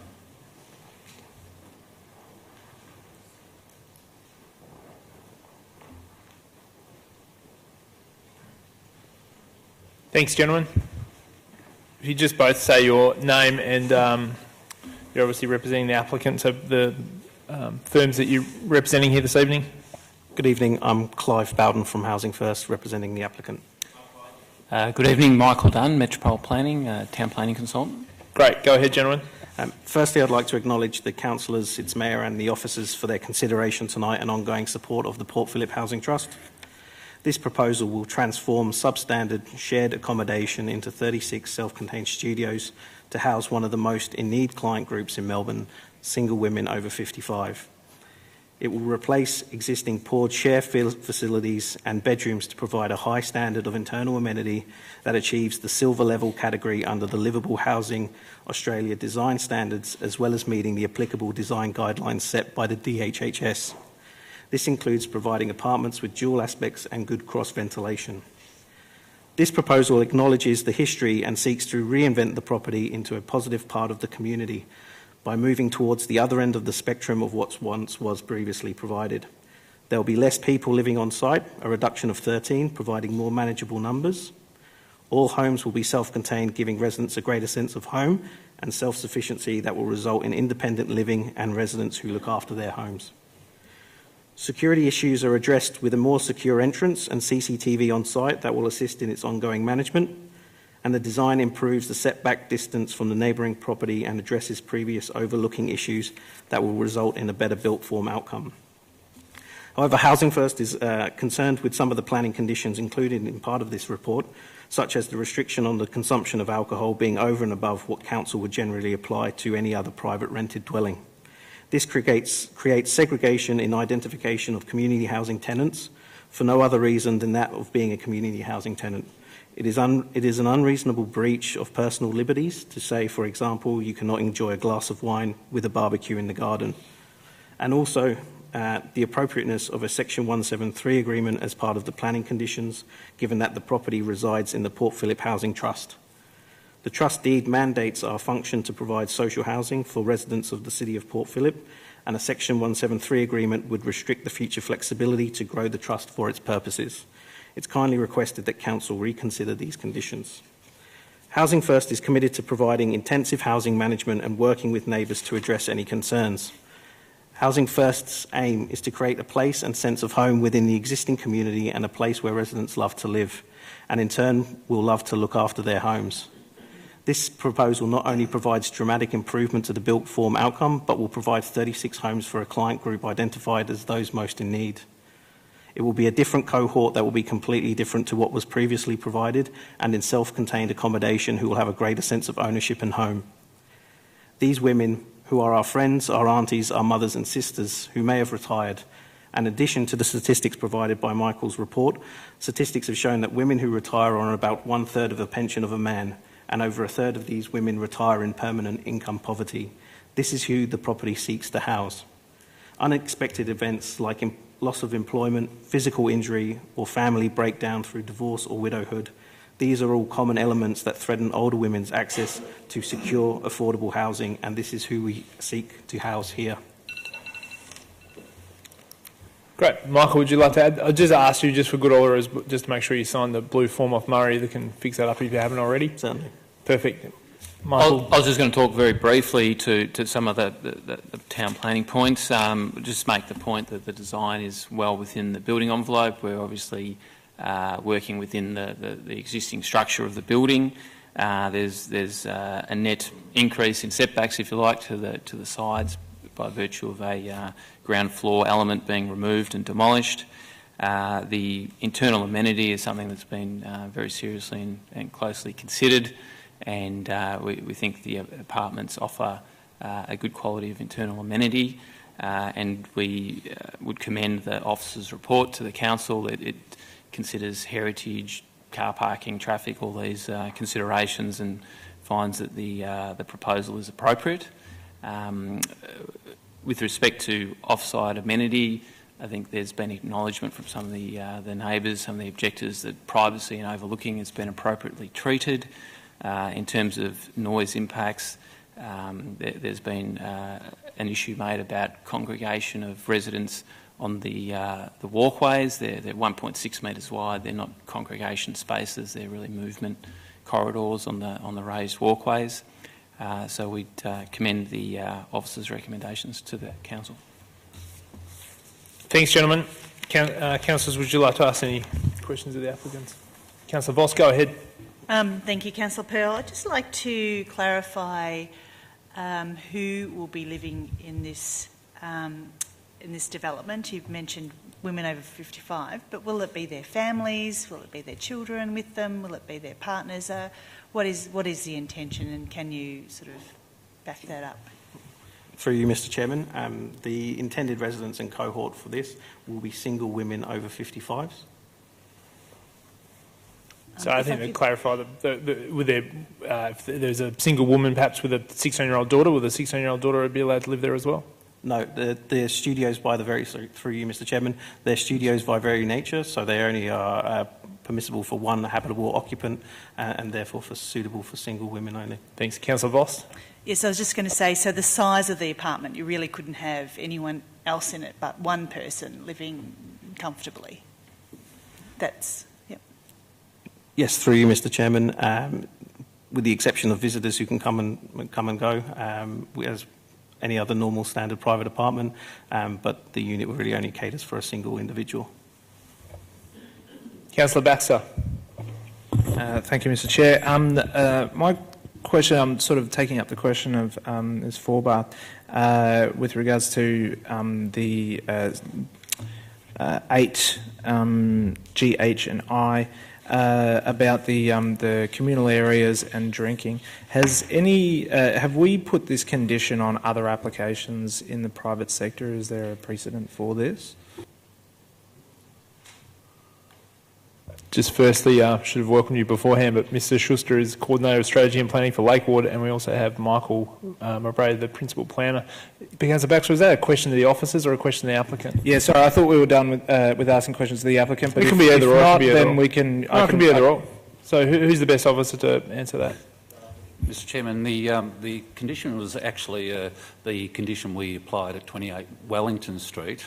Thanks, gentlemen. If you just both say your name and you're obviously representing the applicants of the firms that you're representing here this evening. Good evening. I'm Clive Bowden from Housing First, representing the applicant. Good evening, Michael Dunn, Metropole Planning, Town Planning Consultant. Great. Go ahead, gentlemen. Firstly, I'd like to acknowledge the councillors, its mayor and the officers for their consideration tonight and ongoing support of the Port Phillip Housing Trust. This proposal will transform substandard shared accommodation into 36 self-contained studios to house one of the most in-need client groups in Melbourne, single women over 55. It will replace existing poured share facilities and bedrooms to provide a high standard of internal amenity that achieves the silver level category under the Livable Housing Australia design standards, as well as meeting the applicable design guidelines set by the DHHS. This includes providing apartments with dual aspects and good cross-ventilation. This proposal acknowledges the history and seeks to reinvent the property into a positive part of the community by moving towards the other end of the spectrum of what once was previously provided. There will be less people living on site, a reduction of 13, providing more manageable numbers. All homes will be self-contained, giving residents a greater sense of home and self-sufficiency that will result in independent living and residents who look after their homes. Security issues are addressed with a more secure entrance and CCTV on site that will assist in its ongoing management, and the design improves the setback distance from the neighbouring property and addresses previous overlooking issues that will result in a better built form outcome. However, Housing First is concerned with some of the planning conditions included in part of this report, such as the restriction on the consumption of alcohol being over and above what council would generally apply to any other private rented dwelling. This creates segregation in identification of community housing tenants for no other reason than that of being a community housing tenant. It is an unreasonable breach of personal liberties to say, for example, you cannot enjoy a glass of wine with a barbecue in the garden. And also the appropriateness of a Section 173 agreement as part of the planning conditions, given that the property resides in the Port Phillip Housing Trust. The trust deed mandates our function to provide social housing for residents of the City of Port Phillip, and a Section 173 agreement would restrict the future flexibility to grow the trust for its purposes. It's kindly requested that Council reconsider these conditions. Housing First is committed to providing intensive housing management and working with neighbours to address any concerns. Housing First's aim is to create a place and sense of home within the existing community and a place where residents love to live, and in turn will love to look after their homes. This proposal not only provides dramatic improvement to the built form outcome, but will provide 36 homes for a client group identified as those most in need. It will be a different cohort that will be completely different to what was previously provided, and in self-contained accommodation who will have a greater sense of ownership and home. These women, who are our friends, our aunties, our mothers and sisters, who may have retired, in addition to the statistics provided by Michael's report, statistics have shown that women who retire are on about 1/3 of the pension of a man, and over 1/3 of these women retire in permanent income poverty. This is who the property seeks to house. Unexpected events like loss of employment, physical injury, or family breakdown through divorce or widowhood, these are all common elements that threaten older women's access to secure, affordable housing, and this is who we seek to house here. Great. Michael, would you like to add? I'll just ask you, just for good order, just to make sure you sign the blue form off Murray that can fix that up if you haven't already. Certainly. Perfect. Michael? I was just going to talk very briefly to some of the town planning points. Just make the point that the design is well within the building envelope. We're obviously working within the existing structure of the building. There's a net increase in setbacks, if you like, to the sides by virtue of a ground floor element being removed and demolished. The internal amenity is something that's been very seriously and closely considered, and we think the apartments offer a good quality of internal amenity, and we would commend the officer's report to the council. It considers heritage, car parking, traffic, all these considerations, and finds that the proposal is appropriate. With respect to off-site amenity, I think there's been acknowledgement from some of the neighbours, some of the objectors, that privacy and overlooking has been appropriately treated. In terms of noise impacts, there's been an issue made about congregation of residents on the walkways. They're 1.6 metres wide. They're not congregation spaces. They're really movement corridors on the raised walkways. So we'd commend the officer's recommendations to the council. Thanks, gentlemen. Councillors, would you like to ask any questions of the applicants? Councillor Voss, go ahead. Thank you, Councillor Pearl. I'd just like to clarify who will be living in this development. You've mentioned women over 55, but will it be their families? Will it be their children with them? Will it be their partners? What is the intention, and can you sort of back that up? Through you, Mr Chairman, the intended residents and cohort for this will be single women over 55s. So I think to clarify, if there's a single woman perhaps with a 16-year-old daughter, will the 16-year-old daughter be allowed to live there as well? No, they're studios through you, Mr Chairman, they're studios by very nature, so they only are permissible for one habitable occupant and therefore suitable for single women only. Thanks. Councillor Voss? Yes, I was just going to say, so the size of the apartment, you really couldn't have anyone else in it but one person living comfortably. That's, yep. Yes, through you, Mr Chairman, with the exception of visitors who can come and go, as any other normal standard private apartment, but the unit really only caters for a single individual. Councillor Baxter. Thank you, Mr Chair. My question, I'm sort of taking up the question of Ms Forbath with regards to the 8 G, H and I about the communal areas and drinking. Have we put this condition on other applications in the private sector? Is there a precedent for this? Just firstly, should have welcomed you beforehand, but Mr Schuster is Coordinator of Strategy and Planning for Lakeward, and we also have Michael Mabray, the Principal Planner. Councillor Baxter, was that a question to the officers or a question to the applicant? Yeah, sorry, I thought we were done with asking questions to the applicant, but it can be either or. Not, then we can... it can be either or. So who's the best officer to answer that? Mr Chairman, the condition was actually the condition we applied at 28 Wellington Street,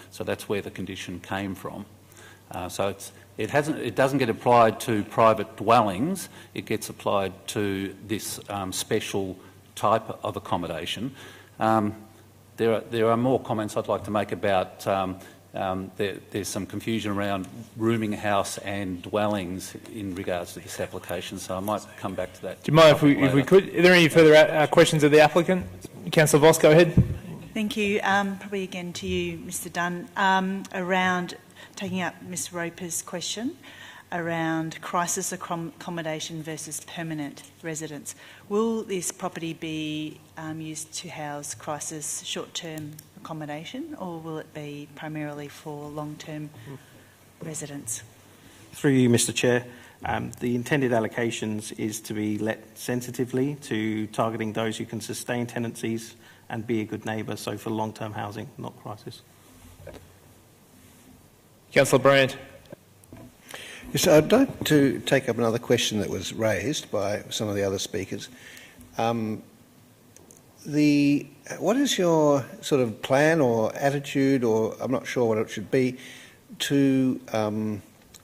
so that's where the condition came from. So it doesn't get applied to private dwellings, it gets applied to this special type of accommodation. There are more comments I'd like to make about there's some confusion around rooming house and dwellings in regards to this application, so I might come back to that. Do you mind if we could? Are there any further questions of the applicant? Councillor Voss, go ahead. Thank you. Probably again to you, Mr Dunn, around taking up Ms Roper's question around crisis accommodation versus permanent residence. Will this property be used to house crisis short-term accommodation, or will it be primarily for long-term residents? Through you, Mr Chair, the intended allocations is to be let sensitively to targeting those who can sustain tenancies and be a good neighbour, so for long-term housing, not crisis. Councillor Brandt. Yes, I'd like to take up another question that was raised by some of the other speakers. What is your sort of plan or attitude, or I'm not sure what it should be, to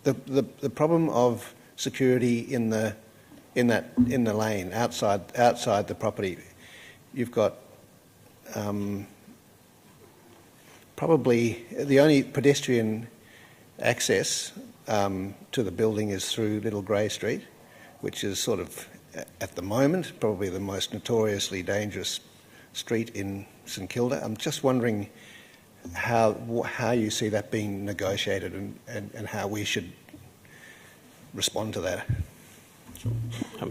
the problem of security in the lane outside the property? You've got probably the only pedestrian access to the building is through Little Grey Street, which is sort of, at the moment, probably the most notoriously dangerous street in St Kilda. I'm just wondering how you see that being negotiated and how we should respond to that.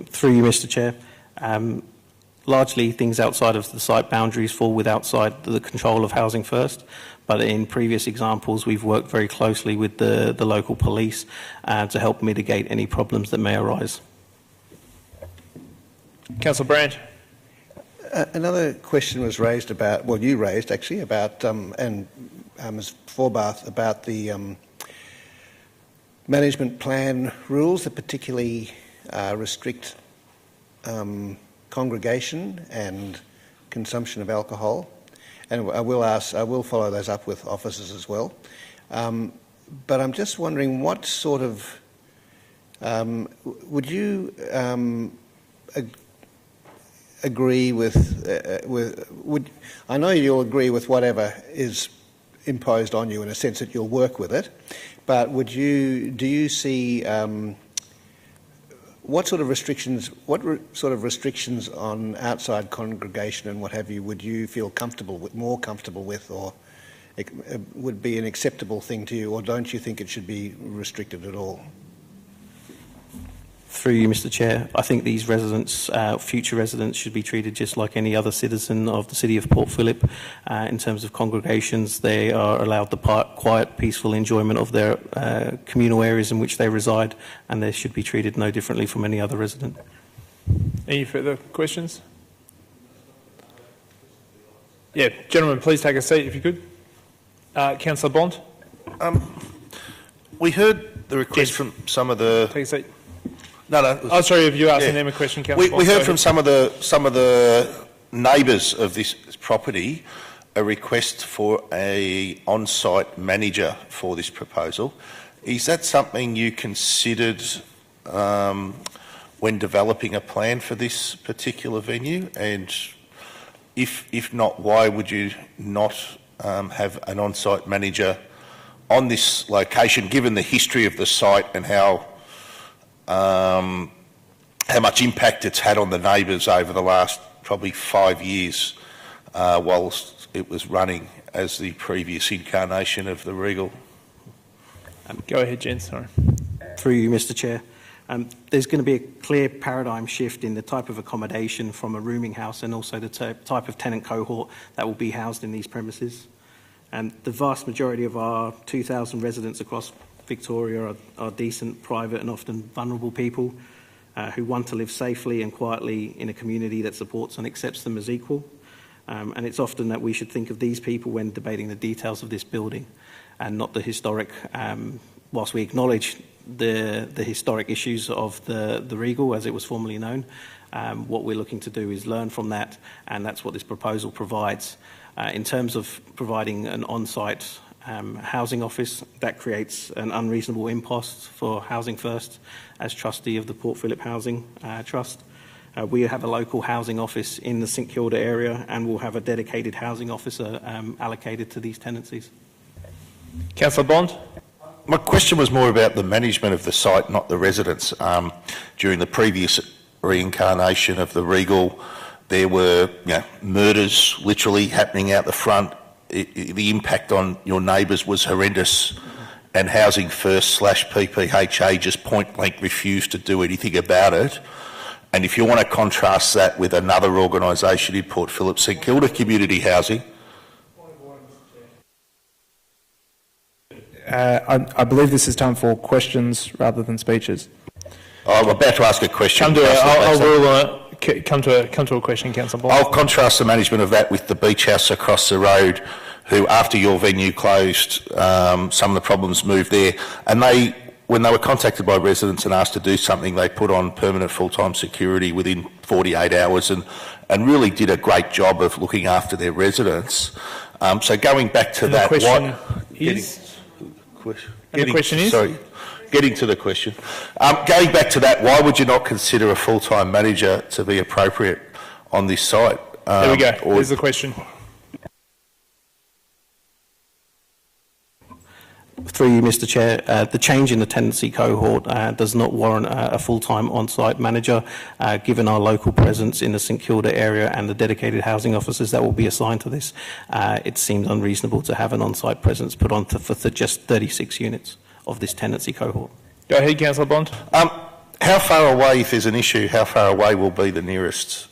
Through you, Mr Chair. Largely, things outside of the site boundaries fall outside the control of Housing First, but in previous examples we've worked very closely with the local police to help mitigate any problems that may arise. Councillor Brandt. Another question was raised about, well, you raised actually, about, and Ms Forbath, about the management plan rules that particularly restrict congregation and consumption of alcohol, and I will follow those up with officers as well. But I'm just wondering what sort of would you agree with? I know you'll agree with whatever is imposed on you in a sense that you'll work with it, but do you see what sort of restrictions on outside congregation and what have you would you feel more comfortable with, or would be an acceptable thing to you, or don't you think it should be restricted at all? Through you, Mr. Chair, I think these residents, future residents, should be treated just like any other citizen of the City of Port Phillip. In terms of congregations, they are allowed the quiet, peaceful enjoyment of their communal areas in which they reside, and they should be treated no differently from any other resident. Any further questions? Yeah, gentlemen, please take a seat if you could. Councillor Bond. We heard the request from some of the... Take a seat. No. Oh, sorry, if you're asking them a question, Councillor Bond. We heard from some of the neighbours of this property a request for a on-site manager for this proposal. Is that something you considered when developing a plan for this particular venue? And if not, why would you not have an on-site manager on this location, given the history of the site and how much impact it's had on the neighbours over the last probably 5 years whilst it was running as the previous incarnation of the Regal? Go ahead, Jen, sorry. Through you, Mr. Chair. There's going to be a clear paradigm shift in the type of accommodation from a rooming house and also the type of tenant cohort that will be housed in these premises. The vast majority of our 2,000 residents across Victoria are decent, private and often vulnerable people who want to live safely and quietly in a community that supports and accepts them as equal. And it's often that we should think of these people when debating the details of this building and not the historic, whilst we acknowledge the historic issues of the Regal as it was formerly known, what we're looking to do is learn from that, and that's what this proposal provides. In terms of providing an on-site housing office, that creates an unreasonable impost for Housing First as trustee of the Port Phillip Housing Trust. We have a local housing office in the St Kilda area, and we'll have a dedicated housing officer allocated to these tenancies. Councillor Bond. My question was more about the management of the site, not the residents. During the previous reincarnation of the Regal, there were murders literally happening out the front. The impact on your neighbours was horrendous, and Housing First / PPHA just point blank refused to do anything about it. And if you want to contrast that with another organisation in Port Phillip, St Kilda Community Housing. I believe this is time for questions rather than speeches. I'm about to ask a question. Come to a question, Councillor Bond. I'll contrast the management of that with the beach house across the road, who, after your venue closed, some of the problems moved there. And when they were contacted by residents and asked to do something, they put on permanent full-time security within 48 hours and really did a great job of looking after their residents. So going back to that... Getting to the question. Going back to that, why would you not consider a full-time manager to be appropriate on this site? There we go. Here's the question. Through you, Mr. Chair, the change in the tenancy cohort does not warrant a full-time on-site manager, given our local presence in the St Kilda area and the dedicated housing officers that will be assigned to this. It seems unreasonable to have an on-site presence put on for just 36 units of this tenancy cohort. Go ahead, Councillor Bond. How far away, if there's an issue, how far away will be the nearest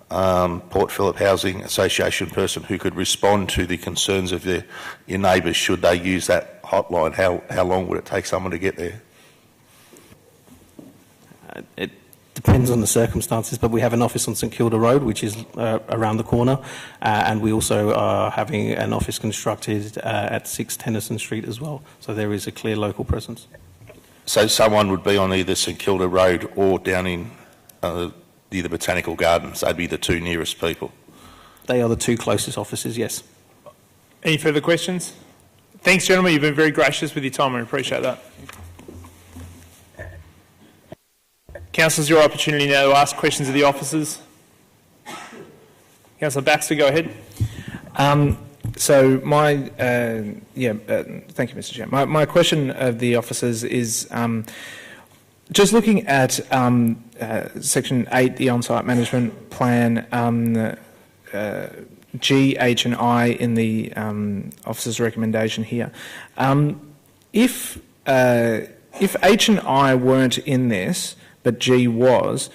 Port Phillip Housing Association person who could respond to the concerns of your neighbours should they use that hotline? How long would it take someone to get there? It depends on the circumstances, but we have an office on St Kilda Road, which is around the corner, and we also are having an office constructed at 6 Tennyson Street as well, so there is a clear local presence. So someone would be on either St Kilda Road or down in near the Botanical Gardens. They'd be the two nearest people. They are the two closest offices, yes. Any further questions? Thanks, gentlemen. You've been very gracious with your time. I appreciate that. Councillors, your opportunity now to ask questions of the officers. Councillor Baxter, go ahead. So thank you, Mr. Chair. My question of the officers is just looking at Section 8, the on-site management plan, G, H and I in the officer's recommendation here. If H and I weren't in this, but G was,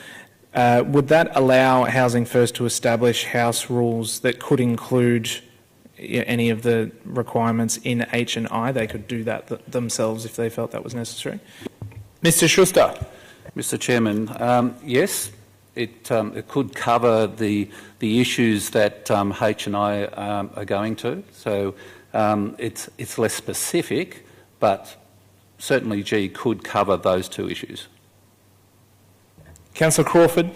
would that allow Housing First to establish house rules that could include any of the requirements in H and I? They could do that themselves if they felt that was necessary. Mr. Schuster. Mr. Chairman, yes, it could cover the issues that H and I are going to. So it's less specific, but certainly G could cover those two issues. Councillor Crawford.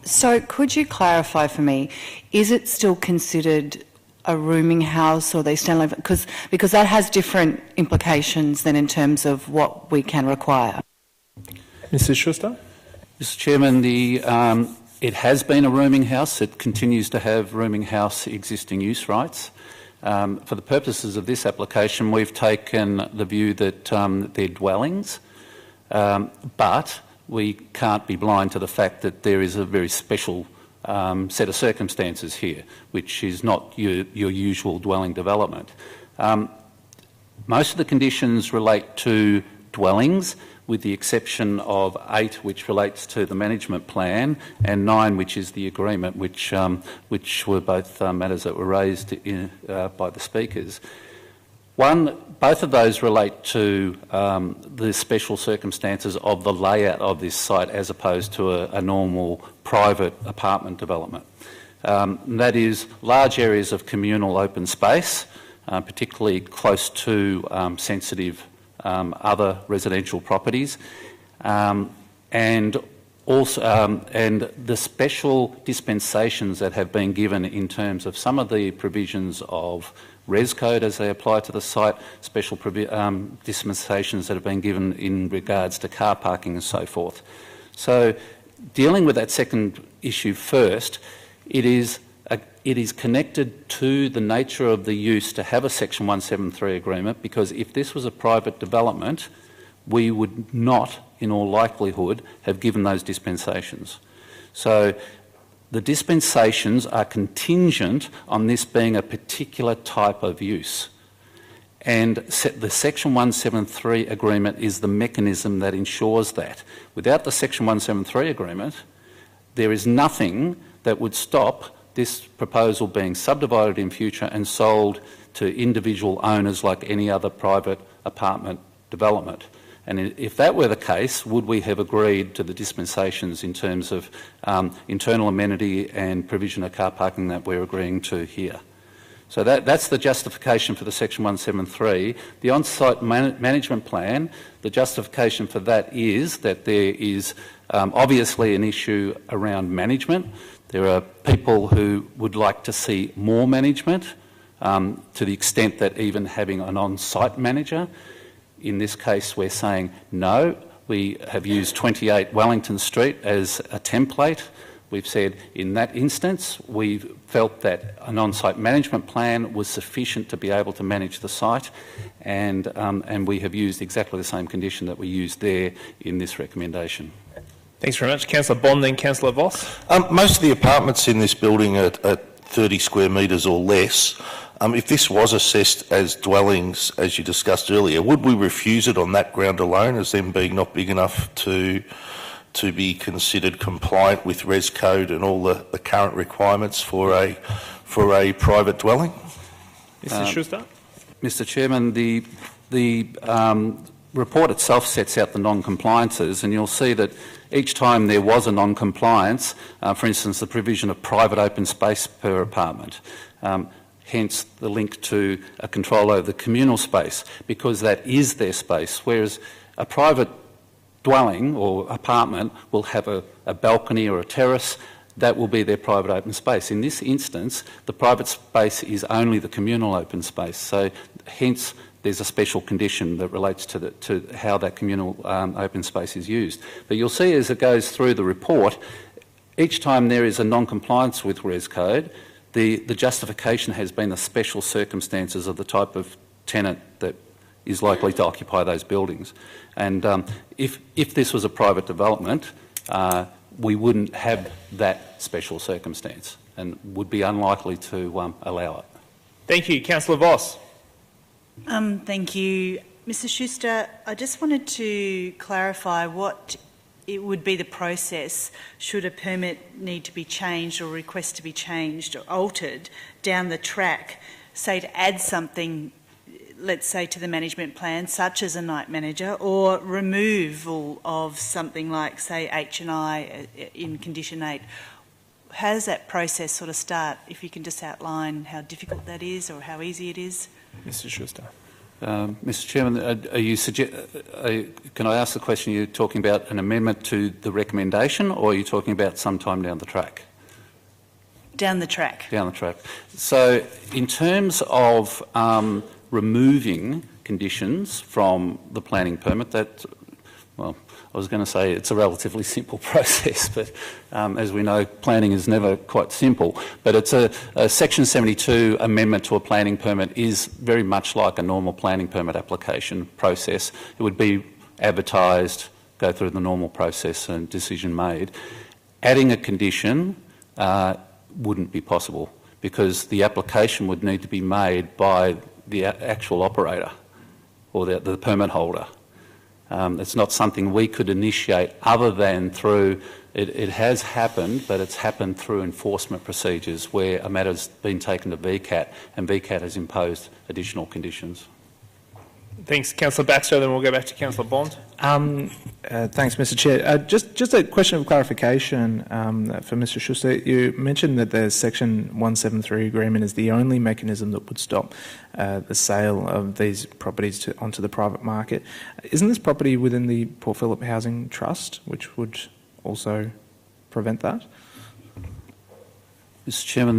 So could you clarify for me, is it still considered a rooming house, or they stand like, because that has different implications than in terms of what we can require? Mr. Schuster. Mr. Chairman, it has been a rooming house. It continues to have rooming house existing use rights. For the purposes of this application, we've taken the view that they're dwellings, but we can't be blind to the fact that there is a very special set of circumstances here, which is not your usual dwelling development. Most of the conditions relate to dwellings, with the exception of 8, which relates to the management plan, and 9, which is the agreement, which were both matters that were raised by the speakers. Both of those relate to the special circumstances of the layout of this site as opposed to a normal private apartment development. That is large areas of communal open space, particularly close to sensitive other residential properties, and also and the special dispensations that have been given in terms of some of the provisions of Res Code as they apply to the site, special dispensations that have been given in regards to car parking and so forth. So dealing with that second issue first, it is connected to the nature of the use to have a Section 173 agreement, because if this was a private development, we would not, in all likelihood, have given those dispensations. So the dispensations are contingent on this being a particular type of use. And the Section 173 agreement is the mechanism that ensures that. Without the Section 173 agreement, there is nothing that would stop this proposal being subdivided in future and sold to individual owners like any other private apartment development. And if that were the case, would we have agreed to the dispensations in terms of internal amenity and provision of car parking that we're agreeing to here? So that's the justification for the Section 173. The on-site management plan, the justification for that is that there is obviously an issue around management. There are people who would like to see more management, to the extent that even having an on-site manager. In this case, we're saying no. We have used 28 Wellington Street as a template. We've said in that instance, we felt that an on-site management plan was sufficient to be able to manage the site, and we have used exactly the same condition that we used there in this recommendation. Thanks very much. Councillor Bond, then Councillor Voss. Most of the apartments in this building are 30 square metres or less. If this was assessed as dwellings, as you discussed earlier, would we refuse it on that ground alone, as them being not big enough to be considered compliant with Res Code and all the current requirements for a private dwelling? Mr. Schuster. Mr. Chairman, the report itself sets out the non-compliances, and you'll see that each time there was a non-compliance, for instance, the provision of private open space per apartment, hence the link to a control over the communal space, because that is their space, whereas a private dwelling or apartment will have a balcony or a terrace. That will be their private open space. In this instance, the private space is only the communal open space. So hence, there's a special condition that relates to how that communal open space is used. But you'll see as it goes through the report, each time there is a non-compliance with Res Code, the justification has been the special circumstances of the type of tenant that is likely to occupy those buildings. And if this was a private development, we wouldn't have that special circumstance and would be unlikely to allow it. Thank you. Councillor Voss. Thank you. Mr Schuster, I just wanted to clarify what it would be the process should a permit need to be changed or request to be changed or altered down the track, say to add something, let's say to the management plan, such as a night manager, or removal of something like, say, H&I in Condition 8. How does that process sort of start? If you can just outline how difficult that is or how easy it is. Mr Schuster. Mr Chairman, can I ask the question, are you talking about an amendment to the recommendation or are you talking about sometime down the track? Down the track. Down the track. So in terms of removing conditions from the planning permit, that, well, I was going to say it's a relatively simple process, but as we know, planning is never quite simple. But it's a Section 72 amendment to a planning permit is very much like a normal planning permit application process. It would be advertised, go through the normal process and decision made. Adding a condition wouldn't be possible because the application would need to be made by the actual operator or the permit holder. It's not something we could initiate other than through, it has happened, but it's happened through enforcement procedures where a matter's been taken to VCAT and VCAT has imposed additional conditions. Thanks, Councillor Baxter. Then we'll go back to Councillor Bond. Thanks, Mr Chair. Just a question of clarification for Mr Schuster. You mentioned that the Section 173 agreement is the only mechanism that would stop the sale of these properties onto the private market. Isn't this property within the Port Phillip Housing Trust, which would also prevent that? Mr Chairman,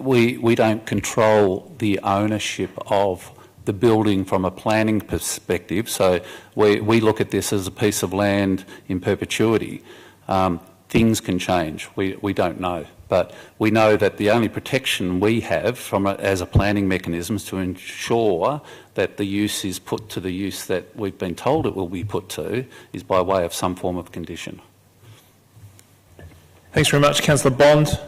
we don't control the ownership of the building from a planning perspective, so we look at this as a piece of land in perpetuity. Things can change, we don't know, but we know that the only protection we have as a planning mechanism is to ensure that the use is put to the use that we've been told it will be put to, is by way of some form of condition. Thanks very much, Councillor Bond.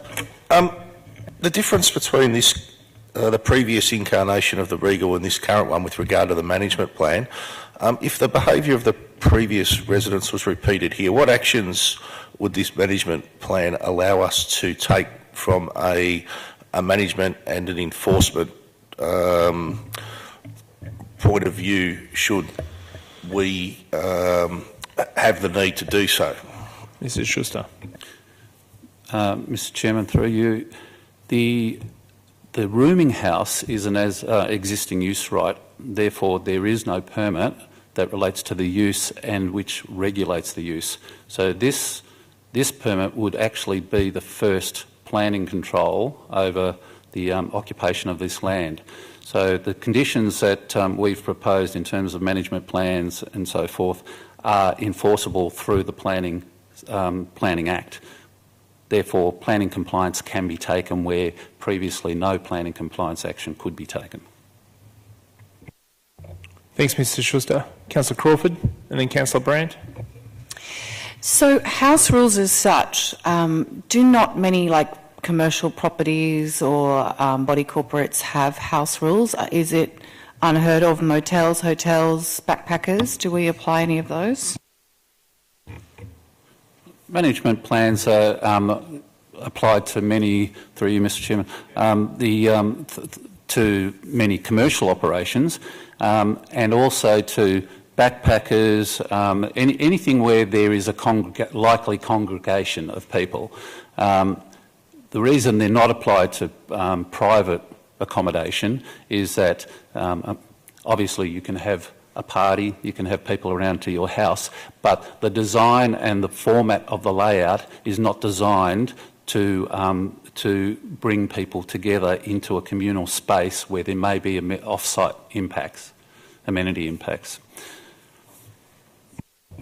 The difference between this the previous incarnation of the Regal and this current one with regard to the management plan, if the behaviour of the previous residents was repeated here, what actions would this management plan allow us to take from a management and an enforcement point of view should we have the need to do so? Mr Schuster. Mr Chairman, through you, the rooming house is an existing use right, therefore there is no permit that relates to the use and which regulates the use. So this permit would actually be the first planning control over the occupation of this land. So the conditions that we've proposed in terms of management plans and so forth are enforceable through the Planning Act. Therefore, planning compliance can be taken where previously no planning compliance action could be taken. Thanks, Mr Schuster. Councillor Crawford and then Councillor Brandt. So house rules as such, do not many commercial properties or body corporates have house rules? Is it unheard of? Motels, hotels, backpackers, do we apply any of those? Management plans are applied to many, through you, Mr Chairman, to many commercial operations and also to backpackers, anything where there is a likely congregation of people. The reason they're not applied to private accommodation is that obviously you can have a party, you can have people around to your house, but the design and the format of the layout is not designed to bring people together into a communal space where there may be off-site impacts, amenity impacts.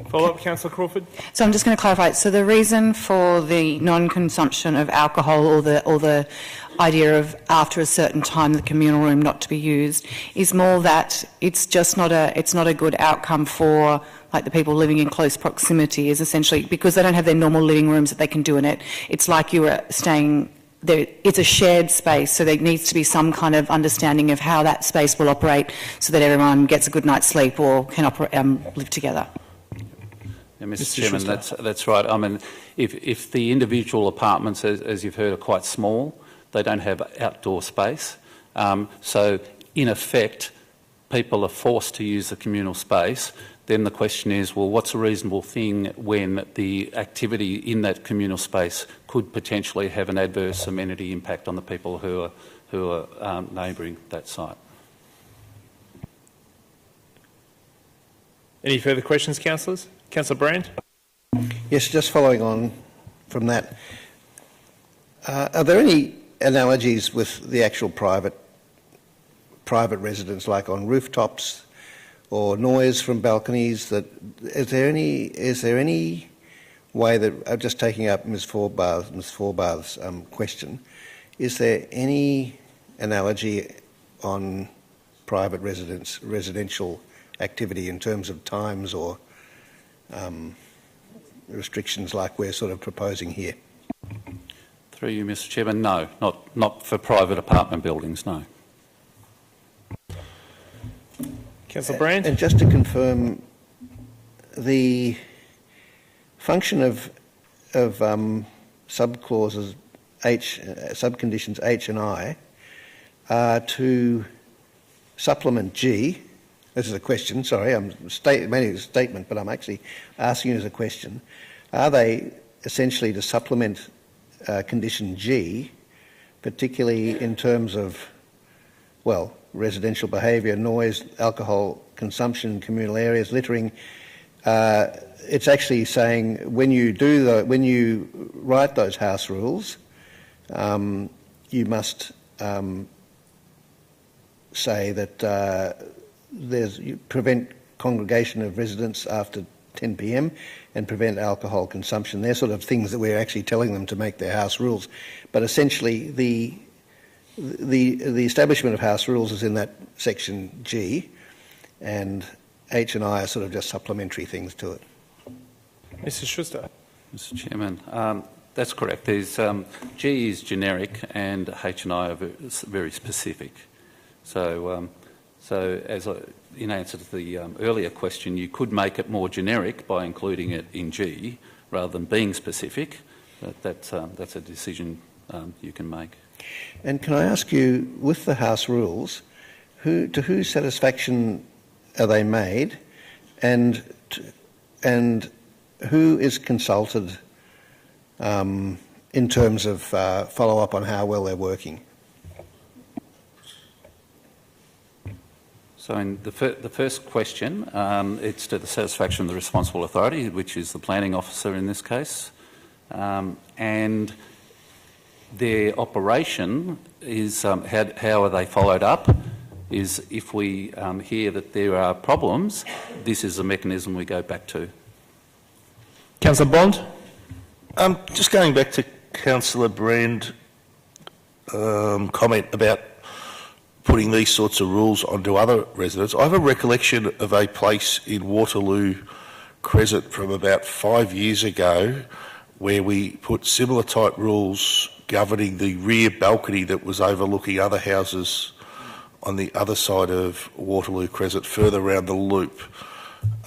Follow-up, Councillor Crawford. So I'm just going to clarify. So the reason for the non-consumption of alcohol, or the idea of after a certain time the communal room not to be used, is more that it's just not a good outcome for like the people living in close proximity. Is essentially because they don't have their normal living rooms that they can do in it. It's like you were staying there. It's a shared space, so there needs to be some kind of understanding of how that space will operate, so that everyone gets a good night's sleep or can live together. Yeah, Mr. Chairman, that's right. I mean, if the individual apartments, as you've heard, are quite small, they don't have outdoor space. So, in effect, people are forced to use the communal space. Then the question is, well, what's a reasonable thing when the activity in that communal space could potentially have an adverse amenity impact on the people who are neighbouring that site? Any further questions, councillors? Councillor Brand? Yes, just following on from that, are there any analogies with the actual private residence, like on rooftops or noise from balconies? That is there any way that, I'm just taking up Ms. Forbath's question, is there any analogy on private residential activity in terms of times or restrictions like we're sort of proposing here? Through you, Mr. Chairman, no, not for private apartment buildings, no. Councillor Brand? And just to confirm, the function of subclauses subconditions H and I are to supplement G. This is a question, sorry, I'm making a statement, but I'm actually asking you as a question. Are they essentially to supplement condition G, particularly in terms of, well, residential behaviour, noise, alcohol consumption, communal areas, littering? It's actually saying when you write those house rules, you must say that you prevent congregation of residents after 10 p.m. and prevent alcohol consumption. They're sort of things that we're actually telling them to make their house rules. But essentially, the establishment of house rules is in that section G, and H and I are sort of just supplementary things to it. Mr. Schuster. Mr. Chairman, that's correct. There's G is generic and H and I are very specific. So in answer to the earlier question, you could make it more generic by including it in G rather than being specific. That's a decision you can make. And can I ask you, with the house rules, to whose satisfaction are they made, and who is consulted in terms of follow-up on how well they're working? So in the first question, it's to the satisfaction of the responsible authority, which is the planning officer in this case, and their operation is how are they followed up is if we hear that there are problems, this is a mechanism we go back to. Councillor Bond? Just going back to Councillor Brand comment about putting these sorts of rules onto other residents. I have a recollection of a place in Waterloo Crescent from about 5 years ago where we put similar type rules governing the rear balcony that was overlooking other houses on the other side of Waterloo Crescent, further around the loop.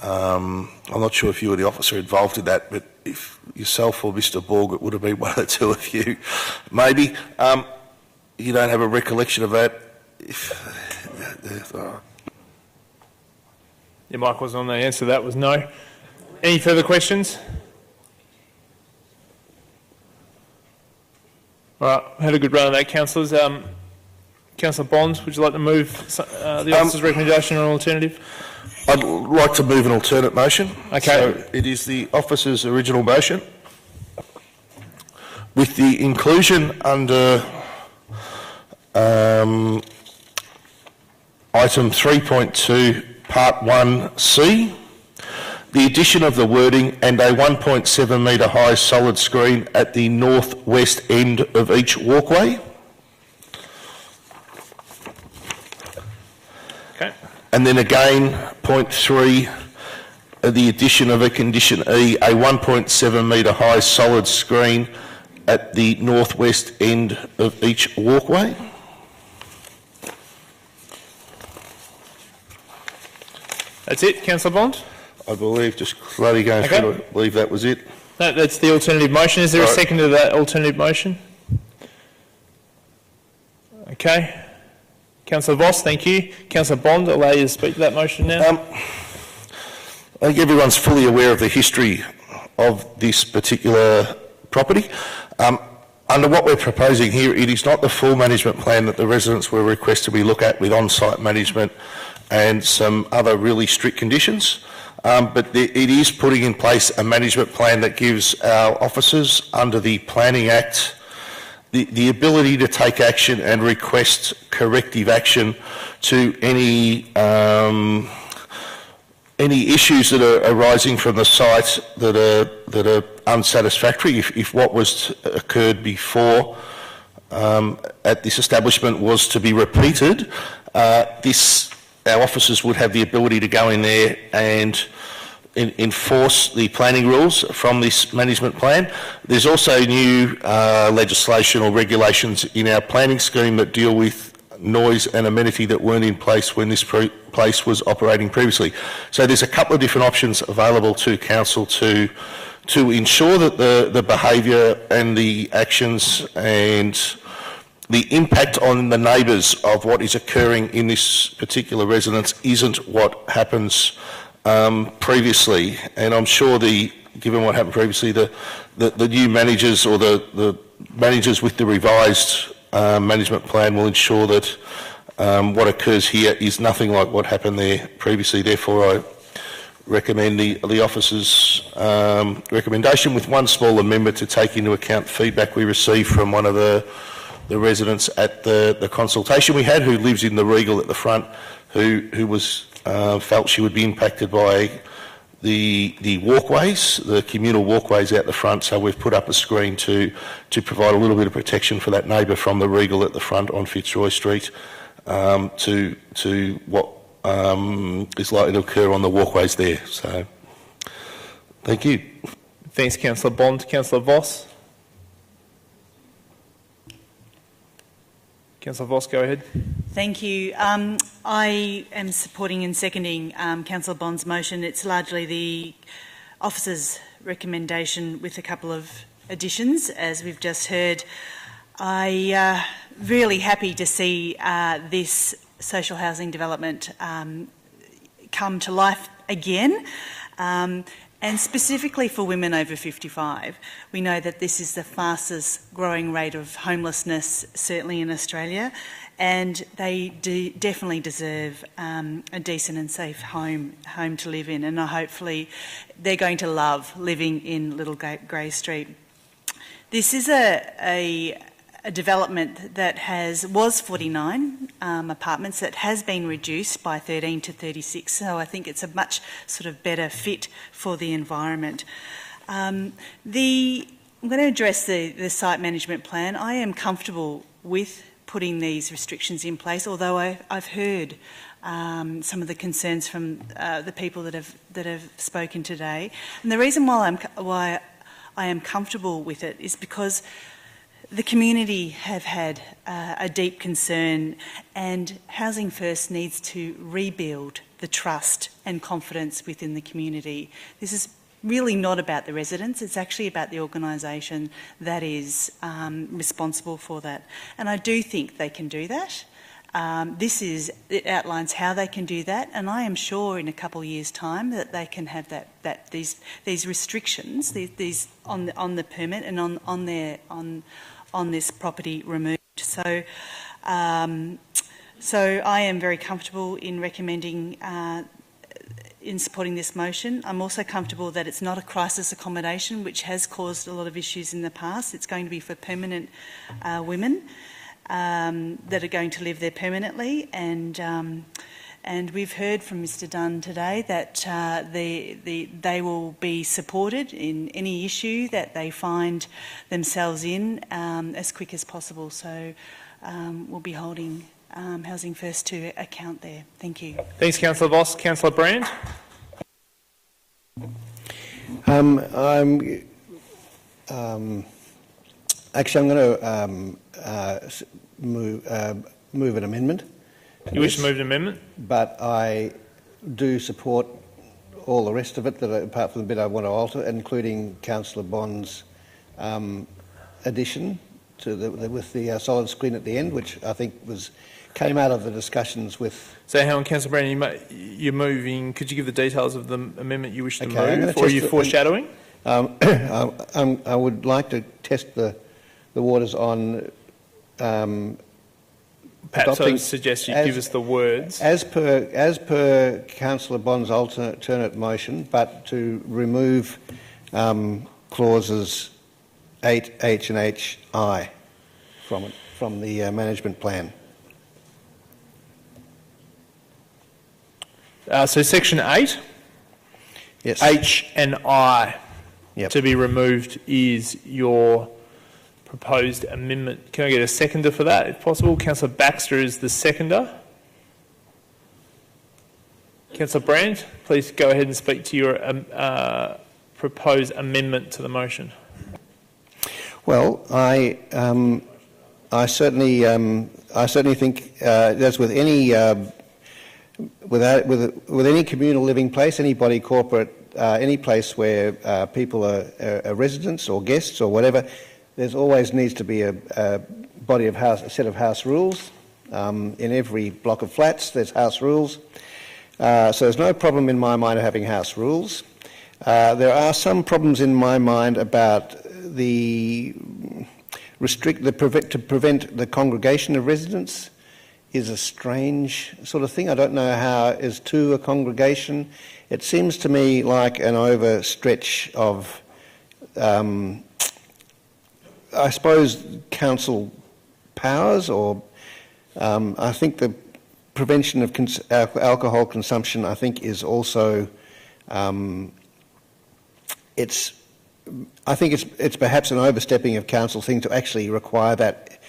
I'm not sure if you were the officer involved in that, but if yourself or Mr. Borg, it would have been one of the two of you, maybe. You don't have a recollection of that? Your mic wasn't on. The answer to that was no. Any further questions? All right, had a good run of that, councillors. Councillor Bonds, would you like to move the officer's recommendation on alternative? I'd like to move an alternate motion. Okay. So it is the officer's original motion with the inclusion under item 3.2 part 1C, the addition of the wording and a 1.7 metre high solid screen at the north-west end of each walkway. Okay. And then again, point 3, the addition of a condition E, a 1.7 metre high solid screen at the northwest end of each walkway. That's it, Councillor Bond? I believe, just slowly going through, I believe that was it. No, that's the alternative motion. Is there a second to that alternative motion? Okay. Councillor Voss, thank you. Councillor Bond, I'll allow you to speak to that motion now. I think everyone's fully aware of the history of this particular property. Under what we're proposing here, it is not the full management plan that the residents were requested we look at with on-site management and some other really strict conditions. But it is putting in place a management plan that gives our officers under the Planning Act the ability to take action and request corrective action to any issues that are arising from the site that are unsatisfactory. If what was occurred before at this establishment was to be repeated, our officers would have the ability to go in there and enforce the planning rules from this management plan. There's also new legislation or regulations in our planning scheme that deal with noise and amenity that weren't in place when this place was operating previously. So there's a couple of different options available to council to ensure that the behaviour and the actions and the impact on the neighbours of what is occurring in this particular residence isn't what happens previously. And I'm sure given what happened previously, the new managers or the managers with the revised management plan will ensure that what occurs here is nothing like what happened there previously. Therefore, I recommend the officers' recommendation with one small amendment to take into account feedback we received from one of the residents at the consultation we had, who lives in the Regal at the front, who was felt she would be impacted by the walkways, the communal walkways out the front. So we've put up a screen to provide a little bit of protection for that neighbour from the Regal at the front on Fitzroy Street to what is likely to occur on the walkways there. So thank you. Thanks, Councillor Bond. Councillor Voss. Councillor Voss, go ahead. Thank you. I am supporting and seconding Councillor Bond's motion. It's largely the officer's recommendation with a couple of additions, as we've just heard. I really happy to see this social housing development come to life again. And specifically for women over 55, we know that this is the fastest growing rate of homelessness, certainly in Australia, and they definitely deserve a decent and safe home to live in, and hopefully they're going to love living in Little Grey Street. This is a development that was 49 apartments that has been reduced by 13 to 36, so I think it's a much sort of better fit for the environment. I'm going to address the site management plan. I am comfortable with putting these restrictions in place, although I've heard some of the concerns from the people that have spoken today. And the reason why I am comfortable with it is because the community have had a deep concern, and Housing First needs to rebuild the trust and confidence within the community. This is really not about the residents, it's actually about the organisation that is responsible for that. And I do think they can do that. It outlines how they can do that, and I am sure in a couple of years' time that they can have these restrictions, these on the permit and on this property removed. So I am very comfortable in recommending in supporting this motion. I'm also comfortable that it's not a crisis accommodation, which has caused a lot of issues in the past. It's going to be for permanent women that are going to live there permanently, and we've heard from Mr Dunn today that they will be supported in any issue that they find themselves in as quick as possible. So we'll be holding Housing First to account there. Thank you. Thanks, Councillor Voss. Councillor Brand. Actually, I'm going to move an amendment. You wish to move an amendment? But I do support all the rest of it, apart from the bit I want to alter, including Councillor Bond's addition to with the solid screen at the end, which I think came out of the discussions with... So, hang on, Councillor Brand, you're moving... Could you give the details of the amendment you wish to move, or are you foreshadowing? I would like to test the waters on... Perhaps I would suggest you give us the words. As per Councillor Bond's alternate motion, but to remove clauses 8H and HI from the management plan. So section 8, yes. H and I Yep. to be removed is your proposed amendment. Can I get a seconder for that, if possible? Councillor Baxter is the seconder. Councillor Brand, please go ahead and speak to your proposed amendment to the motion. Well, I certainly think as with any with any communal living place, any body corporate, any place where people are residents or guests or whatever, there's always needs to be a set of house rules. In every block of flats, there's house rules. So there's no problem in my mind of having house rules. There are some problems in my mind about to prevent the congregation of residents is a strange sort of thing. I don't know how is to a congregation. It seems to me like an overstretch of, I suppose, council powers, or I think the prevention of alcohol consumption, I think, is also, I think it's perhaps an overstepping of council thing to actually require that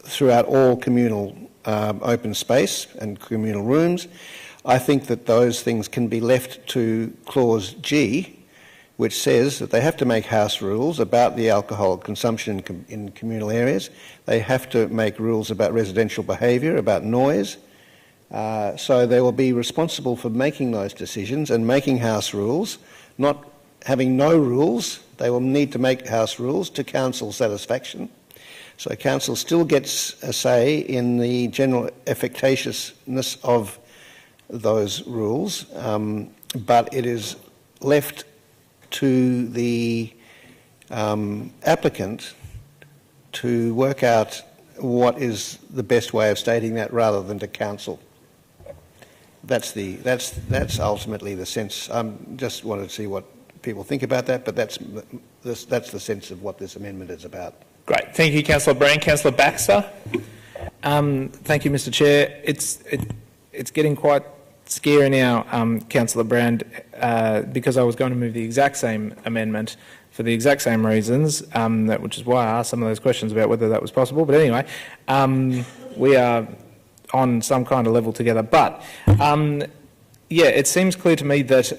throughout all communal open space and communal rooms. I think that those things can be left to clause G, which says that they have to make house rules about the alcohol consumption in communal areas. They have to make rules about residential behaviour, about noise. So they will be responsible for making those decisions and making house rules, not having no rules. They will need to make house rules to council satisfaction. So council still gets a say in the general effectatiousness of those rules, but it is left to the applicant to work out what is the best way of stating that, rather than to council. That's ultimately the sense. I just wanted to see what people think about that, but that's the sense of what this amendment is about. Great. Thank you, Councillor Brand. Councillor Baxter. Thank you, Mr Chair. It's getting quite scary now, Councillor Brand, because I was going to move the exact same amendment for the exact same reasons, which is why I asked some of those questions about whether that was possible. But anyway, we are on some kind of level together. But, yeah, it seems clear to me that,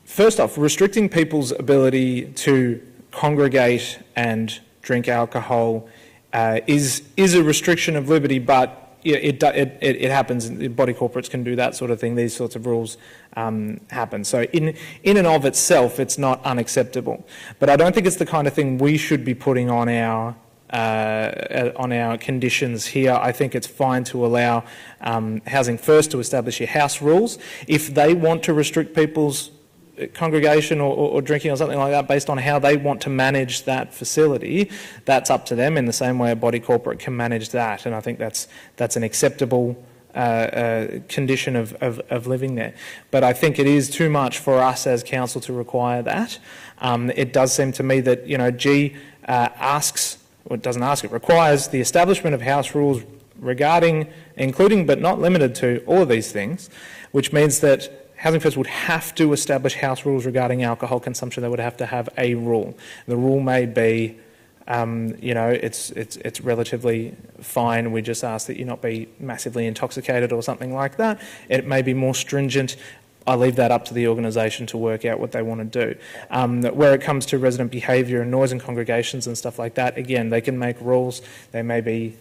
first off, restricting people's ability to congregate and drink alcohol is a restriction of liberty, but it happens. Body corporates can do that sort of thing. These sorts of rules happen. So in and of itself, it's not unacceptable. But I don't think it's the kind of thing we should be putting on our conditions here. I think it's fine to allow Housing First to establish your house rules. If they want to restrict people's congregation or drinking or something like that based on how they want to manage that facility, that's up to them, in the same way a body corporate can manage that. And I think that's an acceptable condition of living there. But I think it is too much for us as council to require that. It does seem to me that, G asks, or it doesn't ask, it requires the establishment of house rules regarding, including but not limited to, all of these things, which means that Housing First would have to establish house rules regarding alcohol consumption. They would have to have a rule. The rule may be, it's relatively fine. We just ask that you not be massively intoxicated or something like that. It may be more stringent. I leave that up to the organisation to work out what they want to do. Where it comes to resident behaviour and noise in congregations and stuff like that, again, they can make rules. They may be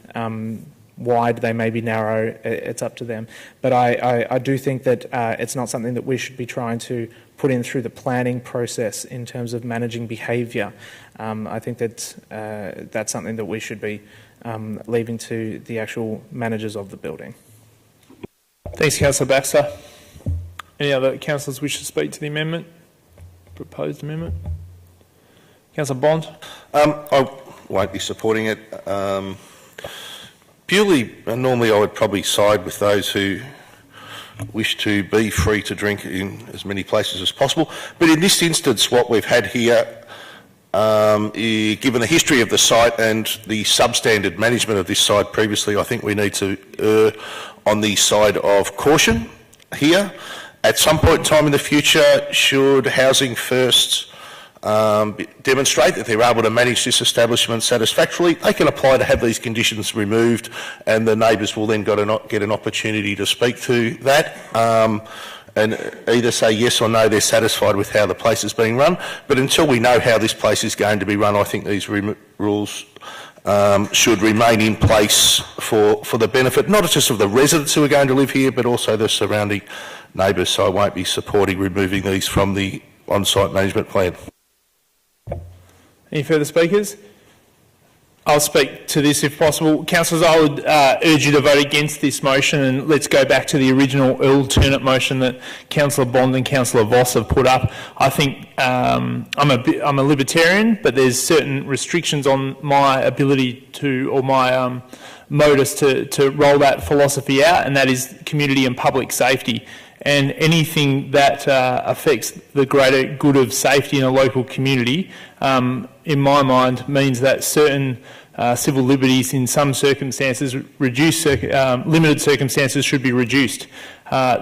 wide, they may be narrow, it's up to them. But I do think that it's not something that we should be trying to put in through the planning process in terms of managing behaviour. I think that that's something that we should be leaving to the actual managers of the building. Thanks, Councillor Baxter. Any other councillors wish to speak to the amendment? Proposed amendment? Councillor Bond? I won't be supporting it. Purely, normally I would probably side with those who wish to be free to drink in as many places as possible. But in this instance, what we've had here, given the history of the site and the substandard management of this site previously, I think we need to err on the side of caution here. At some point in time in the future, should Housing First demonstrate that they're able to manage this establishment satisfactorily, they can apply to have these conditions removed, and the neighbours will then get an opportunity to speak to that and either say yes or no, they're satisfied with how the place is being run. But until we know how this place is going to be run, I think these rules should remain in place for the benefit not just of the residents who are going to live here, but also the surrounding neighbours. So I won't be supporting removing these from the on-site management plan. Any further speakers? I'll speak to this if possible. Councillors, I would urge you to vote against this motion, and let's go back to the original alternate motion that Councillor Bond and Councillor Voss have put up. I think I'm a libertarian, but there's certain restrictions on my ability to, or my modus to roll that philosophy out, and that is community and public safety. And anything that affects the greater good of safety in a local community, in my mind, means that certain civil liberties in some circumstances, limited circumstances, should be reduced.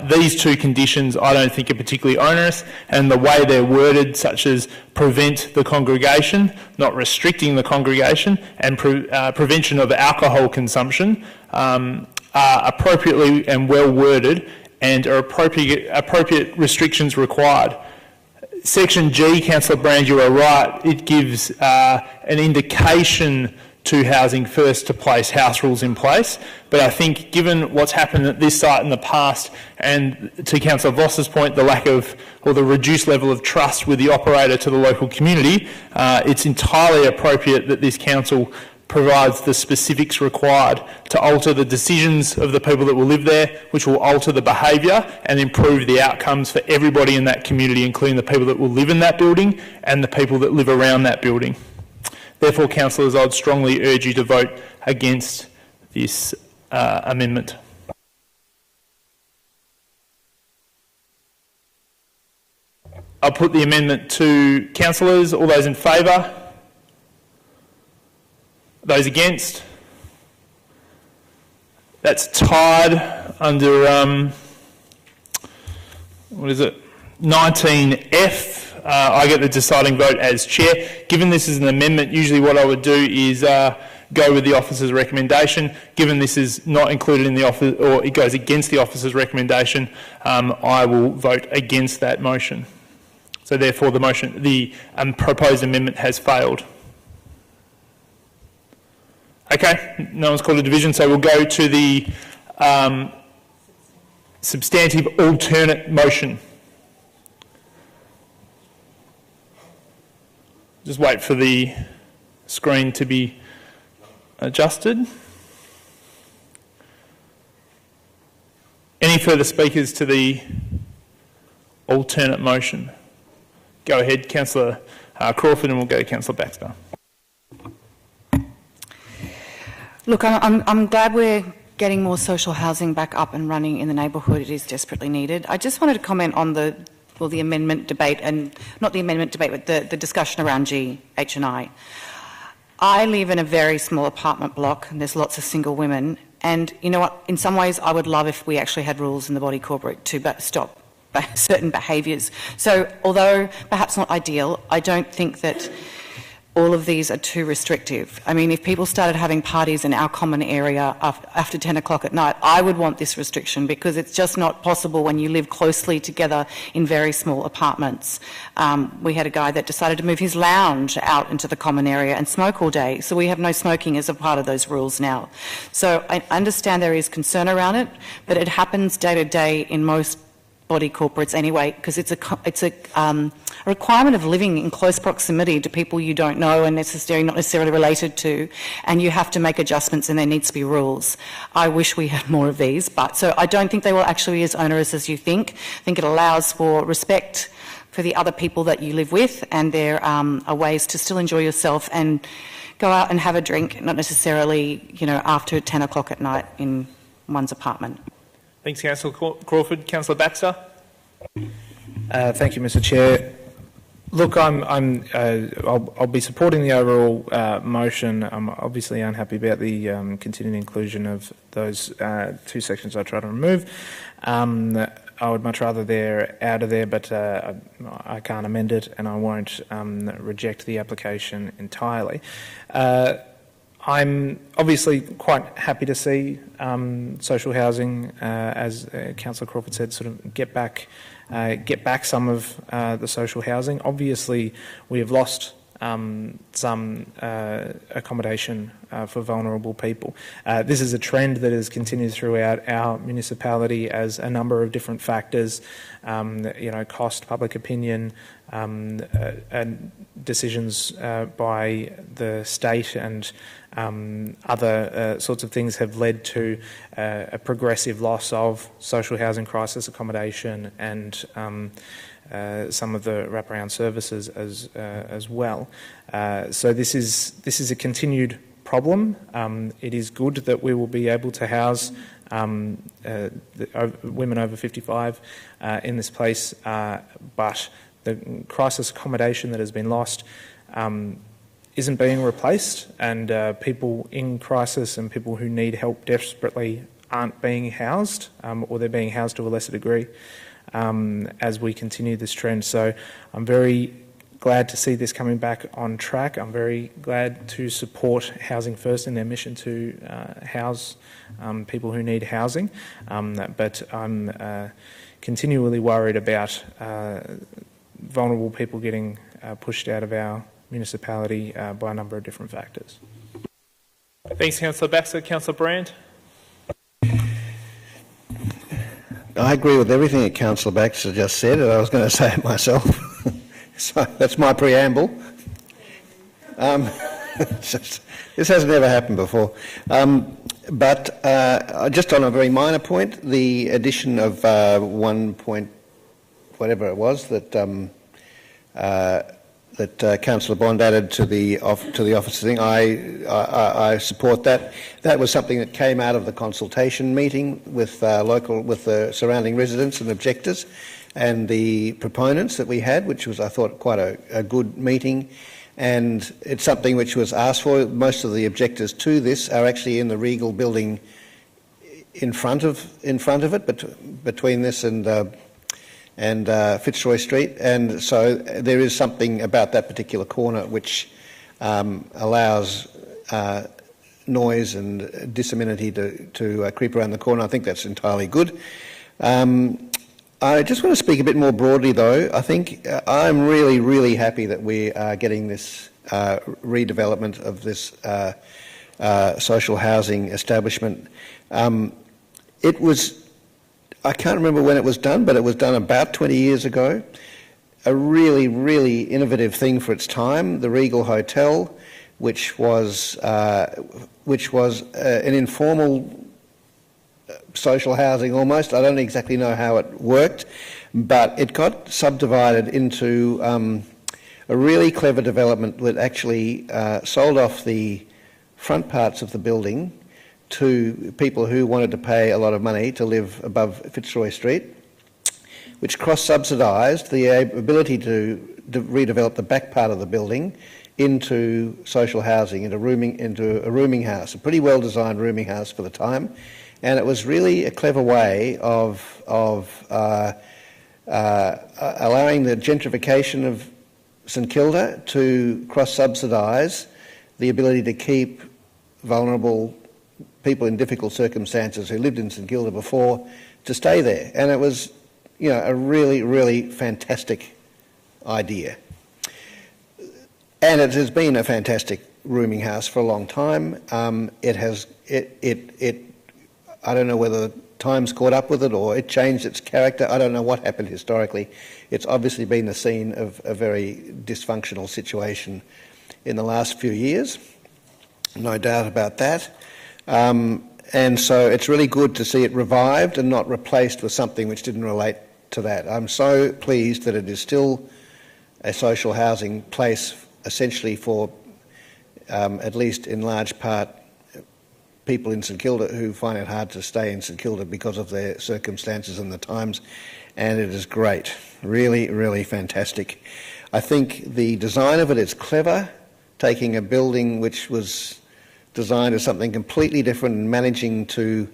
These two conditions I don't think are particularly onerous, and the way they're worded, such as prevent the congregation, not restricting the congregation, and prevention of alcohol consumption, are appropriately and well worded, and are appropriate restrictions required. Section G, Councillor Brand, you are right, it gives an indication to Housing First to place house rules in place, but I think given what's happened at this site in the past, and to Councillor Voss's point, the lack of, or the reduced level of trust with the operator to the local community, it's entirely appropriate that this council provides the specifics required to alter the decisions of the people that will live there, which will alter the behaviour and improve the outcomes for everybody in that community, including the people that will live in that building and the people that live around that building. Therefore, councillors, I would strongly urge you to vote against this amendment. I'll put the amendment to councillors. All those in favour? Those against? That's tied under, what is it, 19F. I get the deciding vote as chair. Given this is an amendment, usually what I would do is go with the officer's recommendation. Given this is not included in the office, or it goes against the officer's recommendation, I will vote against that motion. So therefore the proposed amendment has failed. Okay, no one's called a division, so we'll go to the substantive alternate motion. Just wait for the screen to be adjusted. Any further speakers to the alternate motion? Go ahead, Councillor Crawford, and we'll go to Councillor Baxter. Look, I'm glad we're getting more social housing back up and running in the neighbourhood. It is desperately needed. I just wanted to comment on the amendment debate, and not the amendment debate, but the discussion around GH&I. I live in a very small apartment block, and there's lots of single women. And you know what? In some ways, I would love if we actually had rules in the body corporate to stop certain behaviours. So, although perhaps not ideal, I don't think that all of these are too restrictive. I mean, if people started having parties in our common area after 10 o'clock at night, I would want this restriction, because it's just not possible when you live closely together in very small apartments. We had a guy that decided to move his lounge out into the common area and smoke all day, so we have no smoking as a part of those rules now. So I understand there is concern around it, but it happens day to day in most body corporates anyway, because it's a requirement of living in close proximity to people you don't know and not necessarily related to, and you have to make adjustments, and there needs to be rules. I wish we had more of these, but so I don't think they will actually be as onerous as you think. I think it allows for respect for the other people that you live with, and there are ways to still enjoy yourself and go out and have a drink, not necessarily, after 10 o'clock at night in one's apartment. Thanks, Councillor Crawford. Councillor Baxter. Thank you, Mr. Chair. Look, I'll be supporting the overall motion. I'm obviously unhappy about the continued inclusion of those two sections I try to remove. I would much rather they're out of there, but I can't amend it, and I won't reject the application entirely. I'm obviously quite happy to see social housing, as Councillor Crawford said, sort of get back some of the social housing. Obviously, we have lost some accommodation for vulnerable people. This is a trend that has continued throughout our municipality as a number of different factors, cost, public opinion, and decisions by the state and other sorts of things have led to a progressive loss of social housing crisis accommodation and some of the wraparound services as well. So this is a continued problem. It is good that we will be able to house women over 55 in this place, but the crisis accommodation that has been lost isn't being replaced, and people in crisis and people who need help desperately aren't being housed, or they're being housed to a lesser degree as we continue this trend. So I'm very glad to see this coming back on track. I'm very glad to support Housing First in their mission to house people who need housing, but I'm continually worried about vulnerable people getting pushed out of our municipality by a number of different factors. Thanks, Councillor Baxter. Councillor Brand. I agree with everything that Councillor Baxter just said, and I was going to say it myself. So that's my preamble. This has never happened before. But just on a very minor point, the addition of 1 point, whatever it was, that Councillor Bond added to the officer thing, I support that. That was something that came out of the consultation meeting with the surrounding residents and objectors and the proponents that we had, which was, I thought, quite a good meeting. And it's something which was asked for. Most of the objectors to this are actually in the Regal building in front of it, between this and Fitzroy Street, and so there is something about that particular corner which allows noise and disamenity to creep around the corner. I think that's entirely good. I just want to speak a bit more broadly, though. I think I'm really, really happy that we are getting this redevelopment of this social housing establishment. It was, I can't remember when it was done, but it was done about 20 years ago. A really, really innovative thing for its time. The Regal Hotel, which was an informal social housing almost. I don't exactly know how it worked, but it got subdivided into a really clever development that actually sold off the front parts of the building to people who wanted to pay a lot of money to live above Fitzroy Street, which cross-subsidised the ability to redevelop the back part of the building into social housing, into a rooming house, a pretty well-designed rooming house for the time. And it was really a clever way of allowing the gentrification of St Kilda to cross-subsidise the ability to keep vulnerable people in difficult circumstances who lived in St Kilda before to stay there. And it was, you know, a really, really fantastic idea. And it has been a fantastic rooming house for a long time. I don't know whether time's caught up with it or it changed its character. I don't know what happened historically. It's obviously been the scene of a very dysfunctional situation in the last few years, no doubt about that. And so it's really good to see it revived and not replaced with something which didn't relate to that. I'm so pleased that it is still a social housing place essentially for, at least in large part, people in St Kilda who find it hard to stay in St Kilda because of their circumstances and the times, and it is great. Really, really fantastic. I think the design of it is clever, taking a building which was designed as something completely different and managing to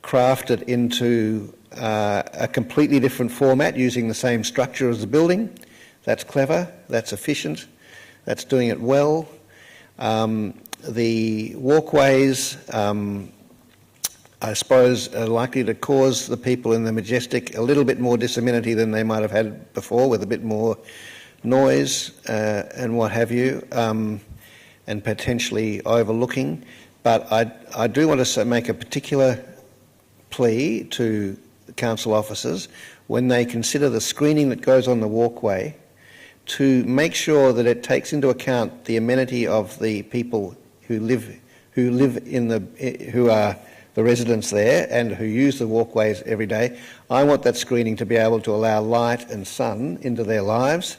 craft it into a completely different format using the same structure as the building. That's clever, that's efficient, that's doing it well. The walkways, I suppose, are likely to cause the people in the Majestic a little bit more disamenity than they might have had before, with a bit more noise and what have you, and potentially overlooking. But I do want to make a particular plea to the council officers when they consider the screening that goes on the walkway to make sure that it takes into account the amenity of the people who are the residents there and who use the walkways every day. I want that screening to be able to allow light and sun into their lives,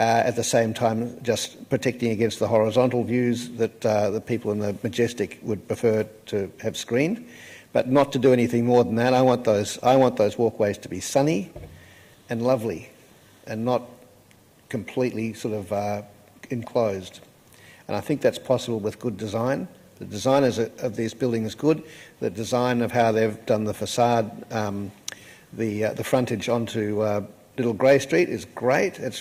at the same time just protecting against the horizontal views that the people in the Majestic would prefer to have screened, but not to do anything more than that. I want those walkways to be sunny and lovely and not completely sort of enclosed. And I think that's possible with good design. The design of this building is good. The design of how they've done the facade, the frontage onto Little Grey Street is great. It's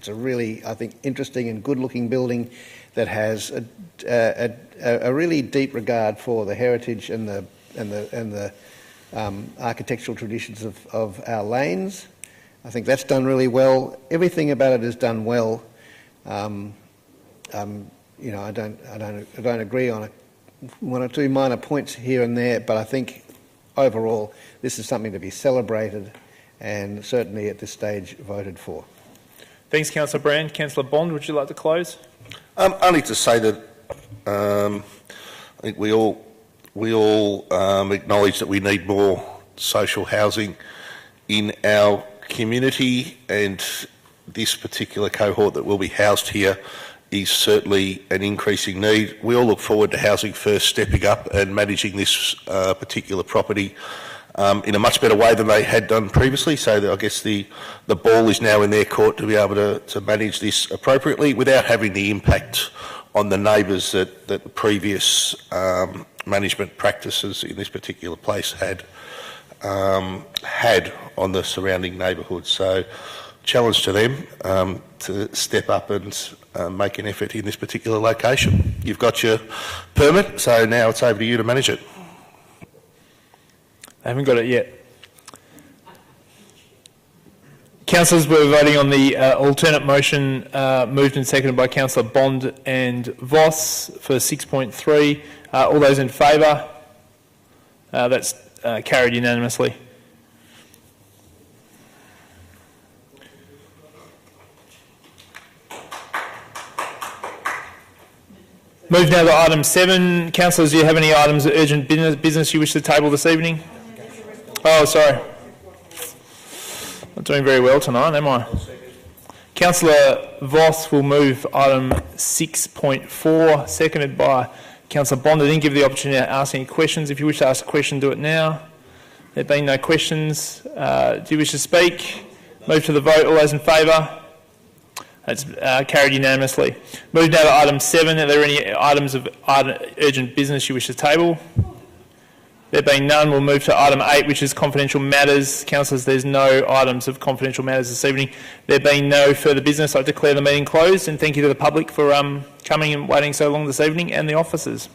a really, I think, interesting and good-looking building that has a really deep regard for the heritage and the architectural traditions of our lanes. I think that's done really well. Everything about it is done well. You know, I don't agree on one or two minor points here and there, but I think overall this is something to be celebrated and certainly at this stage voted for. Thanks, Councillor Brand. Councillor Bond, would you like to close? Only to say that I think we all acknowledge that we need more social housing in our community, and this particular cohort that will be housed here is certainly an increasing need. We all look forward to Housing First stepping up and managing this particular property in a much better way than they had done previously. So I guess the ball is now in their court to be able to manage this appropriately without having the impact on the neighbours that the previous management practices in this particular place had on the surrounding neighbourhood. So challenge to them to step up and make an effort in this particular location. You've got your permit, so now it's over to you to manage it. I haven't got it yet. Councillors, we're voting on the alternate motion moved and seconded by Councillor Bond and Voss for 6.3. All those in favour? That's carried unanimously. Move now to item 7. Councillors, do you have any items of urgent business you wish to table this evening? Oh, sorry. Not doing very well tonight, am I? Councillor Voss will move item 6.4, seconded by Councillor Bond, I didn't give the opportunity to ask any questions. If you wish to ask a question, do it now. There being no questions, do you wish to speak? Move to the vote. All those in favour? That's carried unanimously. Move now to item 7. Are there any items of urgent business you wish to table? There being none, we'll move to item 8, which is confidential matters. Councillors, there's no items of confidential matters this evening. There being no further business, I declare the meeting closed, and thank you to the public for coming and waiting so long this evening, and the officers.